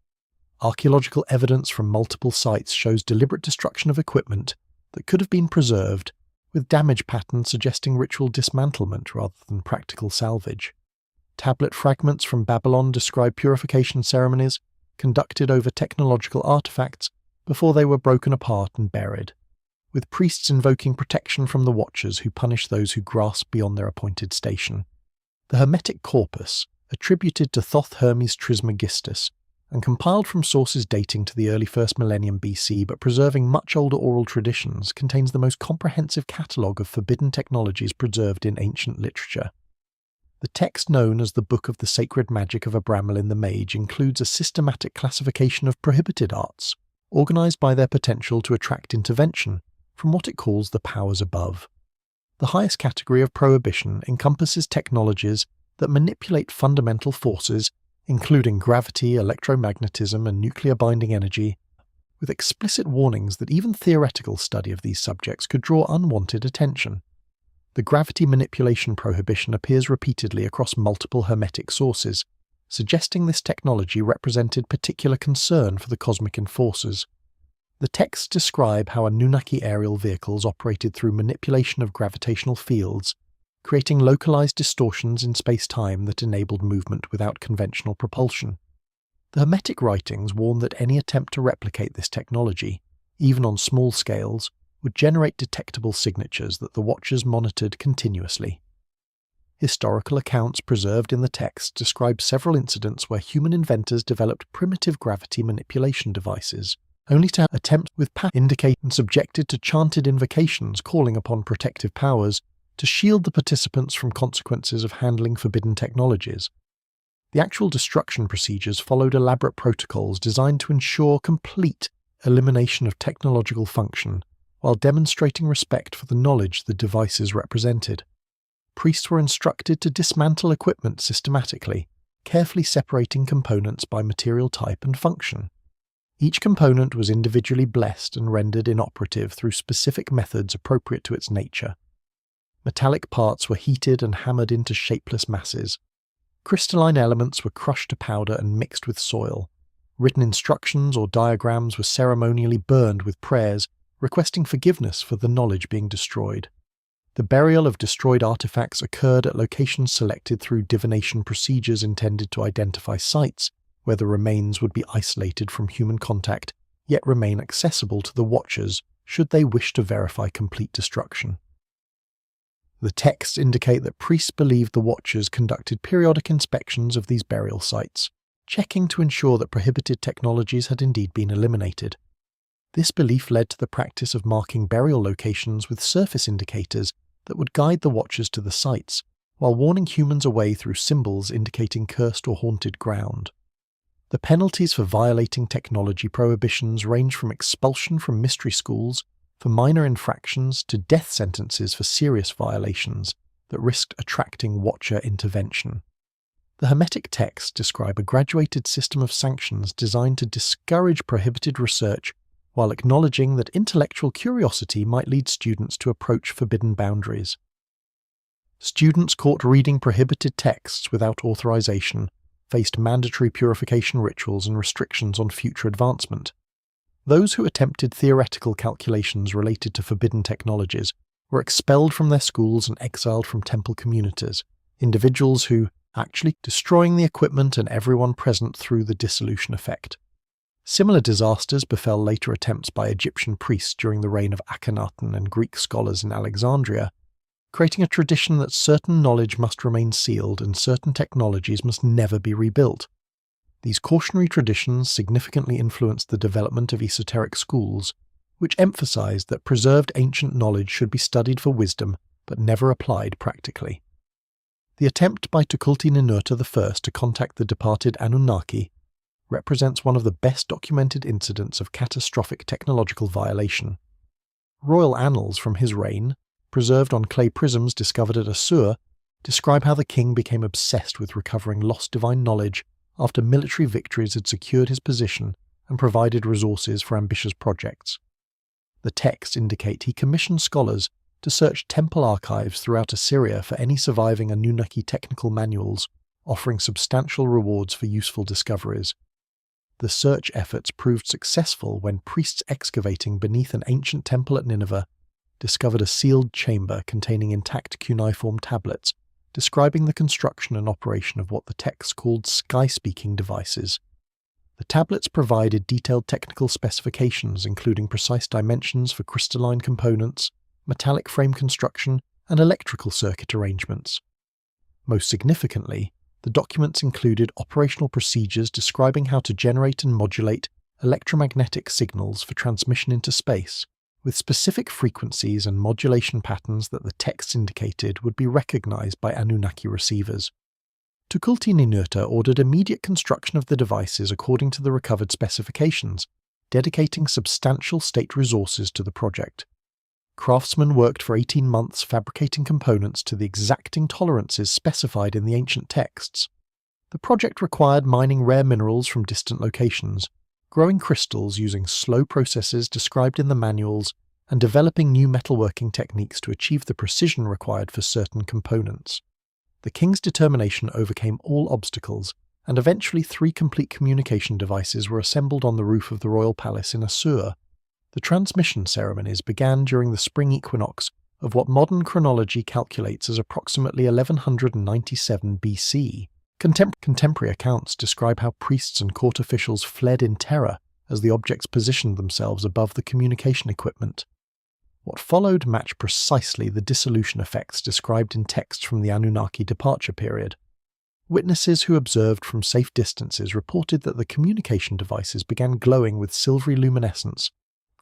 Archaeological evidence from multiple sites shows deliberate destruction of equipment that could have been preserved, with damage patterns suggesting ritual dismantlement rather than practical salvage. Tablet fragments from Babylon describe purification ceremonies conducted over technological artifacts before they were broken apart and buried, with priests invoking protection from the Watchers who punish those who grasp beyond their appointed station. The Hermetic corpus, attributed to Thoth Hermes Trismegistus, and compiled from sources dating to the early 1st millennium BC but preserving much older oral traditions, contains the most comprehensive catalogue of forbidden technologies preserved in ancient literature. The text known as the Book of the Sacred Magic of Abramelin the Mage includes a systematic classification of prohibited arts, organised by their potential to attract intervention from what it calls the powers above. The highest category of prohibition encompasses technologies that manipulate fundamental forces, including gravity, electromagnetism, and nuclear binding energy, with explicit warnings that even theoretical study of these subjects could draw unwanted attention. The gravity manipulation prohibition appears repeatedly across multiple Hermetic sources, suggesting this technology represented particular concern for the cosmic enforcers. The texts describe how Anunnaki aerial vehicles operated through manipulation of gravitational fields, creating localized distortions in space-time that enabled movement without conventional propulsion. The Hermetic writings warn that any attempt to replicate this technology, even on small scales, would generate detectable signatures that the Watchers monitored continuously. Historical accounts preserved in the text describe several incidents where human inventors developed primitive gravity manipulation devices, only to attempt with patterns indicated and subjected to chanted invocations calling upon protective powers to shield the participants from consequences of handling forbidden technologies. The actual destruction procedures followed elaborate protocols designed to ensure complete elimination of technological function, while demonstrating respect for the knowledge the devices represented. Priests were instructed to dismantle equipment systematically, carefully separating components by material type and function. Each component was individually blessed and rendered inoperative through specific methods appropriate to its nature. Metallic parts were heated and hammered into shapeless masses. Crystalline elements were crushed to powder and mixed with soil. Written instructions or diagrams were ceremonially burned with prayers, requesting forgiveness for the knowledge being destroyed. The burial of destroyed artifacts occurred at locations selected through divination procedures intended to identify sites where the remains would be isolated from human contact, yet remain accessible to the watchers should they wish to verify complete destruction. The texts indicate that priests believed the watchers conducted periodic inspections of these burial sites, checking to ensure that prohibited technologies had indeed been eliminated. This belief led to the practice of marking burial locations with surface indicators that would guide the watchers to the sites, while warning humans away through symbols indicating cursed or haunted ground. The penalties for violating technology prohibitions range from expulsion from mystery schools for minor infractions to death sentences for serious violations that risked attracting watcher intervention. The Hermetic texts describe a graduated system of sanctions designed to discourage prohibited research while acknowledging that intellectual curiosity might lead students to approach forbidden boundaries. Students caught reading prohibited texts without authorization faced mandatory purification rituals and restrictions on future advancement. Those who attempted theoretical calculations related to forbidden technologies were expelled from their schools and exiled from temple communities, individuals who actually destroying the equipment and everyone present through the dissolution effect. Similar disasters befell later attempts by Egyptian priests during the reign of Akhenaten and Greek scholars in Alexandria, creating a tradition that certain knowledge must remain sealed and certain technologies must never be rebuilt. These cautionary traditions significantly influenced the development of esoteric schools, which emphasized that preserved ancient knowledge should be studied for wisdom but never applied practically. The attempt by Tukulti-Ninurta I to contact the departed Anunnaki represents one of the best documented incidents of catastrophic technological violation. Royal annals from his reign, preserved on clay prisms discovered at Assur, describe how the king became obsessed with recovering lost divine knowledge after military victories had secured his position and provided resources for ambitious projects. The texts indicate he commissioned scholars to search temple archives throughout Assyria for any surviving Anunnaki technical manuals, offering substantial rewards for useful discoveries. The search efforts proved successful when priests excavating beneath an ancient temple at Nineveh discovered a sealed chamber containing intact cuneiform tablets describing the construction and operation of what the texts called sky-speaking devices. The tablets provided detailed technical specifications including precise dimensions for crystalline components, metallic frame construction, and electrical circuit arrangements. Most significantly, the documents included operational procedures describing how to generate and modulate electromagnetic signals for transmission into space, with specific frequencies and modulation patterns that the texts indicated would be recognized by Anunnaki receivers. Tukulti-Ninurta ordered immediate construction of the devices according to the recovered specifications, dedicating substantial state resources to the project. Craftsmen worked for 18 months fabricating components to the exacting tolerances specified in the ancient texts. The project required mining rare minerals from distant locations, growing crystals using slow processes described in the manuals, and developing new metalworking techniques to achieve the precision required for certain components. The king's determination overcame all obstacles, and eventually 3 complete communication devices were assembled on the roof of the royal palace in Assur. The transmission ceremonies began during the spring equinox of what modern chronology calculates as approximately 1197 BC. Contemporary accounts describe how priests and court officials fled in terror as the objects positioned themselves above the communication equipment. What followed matched precisely the dissolution effects described in texts from the Anunnaki departure period. Witnesses who observed from safe distances reported that the communication devices began glowing with silvery luminescence,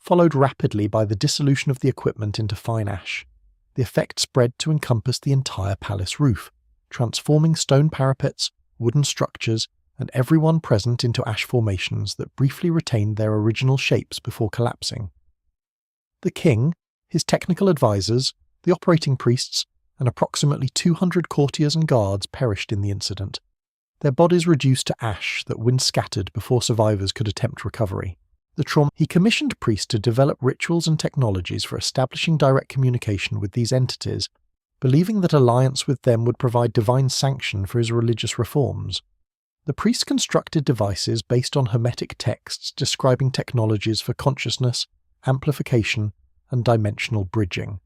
followed rapidly by the dissolution of the equipment into fine ash. The effect spread to encompass the entire palace roof, transforming stone parapets, wooden structures, and everyone present into ash formations that briefly retained their original shapes before collapsing. The king, his technical advisors, the operating priests, and approximately 200 courtiers and guards perished in the incident, their bodies reduced to ash that wind scattered before survivors could attempt recovery. He commissioned priests to develop rituals and technologies for establishing direct communication with these entities, believing that alliance with them would provide divine sanction for his religious reforms. The priests constructed devices based on Hermetic texts describing technologies for consciousness, amplification, and dimensional bridging.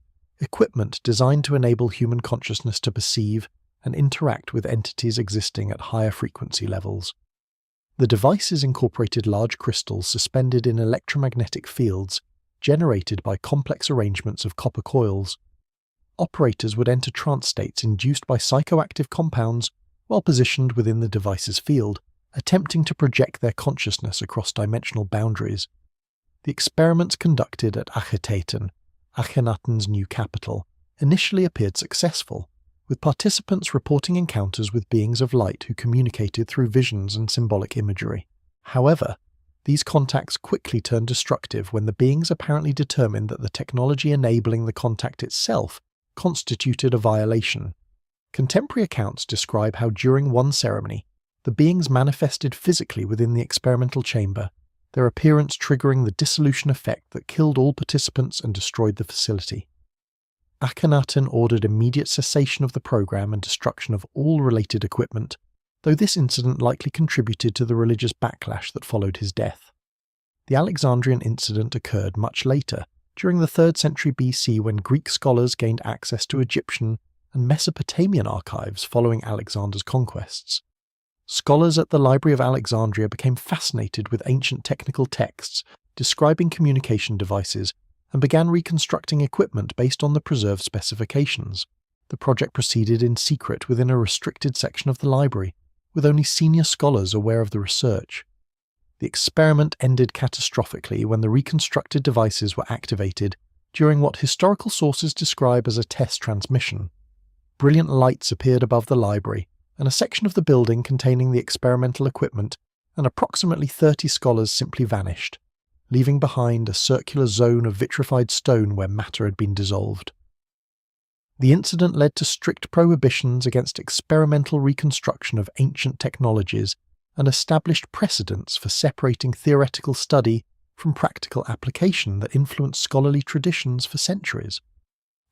equipment designed to enable human consciousness to perceive and interact with entities existing at higher frequency levels. The devices incorporated large crystals suspended in electromagnetic fields generated by complex arrangements of copper coils. Operators would enter trance states induced by psychoactive compounds while positioned within the device's field, attempting to project their consciousness across dimensional boundaries. The experiments conducted at Akhenaten's new capital, initially appeared successful, with participants reporting encounters with beings of light who communicated through visions and symbolic imagery. However, these contacts quickly turned destructive when the beings apparently determined that the technology enabling the contact itself constituted a violation. Contemporary accounts describe how during one ceremony, the beings manifested physically within the experimental chamber, their appearance triggering the dissolution effect that killed all participants and destroyed the facility. Akhenaten ordered immediate cessation of the program and destruction of all related equipment, though this incident likely contributed to the religious backlash that followed his death. The Alexandrian incident occurred much later, during the 3rd century BC, when Greek scholars gained access to Egyptian and Mesopotamian archives following Alexander's conquests. Scholars at the Library of Alexandria became fascinated with ancient technical texts describing communication devices and began reconstructing equipment based on the preserved specifications. The project proceeded in secret within a restricted section of the library, with only senior scholars aware of the research. The experiment ended catastrophically when the reconstructed devices were activated during what historical sources describe as a test transmission. Brilliant lights appeared above the library, and a section of the building containing the experimental equipment and approximately 30 scholars simply vanished, leaving behind a circular zone of vitrified stone where matter had been dissolved. The incident led to strict prohibitions against experimental reconstruction of ancient technologies and established precedents for separating theoretical study from practical application that influenced scholarly traditions for centuries.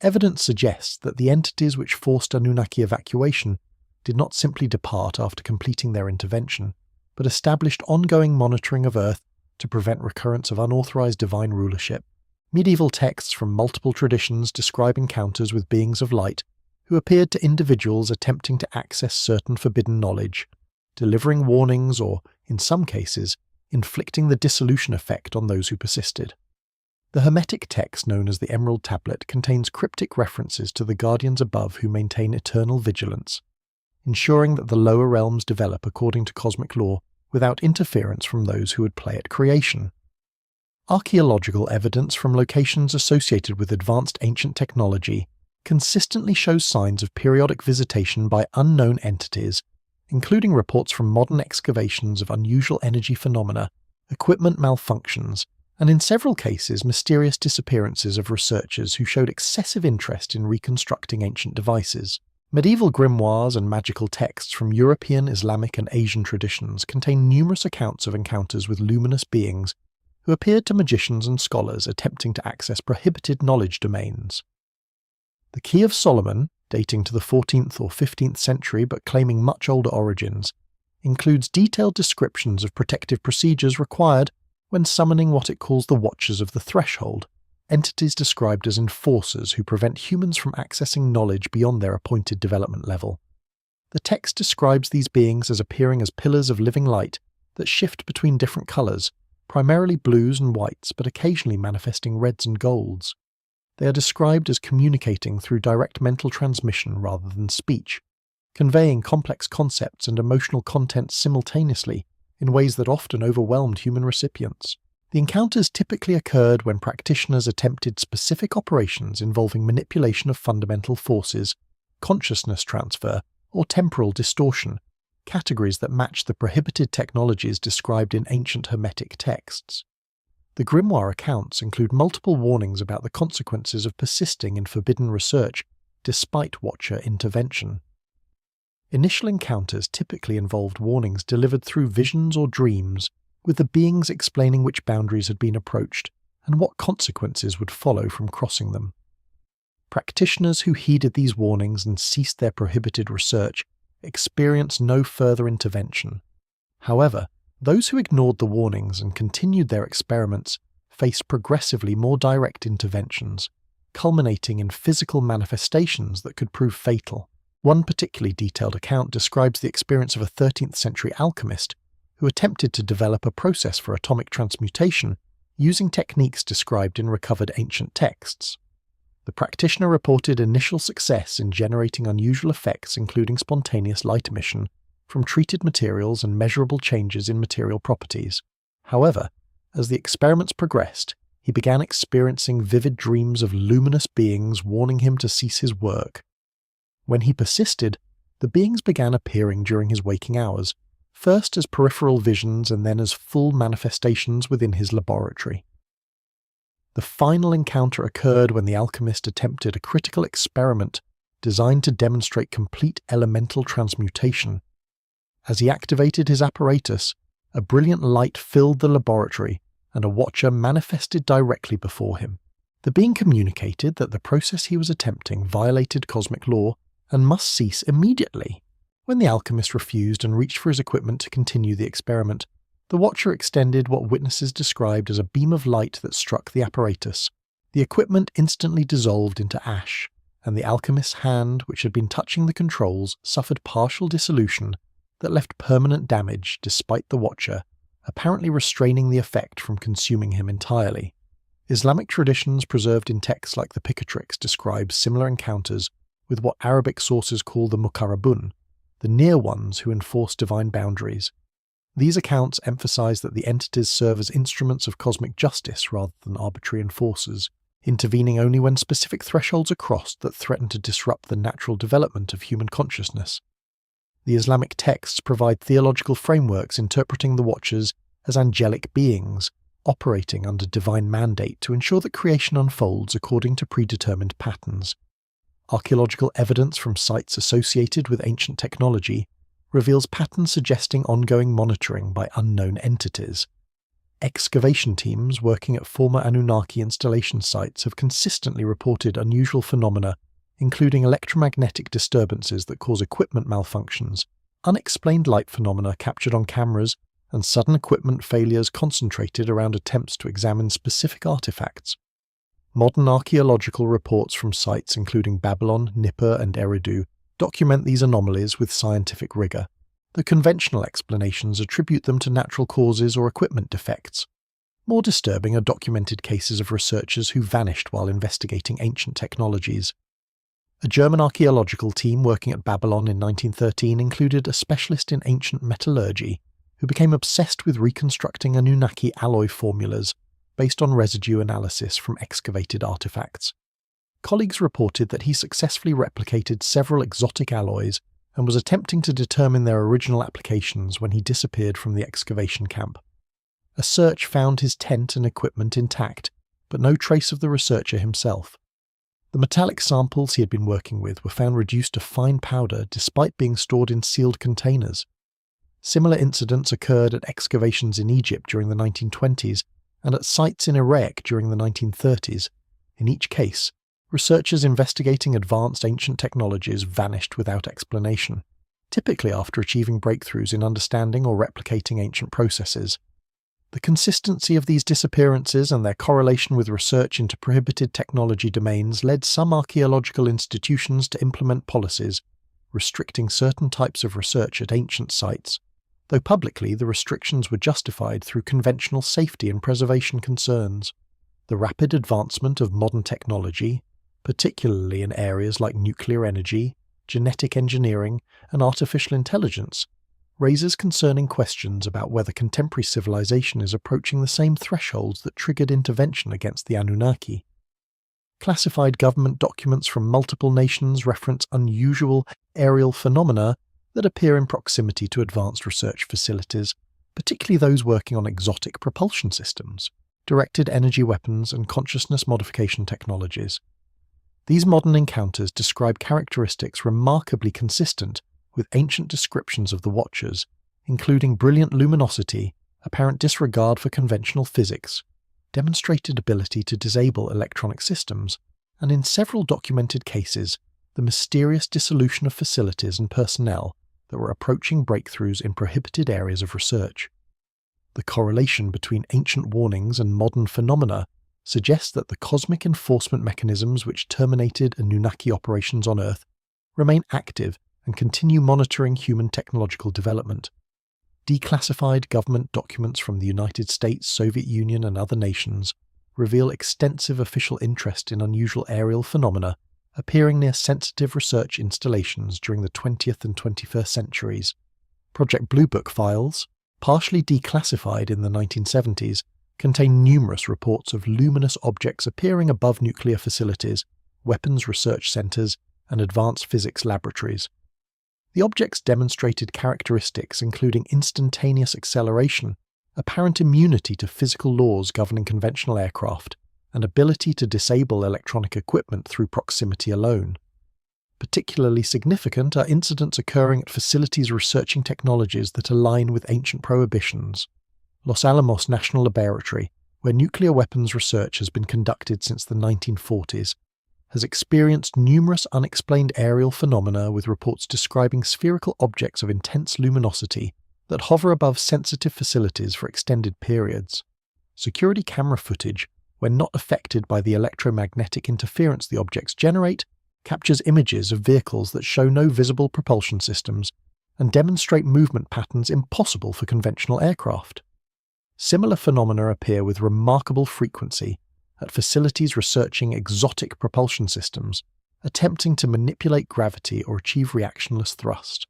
Evidence suggests that the entities which forced Anunnaki evacuation did not simply depart after completing their intervention, but established ongoing monitoring of Earth to prevent recurrence of unauthorized divine rulership. Medieval texts from multiple traditions describe encounters with beings of light who appeared to individuals attempting to access certain forbidden knowledge, delivering warnings or, in some cases, inflicting the dissolution effect on those who persisted. The Hermetic text known as the Emerald Tablet contains cryptic references to the guardians above who maintain eternal vigilance, ensuring that the lower realms develop according to cosmic law without interference from those who would play at creation. Archaeological evidence from locations associated with advanced ancient technology consistently shows signs of periodic visitation by unknown entities, including reports from modern excavations of unusual energy phenomena, equipment malfunctions, and in several cases mysterious disappearances of researchers who showed excessive interest in reconstructing ancient devices. Medieval grimoires and magical texts from European, Islamic, and Asian traditions contain numerous accounts of encounters with luminous beings who appeared to magicians and scholars attempting to access prohibited knowledge domains. The Key of Solomon, dating to the 14th or 15th century but claiming much older origins, includes detailed descriptions of protective procedures required when summoning what it calls the Watchers of the Threshold, entities described as enforcers who prevent humans from accessing knowledge beyond their appointed development level. The text describes these beings as appearing as pillars of living light that shift between different colours, primarily blues and whites, but occasionally manifesting reds and golds. They are described as communicating through direct mental transmission rather than speech, conveying complex concepts and emotional content simultaneously in ways that often overwhelmed human recipients. The encounters typically occurred when practitioners attempted specific operations involving manipulation of fundamental forces, consciousness transfer, or temporal distortion, categories that match the prohibited technologies described in ancient Hermetic texts. The grimoire accounts include multiple warnings about the consequences of persisting in forbidden research despite Watcher intervention. Initial encounters typically involved warnings delivered through visions or dreams, with the beings explaining which boundaries had been approached and what consequences would follow from crossing them. Practitioners who heeded these warnings and ceased their prohibited research experienced no further intervention. However, those who ignored the warnings and continued their experiments faced progressively more direct interventions, culminating in physical manifestations that could prove fatal. One particularly detailed account describes the experience of a 13th century alchemist who attempted to develop a process for atomic transmutation using techniques described in recovered ancient texts. The practitioner reported initial success in generating unusual effects, including spontaneous light emission from treated materials and measurable changes in material properties. However, as the experiments progressed, he began experiencing vivid dreams of luminous beings warning him to cease his work. When he persisted, the beings began appearing during his waking hours, first as peripheral visions and then as full manifestations within his laboratory. The final encounter occurred when the alchemist attempted a critical experiment designed to demonstrate complete elemental transmutation. As he activated his apparatus, a brilliant light filled the laboratory, and a watcher manifested directly before him. The being communicated that the process he was attempting violated cosmic law and must cease immediately. When the alchemist refused and reached for his equipment to continue the experiment, the watcher extended what witnesses described as a beam of light that struck the apparatus. The equipment instantly dissolved into ash, and the alchemist's hand, which had been touching the controls, suffered partial dissolution that left permanent damage despite the watcher apparently restraining the effect from consuming him entirely. Islamic traditions preserved in texts like the Picatrix describe similar encounters with what Arabic sources call the Muqarrabun, the near ones who enforce divine boundaries. These accounts emphasize that the entities serve as instruments of cosmic justice rather than arbitrary enforcers, intervening only when specific thresholds are crossed that threaten to disrupt the natural development of human consciousness. The Islamic texts provide theological frameworks interpreting the watchers as angelic beings, operating under divine mandate to ensure that creation unfolds according to predetermined patterns. Archaeological evidence from sites associated with ancient technology reveals patterns suggesting ongoing monitoring by unknown entities. Excavation teams working at former Anunnaki installation sites have consistently reported unusual phenomena, including electromagnetic disturbances that cause equipment malfunctions, unexplained light phenomena captured on cameras, and sudden equipment failures concentrated around attempts to examine specific artifacts. Modern archaeological reports from sites including Babylon, Nippur, and Eridu document these anomalies with scientific rigor. The conventional explanations attribute them to natural causes or equipment defects. More disturbing are documented cases of researchers who vanished while investigating ancient technologies. A German archaeological team working at Babylon in 1913 included a specialist in ancient metallurgy who became obsessed with reconstructing Anunnaki alloy formulas based on residue analysis from excavated artifacts. Colleagues reported that he successfully replicated several exotic alloys and was attempting to determine their original applications when he disappeared from the excavation camp. A search found his tent and equipment intact, but no trace of the researcher himself. The metallic samples he had been working with were found reduced to fine powder despite being stored in sealed containers. Similar incidents occurred at excavations in Egypt during the 1920s and at sites in Iraq during the 1930s. In each case, researchers investigating advanced ancient technologies vanished without explanation, typically after achieving breakthroughs in understanding or replicating ancient processes. The consistency of these disappearances and their correlation with research into prohibited technology domains led some archaeological institutions to implement policies restricting certain types of research at ancient sites, though publicly the restrictions were justified through conventional safety and preservation concerns. The rapid advancement of modern technology, particularly in areas like nuclear energy, genetic engineering, and artificial intelligence, raises concerning questions about whether contemporary civilization is approaching the same thresholds that triggered intervention against the Anunnaki. Classified government documents from multiple nations reference unusual aerial phenomena that appear in proximity to advanced research facilities, particularly those working on exotic propulsion systems, directed energy weapons, and consciousness modification technologies. These modern encounters describe characteristics remarkably consistent with ancient descriptions of the Watchers, including brilliant luminosity, apparent disregard for conventional physics, demonstrated ability to disable electronic systems, and in several documented cases, the mysterious dissolution of facilities and personnel that were approaching breakthroughs in prohibited areas of research. The correlation between ancient warnings and modern phenomena suggests that the cosmic enforcement mechanisms which terminated Anunnaki operations on Earth remain active and continue monitoring human technological development. Declassified government documents from the United States, Soviet Union, and other nations reveal extensive official interest in unusual aerial phenomena appearing near sensitive research installations during the 20th and 21st centuries. Project Blue Book files, partially declassified in the 1970s, contain numerous reports of luminous objects appearing above nuclear facilities, weapons research centers, and advanced physics laboratories. The objects demonstrated characteristics including instantaneous acceleration, apparent immunity to physical laws governing conventional aircraft, and ability to disable electronic equipment through proximity alone. Particularly significant are incidents occurring at facilities researching technologies that align with ancient prohibitions. Los Alamos National Laboratory, where nuclear weapons research has been conducted since the 1940s, has experienced numerous unexplained aerial phenomena with reports describing spherical objects of intense luminosity that hover above sensitive facilities for extended periods. Security camera footage, when not affected by the electromagnetic interference the objects generate, captures images of vehicles that show no visible propulsion systems and demonstrate movement patterns impossible for conventional aircraft. Similar phenomena appear with remarkable frequency at facilities researching exotic propulsion systems, attempting to manipulate gravity or achieve reactionless thrust.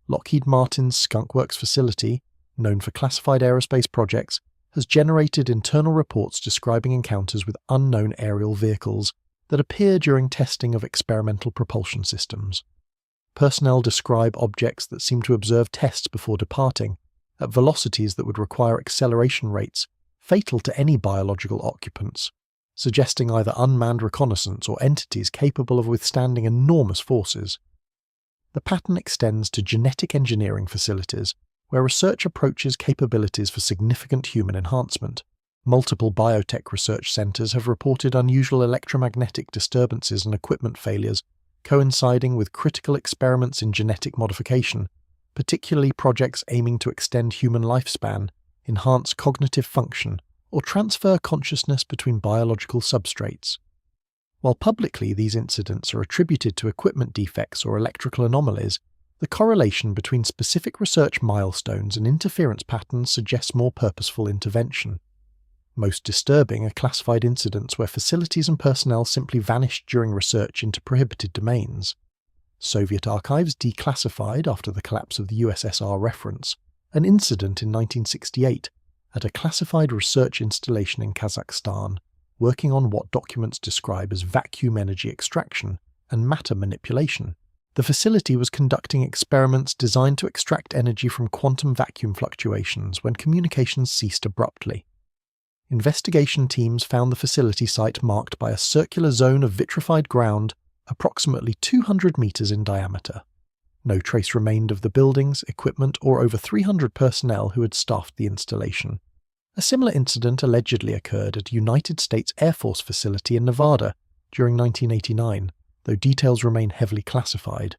Lockheed Martin's Skunk Works facility, known for classified aerospace projects, has generated internal reports describing encounters with unknown aerial vehicles that appear during testing of experimental propulsion systems. Personnel describe objects that seem to observe tests before departing, at velocities that would require acceleration rates fatal to any biological occupants, suggesting either unmanned reconnaissance or entities capable of withstanding enormous forces. The pattern extends to genetic engineering facilities, where research approaches capabilities for significant human enhancement. Multiple biotech research centers have reported unusual electromagnetic disturbances and equipment failures, coinciding with critical experiments in genetic modification, particularly projects aiming to extend human lifespan, enhance cognitive function, or transfer consciousness between biological substrates. While publicly these incidents are attributed to equipment defects or electrical anomalies, the correlation between specific research milestones and interference patterns suggests more purposeful intervention. Most disturbing are classified incidents where facilities and personnel simply vanished during research into prohibited domains. Soviet archives declassified after the collapse of the USSR reference an incident in 1968 at a classified research installation in Kazakhstan, working on what documents describe as vacuum energy extraction and matter manipulation. The facility was conducting experiments designed to extract energy from quantum vacuum fluctuations when communications ceased abruptly. Investigation teams found the facility site marked by a circular zone of vitrified ground approximately 200 meters in diameter. No trace remained of the buildings, equipment, or over 300 personnel who had staffed the installation. A similar incident allegedly occurred at a United States Air Force facility in Nevada during 1989, though details remain heavily classified.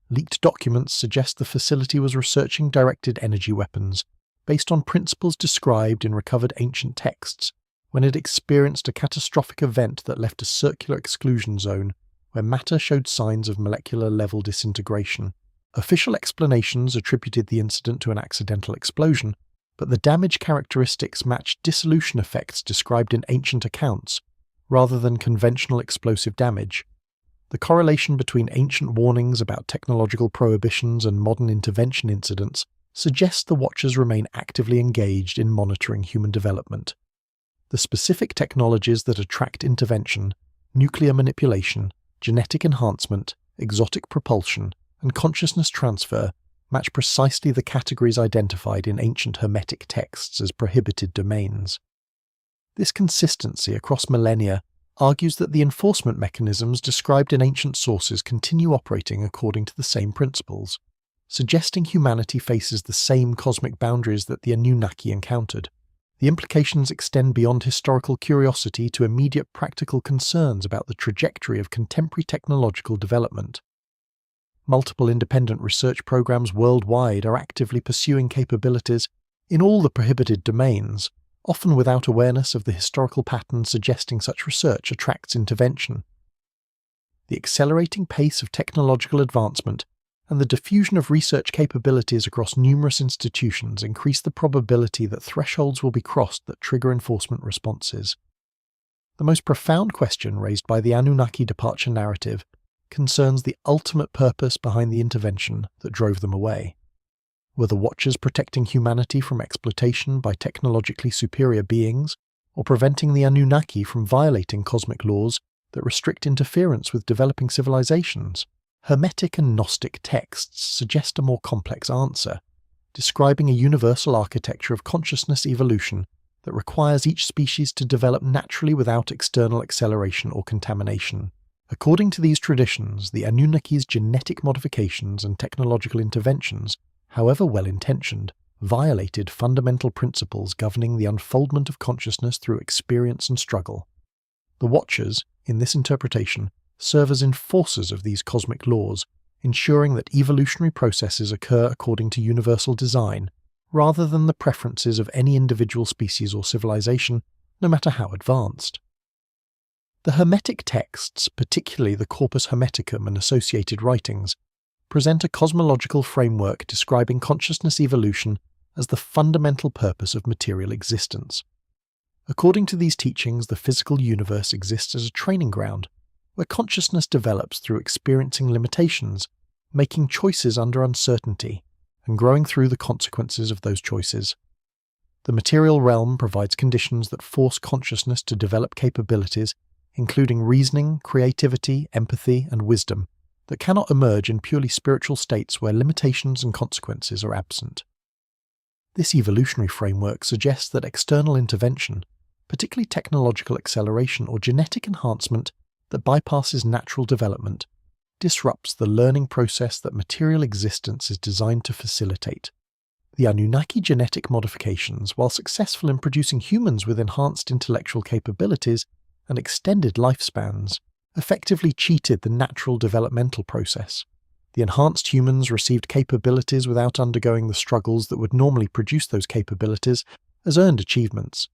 Leaked documents suggest the facility was researching directed energy weapons, based on principles described in recovered ancient texts, when it experienced a catastrophic event that left a circular exclusion zone where matter showed signs of molecular-level disintegration. Official explanations attributed the incident to an accidental explosion, but the damage characteristics matched dissolution effects described in ancient accounts, rather than conventional explosive damage. The correlation between ancient warnings about technological prohibitions and modern intervention incidents suggests the Watchers remain actively engaged in monitoring human development. The specific technologies that attract intervention, nuclear manipulation, genetic enhancement, exotic propulsion, and consciousness transfer, match precisely the categories identified in ancient Hermetic texts as prohibited domains. This consistency across millennia argues that the enforcement mechanisms described in ancient sources continue operating according to the same principles, suggesting humanity faces the same cosmic boundaries that the Anunnaki encountered. The implications extend beyond historical curiosity to immediate practical concerns about the trajectory of contemporary technological development. Multiple independent research programs worldwide are actively pursuing capabilities in all the prohibited domains, often without awareness of the historical patterns suggesting such research attracts intervention. The accelerating pace of technological advancement and the diffusion of research capabilities across numerous institutions increase the probability that thresholds will be crossed that trigger enforcement responses. The most profound question raised by the Anunnaki departure narrative concerns the ultimate purpose behind the intervention that drove them away. Were the Watchers protecting humanity from exploitation by technologically superior beings, or preventing the Anunnaki from violating cosmic laws that restrict interference with developing civilizations? Hermetic and Gnostic texts suggest a more complex answer, describing a universal architecture of consciousness evolution that requires each species to develop naturally without external acceleration or contamination. According to these traditions, the Anunnaki's genetic modifications and technological interventions, however well-intentioned, violated fundamental principles governing the unfoldment of consciousness through experience and struggle. The Watchers, in this interpretation, serve as enforcers of these cosmic laws, ensuring that evolutionary processes occur according to universal design, rather than the preferences of any individual species or civilization, no matter how advanced. The Hermetic texts, particularly the Corpus Hermeticum and associated writings, present a cosmological framework describing consciousness evolution as the fundamental purpose of material existence. According to these teachings, the physical universe exists as a training ground, where consciousness develops through experiencing limitations, making choices under uncertainty, and growing through the consequences of those choices. The material realm provides conditions that force consciousness to develop capabilities, including reasoning, creativity, empathy, and wisdom, that cannot emerge in purely spiritual states where limitations and consequences are absent. This evolutionary framework suggests that external intervention, particularly technological acceleration or genetic enhancement that bypasses natural development, disrupts the learning process that material existence is designed to facilitate. The Anunnaki genetic modifications, while successful in producing humans with enhanced intellectual capabilities and extended lifespans, effectively cheated the natural developmental process. The enhanced humans received capabilities without undergoing the struggles that would normally produce those capabilities as earned achievements.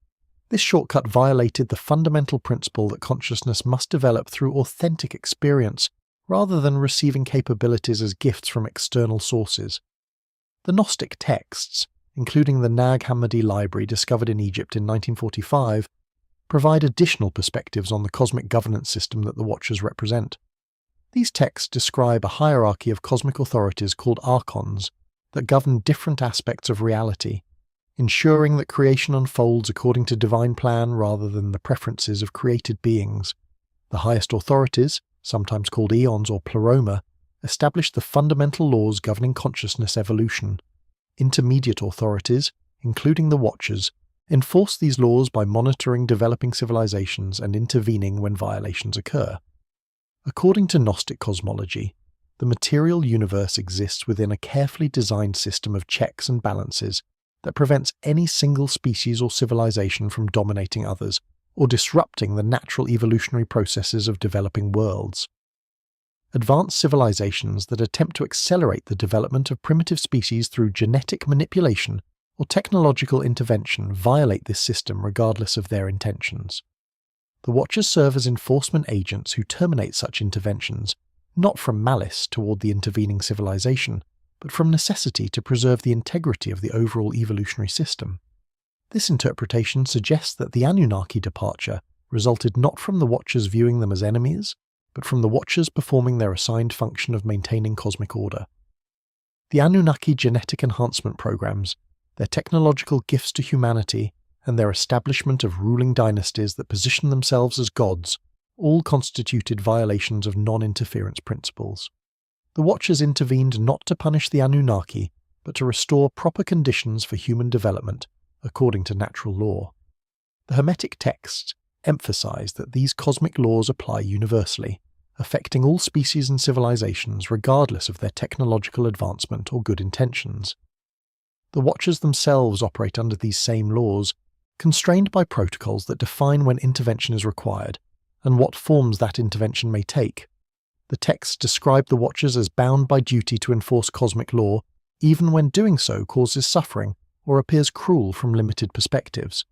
This shortcut violated the fundamental principle that consciousness must develop through authentic experience, rather than receiving capabilities as gifts from external sources. The Gnostic texts, including the Nag Hammadi library discovered in Egypt in 1945, provide additional perspectives on the cosmic governance system that the Watchers represent. These texts describe a hierarchy of cosmic authorities called archons that govern different aspects of reality, ensuring that creation unfolds according to divine plan rather than the preferences of created beings. The highest authorities, sometimes called eons or pleroma, establish the fundamental laws governing consciousness evolution. Intermediate authorities, including the Watchers, enforce these laws by monitoring developing civilizations and intervening when violations occur. According to Gnostic cosmology, the material universe exists within a carefully designed system of checks and balances that prevents any single species or civilization from dominating others or disrupting the natural evolutionary processes of developing worlds. Advanced civilizations that attempt to accelerate the development of primitive species through genetic manipulation or technological intervention violate this system regardless of their intentions. The Watchers serve as enforcement agents who terminate such interventions, not from malice toward the intervening civilization, but from necessity to preserve the integrity of the overall evolutionary system. This interpretation suggests that the Anunnaki departure resulted not from the Watchers viewing them as enemies, but from the Watchers performing their assigned function of maintaining cosmic order. The Anunnaki genetic enhancement programs, their technological gifts to humanity, and their establishment of ruling dynasties that position themselves as gods, all constituted violations of non-interference principles. The Watchers intervened not to punish the Anunnaki, but to restore proper conditions for human development, according to natural law. The Hermetic texts emphasize that these cosmic laws apply universally, affecting all species and civilizations regardless of their technological advancement or good intentions. The Watchers themselves operate under these same laws, constrained by protocols that define when intervention is required, and what forms that intervention may take. The texts describe the Watchers as bound by duty to enforce cosmic law, even when doing so causes suffering or appears cruel from limited perspectives.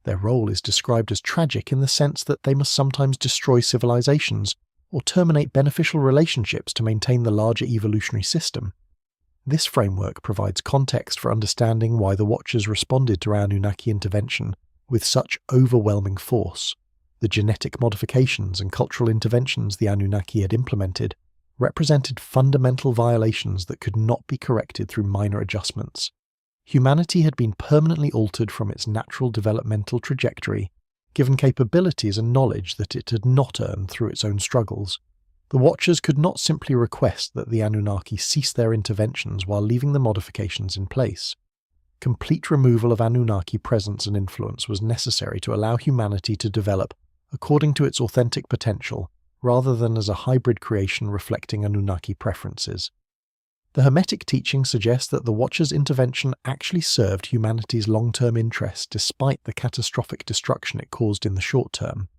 Their role is described as tragic in the sense that they must sometimes destroy civilizations or terminate beneficial relationships to maintain the larger evolutionary system. This framework provides context for understanding why the Watchers responded to Anunnaki intervention with such overwhelming force. The genetic modifications and cultural interventions the Anunnaki had implemented represented fundamental violations that could not be corrected through minor adjustments. Humanity had been permanently altered from its natural developmental trajectory, given capabilities and knowledge that it had not earned through its own struggles. The Watchers could not simply request that the Anunnaki cease their interventions while leaving the modifications in place. Complete removal of Anunnaki presence and influence was necessary to allow humanity to develop according to its authentic potential, rather than as a hybrid creation reflecting Anunnaki preferences. The Hermetic teaching suggests that the Watchers' intervention actually served humanity's long-term interests despite the catastrophic destruction it caused in the short term.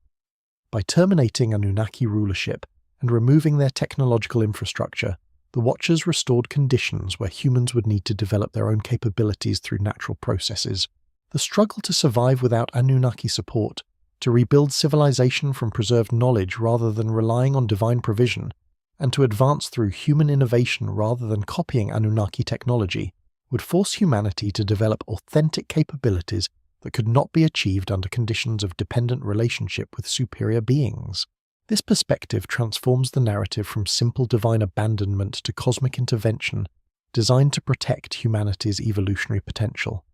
By terminating Anunnaki rulership and removing their technological infrastructure, the Watchers restored conditions where humans would need to develop their own capabilities through natural processes. The struggle to survive without Anunnaki support, to rebuild civilization from preserved knowledge rather than relying on divine provision, and to advance through human innovation rather than copying Anunnaki technology, would force humanity to develop authentic capabilities that could not be achieved under conditions of dependent relationship with superior beings. This perspective transforms the narrative from simple divine abandonment to cosmic intervention, designed to protect humanity's evolutionary potential.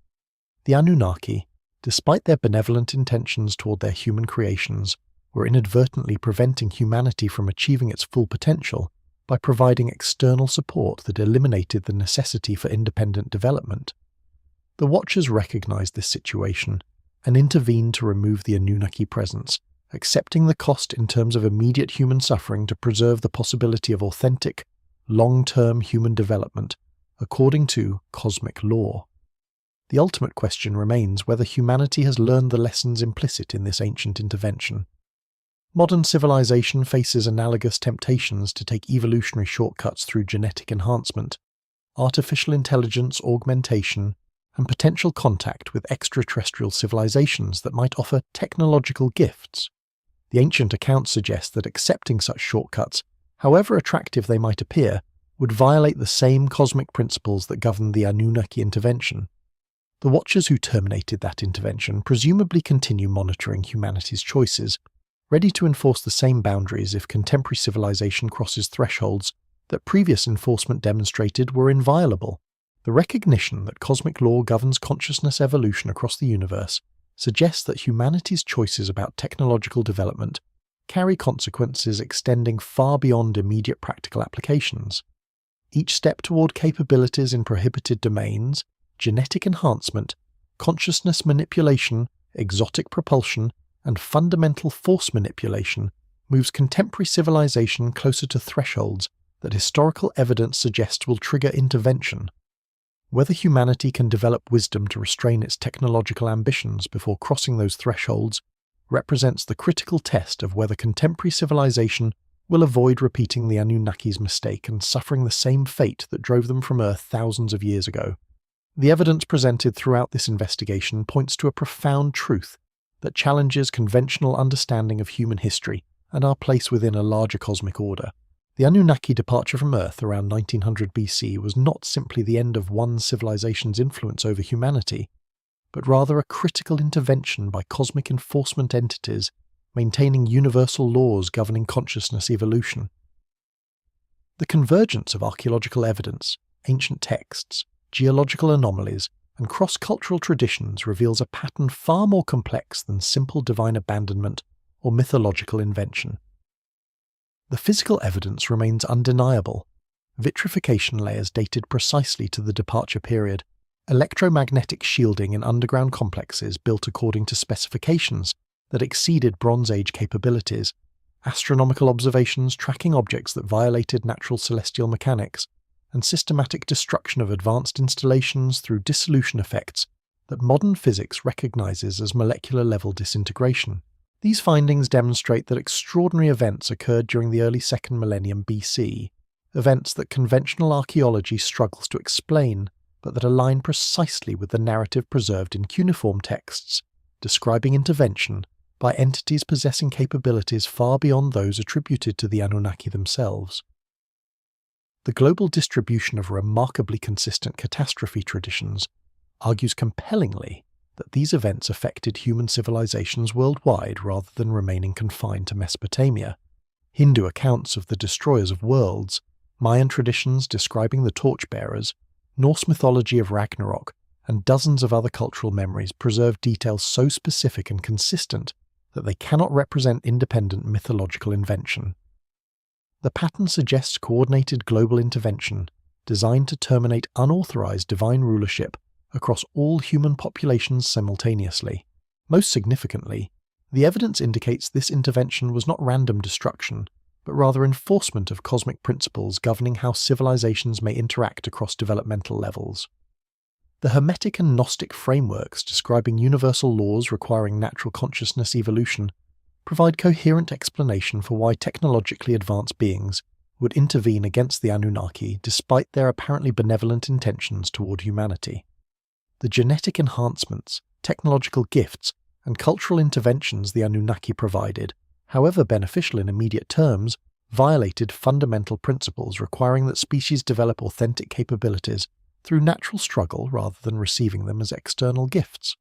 The Anunnaki, despite their benevolent intentions toward their human creations, were inadvertently preventing humanity from achieving its full potential by providing external support that eliminated the necessity for independent development. The Watchers recognized this situation and intervened to remove the Anunnaki presence, accepting the cost in terms of immediate human suffering to preserve the possibility of authentic, long-term human development according to cosmic law. The ultimate question remains whether humanity has learned the lessons implicit in this ancient intervention. Modern civilization faces analogous temptations to take evolutionary shortcuts through genetic enhancement, artificial intelligence augmentation, and potential contact with extraterrestrial civilizations that might offer technological gifts. The ancient accounts suggest that accepting such shortcuts, however attractive they might appear, would violate the same cosmic principles that governed the Anunnaki intervention. The Watchers who terminated that intervention presumably continue monitoring humanity's choices, ready to enforce the same boundaries if contemporary civilization crosses thresholds that previous enforcement demonstrated were inviolable. The recognition that cosmic law governs consciousness evolution across the universe suggests that humanity's choices about technological development carry consequences extending far beyond immediate practical applications. Each step toward capabilities in prohibited domains, genetic enhancement, consciousness manipulation, exotic propulsion, and fundamental force manipulation moves contemporary civilization closer to thresholds that historical evidence suggests will trigger intervention. Whether humanity can develop wisdom to restrain its technological ambitions before crossing those thresholds represents the critical test of whether contemporary civilization will avoid repeating the Anunnaki's mistake and suffering the same fate that drove them from Earth thousands of years ago. The evidence presented throughout this investigation points to a profound truth that challenges conventional understanding of human history and our place within a larger cosmic order. The Anunnaki departure from Earth around 1900 BC was not simply the end of one civilization's influence over humanity, but rather a critical intervention by cosmic enforcement entities maintaining universal laws governing consciousness evolution. The convergence of archaeological evidence, ancient texts, geological anomalies, and cross-cultural traditions reveals a pattern far more complex than simple divine abandonment or mythological invention. The physical evidence remains undeniable. Vitrification layers dated precisely to the departure period, electromagnetic shielding in underground complexes built according to specifications that exceeded Bronze Age capabilities, astronomical observations tracking objects that violated natural celestial mechanics, and systematic destruction of advanced installations through dissolution effects that modern physics recognizes as molecular-level disintegration. These findings demonstrate that extraordinary events occurred during the early 2nd millennium BC, events that conventional archaeology struggles to explain, but that align precisely with the narrative preserved in cuneiform texts, describing intervention by entities possessing capabilities far beyond those attributed to the Anunnaki themselves. The global distribution of remarkably consistent catastrophe traditions argues compellingly that these events affected human civilizations worldwide rather than remaining confined to Mesopotamia. Hindu accounts of the destroyers of worlds, Mayan traditions describing the torchbearers, Norse mythology of Ragnarok, and dozens of other cultural memories preserve details so specific and consistent that they cannot represent independent mythological invention. The pattern suggests coordinated global intervention designed to terminate unauthorized divine rulership across all human populations simultaneously. Most significantly, the evidence indicates this intervention was not random destruction, but rather enforcement of cosmic principles governing how civilizations may interact across developmental levels. The Hermetic and Gnostic frameworks describing universal laws requiring natural consciousness evolution provide coherent explanation for why technologically advanced beings would intervene against the Anunnaki despite their apparently benevolent intentions toward humanity. The genetic enhancements, technological gifts, and cultural interventions the Anunnaki provided, however beneficial in immediate terms, violated fundamental principles requiring that species develop authentic capabilities through natural struggle rather than receiving them as external gifts.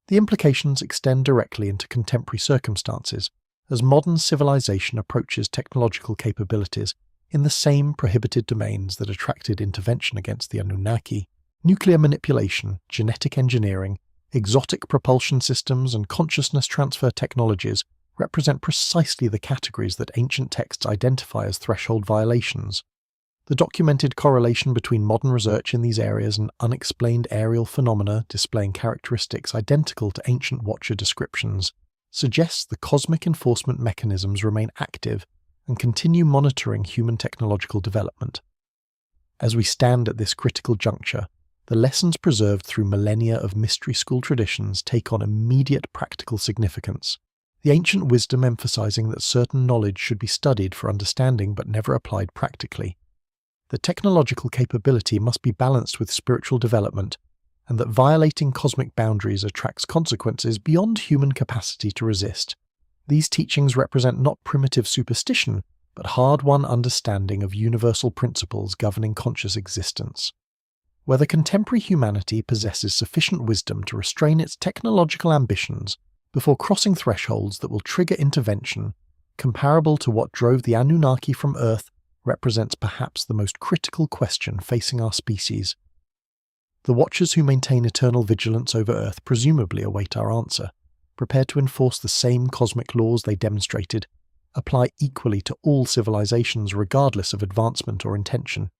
The implications extend directly into contemporary circumstances, as modern civilization approaches technological capabilities in the same prohibited domains that attracted intervention against the Anunnaki. Nuclear manipulation, genetic engineering, exotic propulsion systems, and consciousness transfer technologies represent precisely the categories that ancient texts identify as threshold violations. The documented correlation between modern research in these areas and unexplained aerial phenomena displaying characteristics identical to ancient watcher descriptions suggests the cosmic enforcement mechanisms remain active and continue monitoring human technological development. As we stand at this critical juncture, the lessons preserved through millennia of mystery school traditions take on immediate practical significance, the ancient wisdom emphasizing that certain knowledge should be studied for understanding but never applied practically. The technological capability must be balanced with spiritual development, and that violating cosmic boundaries attracts consequences beyond human capacity to resist. These teachings represent not primitive superstition, but hard-won understanding of universal principles governing conscious existence. Whether contemporary humanity possesses sufficient wisdom to restrain its technological ambitions before crossing thresholds that will trigger intervention, comparable to what drove the Anunnaki from Earth, represents perhaps the most critical question facing our species. The Watchers who maintain eternal vigilance over Earth presumably await our answer, prepared to enforce the same cosmic laws they demonstrated, apply equally to all civilizations regardless of advancement or intention.